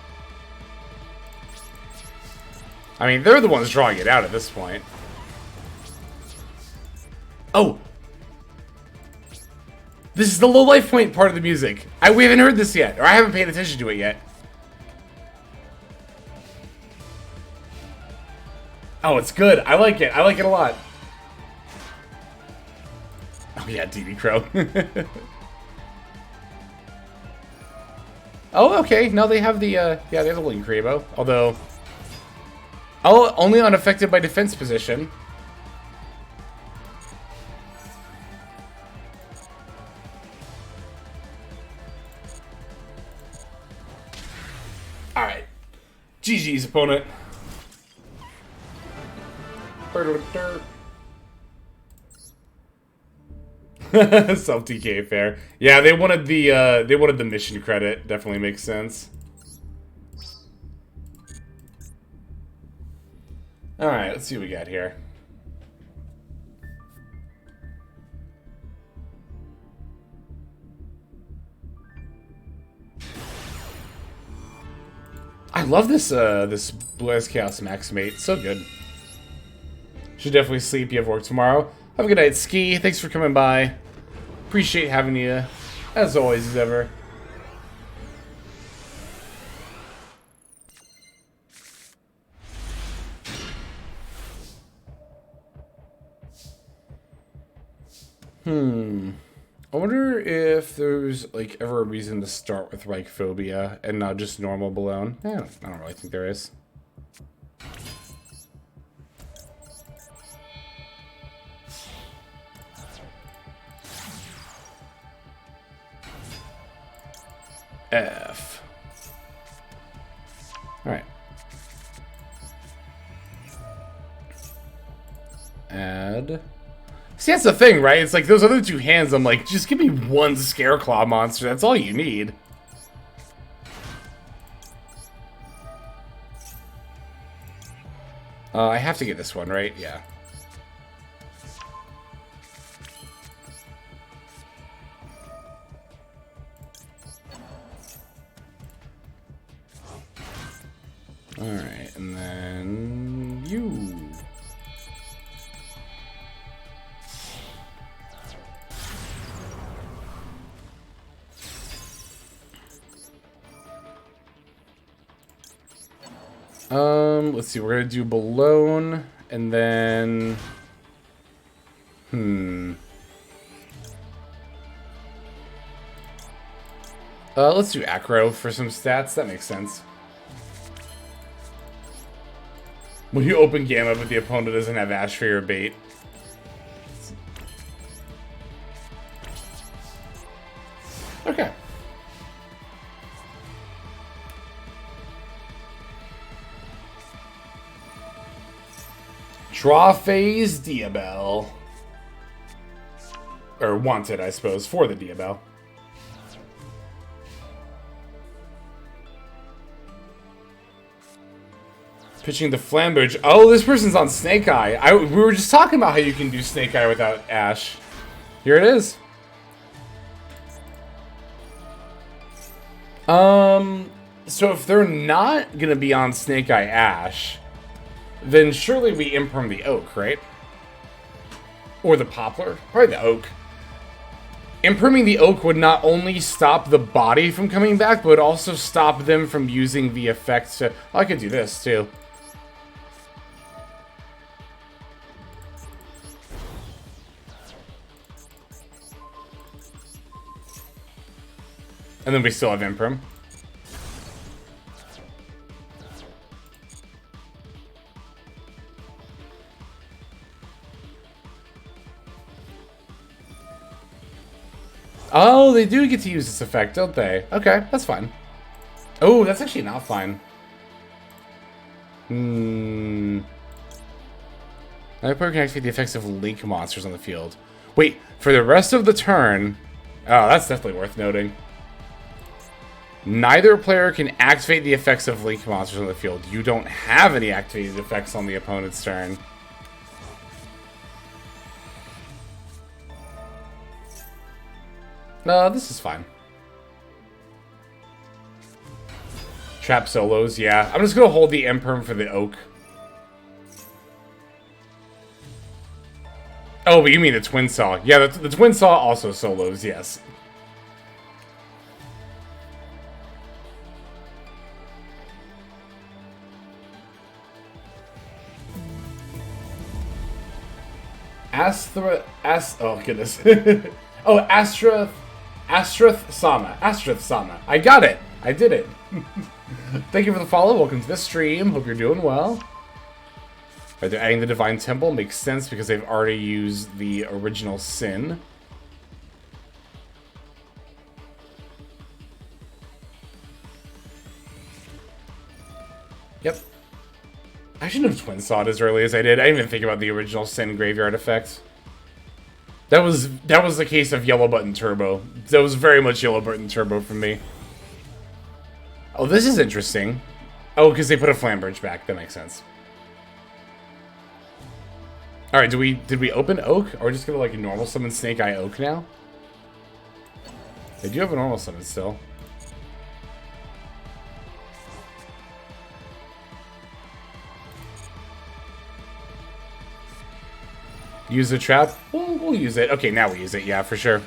I mean, they're the ones drawing it out at this point. Oh! This is the low life point part of the music. We haven't heard this yet, or I haven't paid attention to it yet. Oh, it's good. I like it. I like it a lot. Oh yeah, DD Crow. Oh, okay. Now they have the, yeah, they have the Linkuriboh. Although... Oh, only unaffected by defense position. Alright. GG's, opponent. Self-TK fair. Yeah, they wanted the mission credit. Definitely makes sense. Alright, let's see what we got here. I love this this Blue Eyes Chaos Max mate. So good. Should definitely sleep. You have work tomorrow. Have a good night, Ski. Thanks for coming by. Appreciate having you, as always, as ever. I wonder if there's, like, ever a reason to start with, like, Phobia and not just normal Balone. I don't really think there is. F. Alright. Add. See, that's the thing, right? It's like those other two hands, I'm like, just give me one Scareclaw monster. That's all you need. I have to get this one, right? Yeah. Alright, and then you. Let's see, we're gonna do Balone, and then... let's do Acro for some stats, that makes sense. When you open Gamma, but the opponent doesn't have Ash for your bait. Okay. Draw phase Diabell. Or wanted, I suppose, for the Diabell. Pitching the Flamberge. Oh, this person's on Snake Eye. We were just talking about how you can do Snake Eye without Ash. Here it is. So if they're not gonna be on Snake Eye Ash, then surely we imperm the Oak, right? Or the Poplar? Probably the Oak. Impriming the Oak would not only stop the body from coming back, but would also stop them from using the effect to... Oh, I could do this, too. And then we still have Imprim. Oh, they do get to use this effect, don't they? Okay, that's fine. Oh, that's actually not fine. Another player can activate the effects of Link monsters on the field. Wait, for the rest of the turn... Oh, that's definitely worth noting. Neither player can activate the effects of Link monsters on the field. You don't have any activated effects on the opponent's turn. No, this is fine. Trap solos, yeah. I'm just gonna hold the Imperm for the Oak. Oh, but you mean the Twin Saw. Yeah, the Twin Saw also solos, yes. Oh, goodness. Oh, Astrath Sama. I got it. I did it. Thank you for the follow. Welcome to the stream. Hope you're doing well. Right, they're adding the Divine Temple. Makes sense because they've already used the original Sin. Yep. I shouldn't have Twin Sawed as early as I did. I didn't even think about the original Sin Graveyard effect. That was the case of Yellow Button Turbo. That was very much Yellow Button Turbo for me. Oh, this is interesting. Oh, because they put a Flambridge back. That makes sense. All right, did we open Oak, or just gonna like normal summon Snake Eye Oak now? They do have a normal summon still. Use the trap? We'll use it. Okay, now we use it. Yeah, for sure.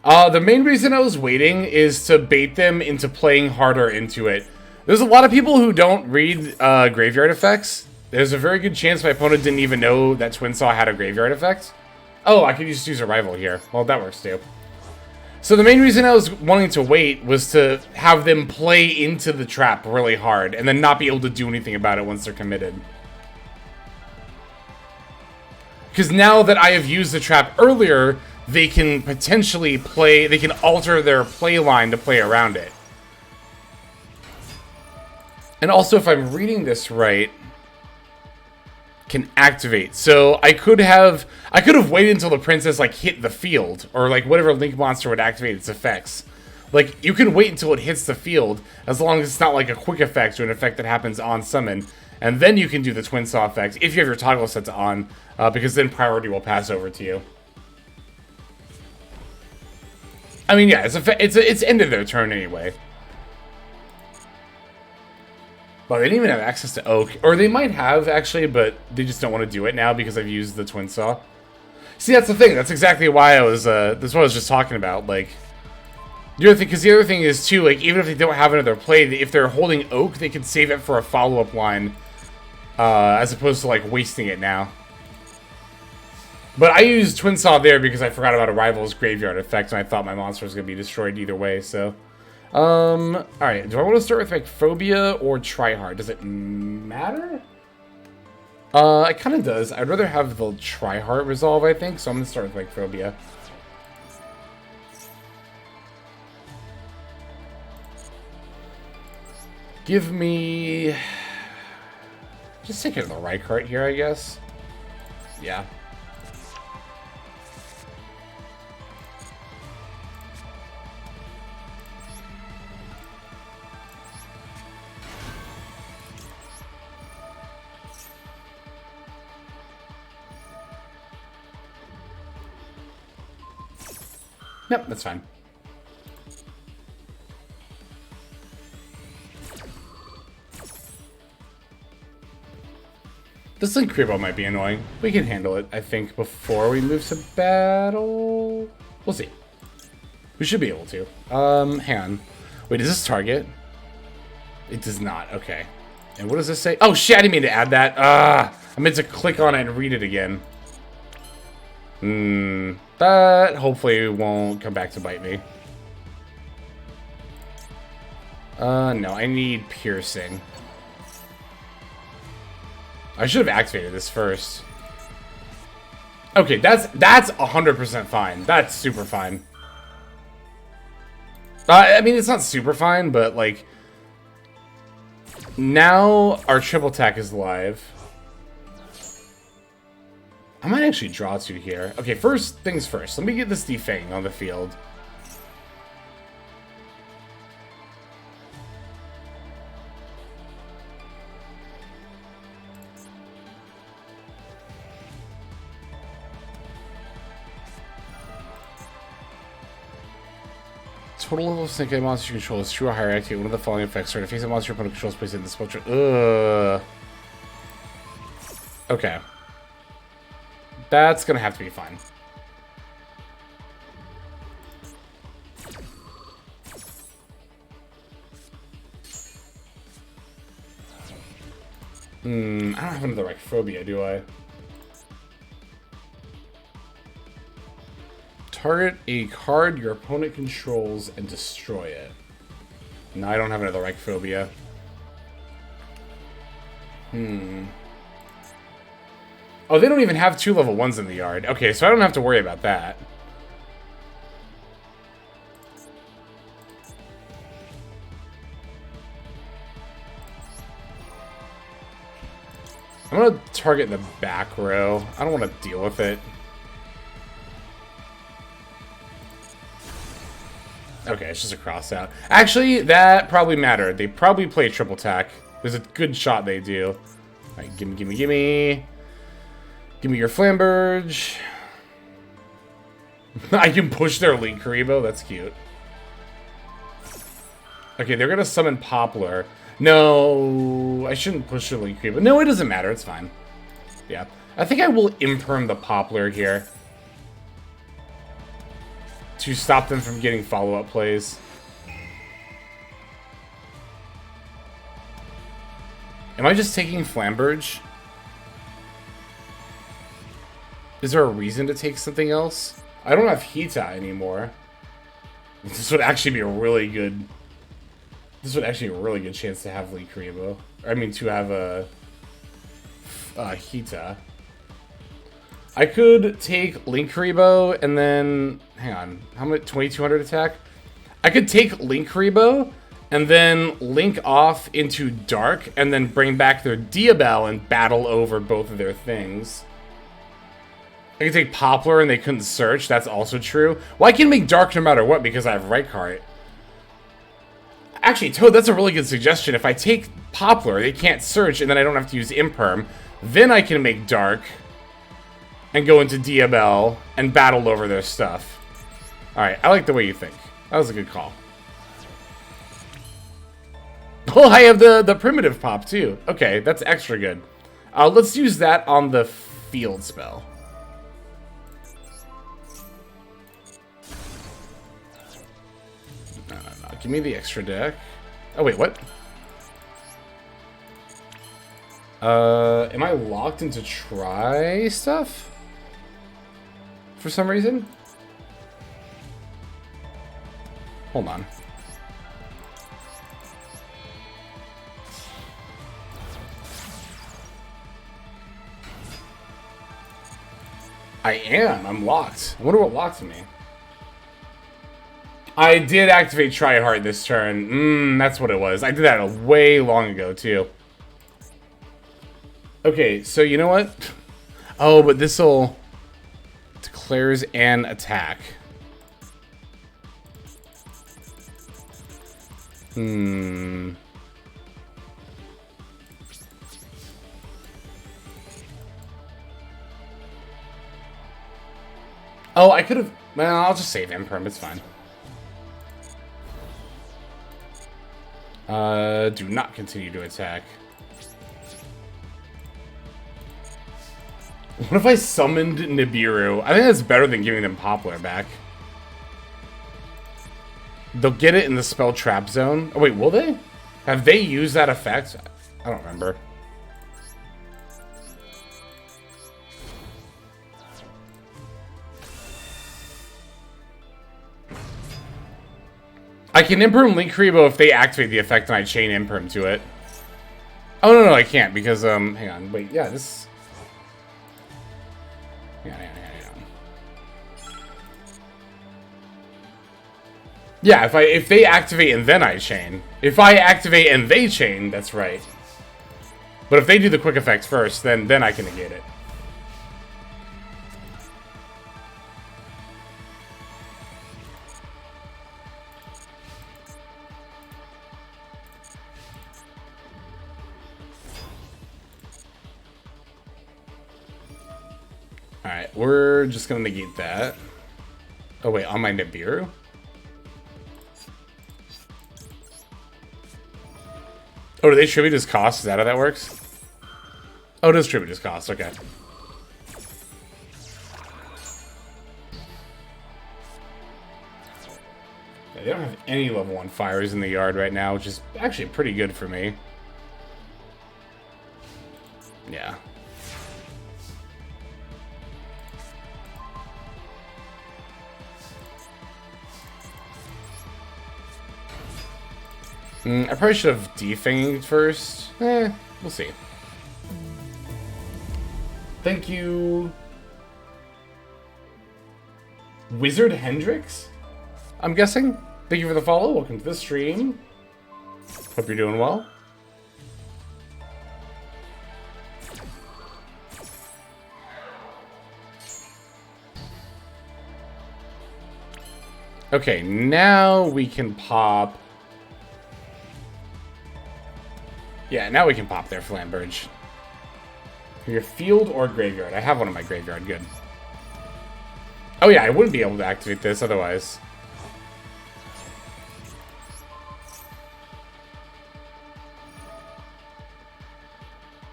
The main reason I was waiting is to bait them into playing harder into it. There's a lot of people who don't read graveyard effects. There's a very good chance my opponent didn't even know that Twin Saw had a graveyard effect. Oh, I could just use a rival here. Well, that works too. So the main reason I was wanting to wait was to have them play into the trap really hard and then not be able to do anything about it once they're committed. Because now that I have used the trap earlier, they can potentially play, they can alter their play line to play around it. And also, if I'm reading this right, can activate. So I could have waited until the princess like hit the field, or like whatever Link monster would activate its effects. Like, you can wait until it hits the field, as long as it's not like a quick effect or an effect that happens on summon. And then you can do the Twin Saw effect if you have your toggle set to on, because then priority will pass over to you. I mean, yeah, it's ended their turn anyway. Well, they didn't even have access to Oak. Or they might have, actually, but they just don't want to do it now because I've used the Twin Saw. See, that's the thing. That's exactly why I was, that's what I was just talking about. Like, the other thing, because the other thing is, too, like, even if they don't have another play, if they're holding Oak, they can save it for a follow-up line, as opposed to, like, wasting it now. But I used Twin Saw there because I forgot about a rival's graveyard effect, and I thought my monster was going to be destroyed either way, so... Alright, do I want to start with, like, Phobia or Tryhard? Does it matter? It kind of does. I'd rather have the Tryhard resolve, I think, so I'm going to start with, like, Phobia. Give me... Just take it to the right cart here, I guess. Yeah. Yep, that's fine. This SYNCHRO might be annoying. We can handle it, I think, before we move to battle. We'll see. We should be able to. Hang on. Wait, does this target? It does not. Okay. And what does this say? Oh, shit, I didn't mean to add that. I meant to click on it and read it again. That hopefully won't come back to bite me. No, I need piercing. I should have activated this first. Okay, that's 100% fine. That's super fine. I mean, it's not super fine, but like now our triple attack is live. I might actually draw two here. Okay, first things first. Let me get this Defang on the field. Total level of Snake monster you control is true or higher. Activate one of the following effects. Start a face of monster opponent controls placed in the spell tree. Okay. That's gonna have to be fine. I don't have another like phobia, do I? Target a card your opponent controls and destroy it. No, I don't have another like phobia. Oh, they don't even have 2 level 1s in the yard. Okay, so I don't have to worry about that. I'm gonna target the back row. I don't want to deal with it. Okay, it's just a cross out. Actually, that probably mattered. They probably play triple attack. There's a good shot they do. Alright, gimme, gimme, gimme. Give me your Flamberge. I can push their Link Karibo. That's cute. Okay, they're going to summon Poplar. No, I shouldn't push the Link Creep. No, it doesn't matter. It's fine. Yeah. I think I will imperm the Poplar here to stop them from getting follow-up plays. Am I just taking Flamberge? Is there a reason to take something else? I don't have Hita anymore. This would actually be a really good... This would actually be a really good chance to have Linkuriboh. I mean, to have a... Hita. I could take Linkuriboh and then... Hang on. How much? 2200 attack? I could take Linkuriboh and then link off into Dark and then bring back their Diabell and battle over both of their things. I could take Poplar and they couldn't search. That's also true. Well, I can make Dark no matter what because I have Right Cart. Actually, Toad, that's a really good suggestion. If I take Poplar, they can't search and then I don't have to use Imperm. Then I can make Dark and go into Diabell and battle over their stuff. Alright, I like the way you think. That was a good call. Oh, I have the primitive pop too. Okay, that's extra good. Let's use that on the field spell. No. Give me the extra deck. Oh, wait, what? Am I locked into try stuff? For some reason? Hold on. I am. I'm locked. I wonder what locked me. I did activate Try Hard this turn. That's what it was. I did that way long ago, too. Okay, so you know what? Oh, but this'll... Declares an attack. Oh, I could have... Well, I'll just save Imperm. It's fine. Do not continue to attack. What if I summoned Nibiru? I think that's better than giving them Poplar back. They'll get it in the spell trap zone. Oh, wait, will they? Have they used that effect? I don't remember. I can Imperm Linkuriboh if they activate the effect and I chain Imperm to it. Oh, no, I can't because, hang on. Wait, yeah, this... Hang on. Yeah, if they activate and then I chain. If I activate and they chain, that's right. But if they do the quick effect first, then I can negate it. Alright, we're just gonna negate that. Oh wait, on my Nibiru? Oh, do they tribute his cost? Is that how that works? Oh, it does tribute his cost, okay. Yeah, they don't have any level 1 fires in the yard right now, which is actually pretty good for me. Yeah. I probably should have defanged first. We'll see. Thank you. Wizard Hendrix? I'm guessing. Thank you for the follow. Welcome to the stream. Hope you're doing well. Okay, now we can pop... Yeah, now we can pop their Flamberge. Your field or graveyard? I have one in my graveyard, good. Oh yeah, I wouldn't be able to activate this otherwise.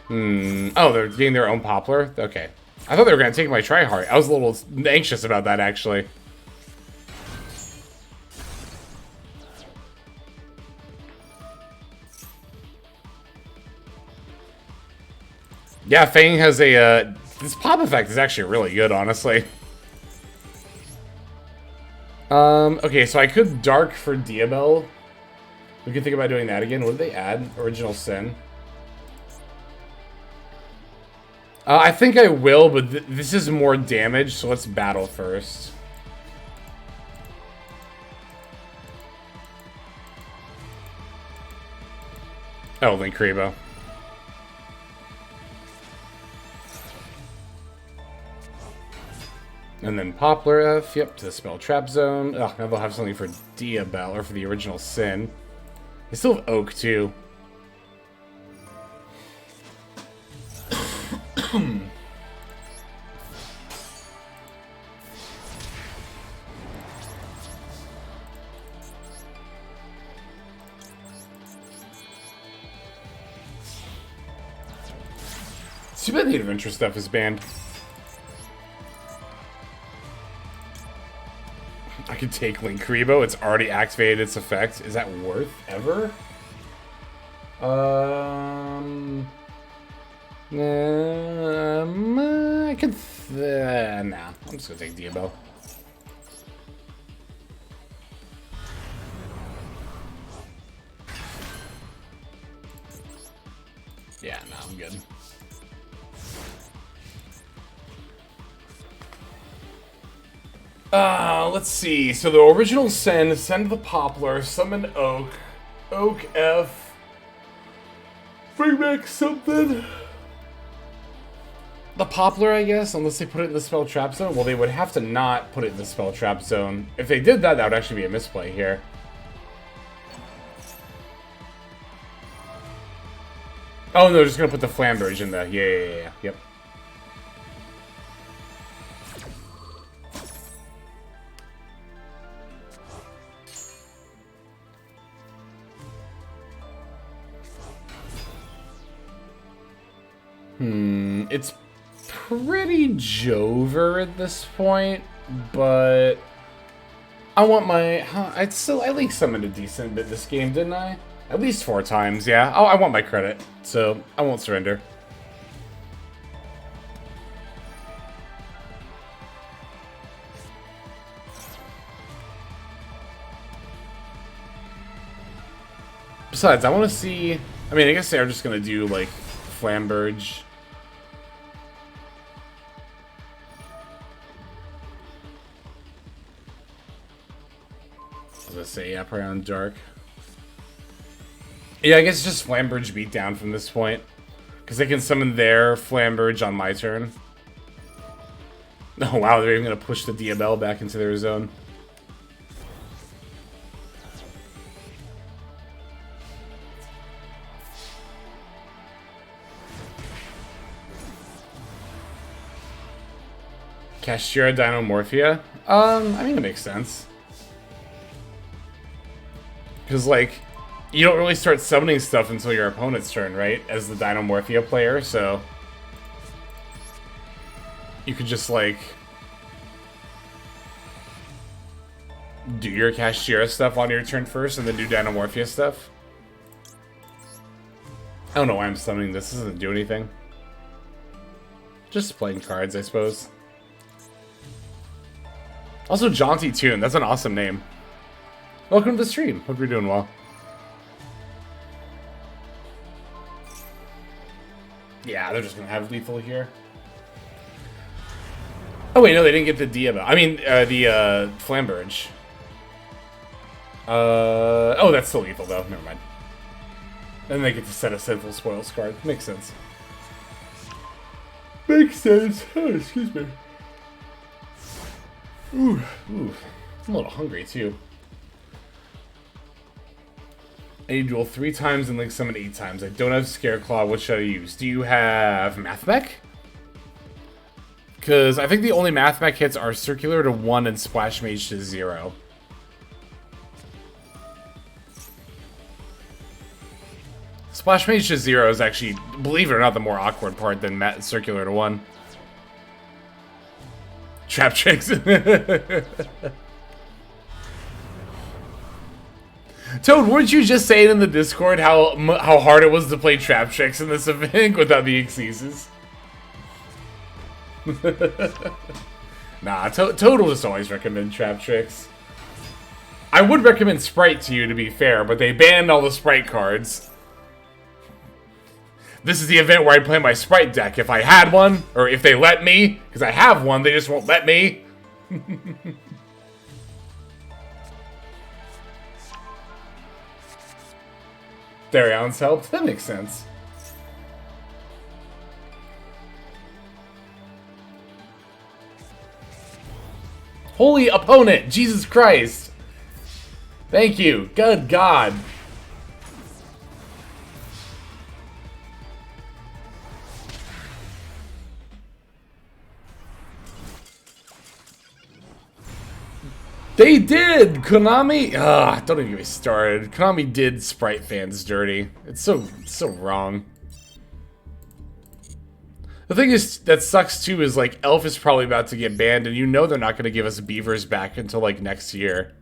Oh, they're getting their own Poplar? Okay. I thought they were going to take my Tryhard. I was a little anxious about that, actually. Yeah, Fang has a, this pop effect is actually really good, honestly. Okay, so I could Dark for Diabel. We can think about doing that again. What did they add? Original Sin. I think I will, but this is more damage, so let's battle first. Oh, Linkuriboh. And then Poplar F, yep, to the Spell Trap Zone. Oh, now they'll have something for Diabel, or for the Original Sin. They still have Oak, too. It's too bad the Adventure stuff is banned. I could take Linkuriboh. It's already activated its effect. Is that worth ever? I could. Nah, I'm just gonna take Diabel. Yeah, no, I'm good. Let's see. So the original send the Poplar, summon Oak, Oak F, bring back something. The Poplar, I guess, unless they put it in the Spell Trap Zone. Well, they would have to not put it in the Spell Trap Zone. If they did that, that would actually be a misplay here. Oh, no, they're just gonna put the Flamberge in there. Yeah. Yep. It's pretty Jover at this point, but I want my... I'd still at least summoned a decent bit this game, didn't I? At least 4 times, yeah. Oh, I want my credit, so I won't surrender. Besides, I want to see... I mean, I guess they're just going to do, like, Flamberge. I was gonna say, yeah, probably on Dark. Yeah, I guess just Flamberge beat down from this point. Because they can summon their Flamberge on my turn. Oh wow, they're even gonna push the Diabel back into their zone. Kashtira Dinomorphia? I mean, it makes sense. Because, like, you don't really start summoning stuff until your opponent's turn, right? As the Dinomorphia player, so... You could just, like... do your Kashtira stuff on your turn first, and then do Dinomorphia stuff. I don't know why I'm summoning this. This doesn't do anything. Just playing cards, I suppose. Also, Jaunty Toon. That's an awesome name. Welcome to the stream. Hope you're doing well. Yeah, they're just gonna have lethal here. Oh wait, no, they didn't get the Diabel. I mean, the Flamberge. Oh, that's still lethal though. Never mind. Then they get to set a Sinful Spoils card. Makes sense. Makes sense. Oh, excuse me. Ooh. I'm a little hungry too. I need Duel 3 times and Link Summon 8 times. I don't have Scareclaw. What should I use? Do you have Mathmech? Because I think the only Mathmech hits are Circular to 1 and Splash Mage to 0. Splash Mage to 0 is actually, believe it or not, the more awkward part than circular to 1. Trap tricks. Toad, weren't you just saying in the Discord how hard it was to play trap tricks in this event without the exegesis? Nah, Toad will just always recommend trap tricks. I would recommend Sprite to you, to be fair, but they banned all the Sprite cards. This is the event where I play my Sprite deck. If I had one, or if they let me, because I have one, they just won't let me. Therion's helped. That makes sense. Holy opponent! Jesus Christ! Thank you. Good God. They did! Konami! Don't even get me started. Konami did Sprite fans dirty. It's so wrong. The thing is, that sucks too, is like, Elf is probably about to get banned, and you know they're not going to give us Beavers back until like next year.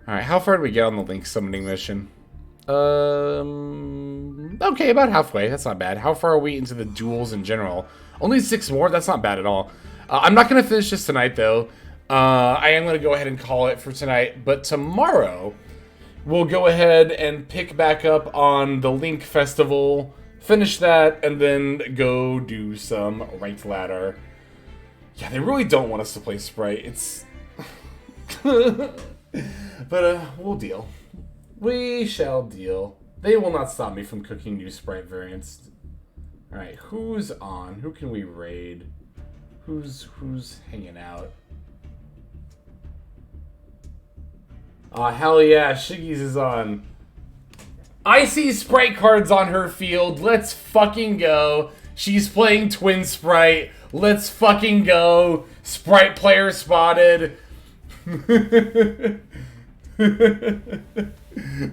Alright, how far did we get on the Link summoning mission? Okay, about halfway. That's not bad. How far are we into the duels in general? Only 6 more? That's not bad at all. I'm not going to finish this tonight, though. I am going to go ahead and call it for tonight, but tomorrow we'll go ahead and pick back up on the Link Festival, finish that, and then go do some ranked ladder. Yeah, they really don't want us to play Sprite. It's... But, we'll deal. We shall deal. They will not stop me from cooking new Sprite variants. Alright, who's on? Who can we raid? Who's hanging out? Aw, hell yeah, Shiggy's is on. I see Sprite cards on her field. Let's fucking go. She's playing Twin Sprite. Let's fucking go. Sprite player spotted.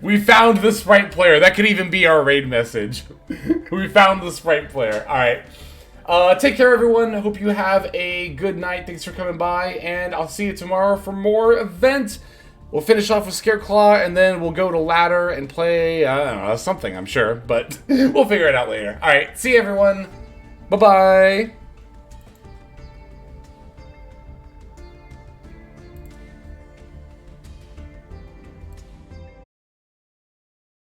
We found the Sprite player. That could even be our raid message. We found the Sprite player. Alright. Take care, everyone. Hope you have a good night. Thanks for coming by, and I'll see you tomorrow for more event. We'll finish off with Scareclaw, and then we'll go to ladder and play, I don't know, something, I'm sure. But we'll figure it out later. Alright, see you, everyone. Bye-bye.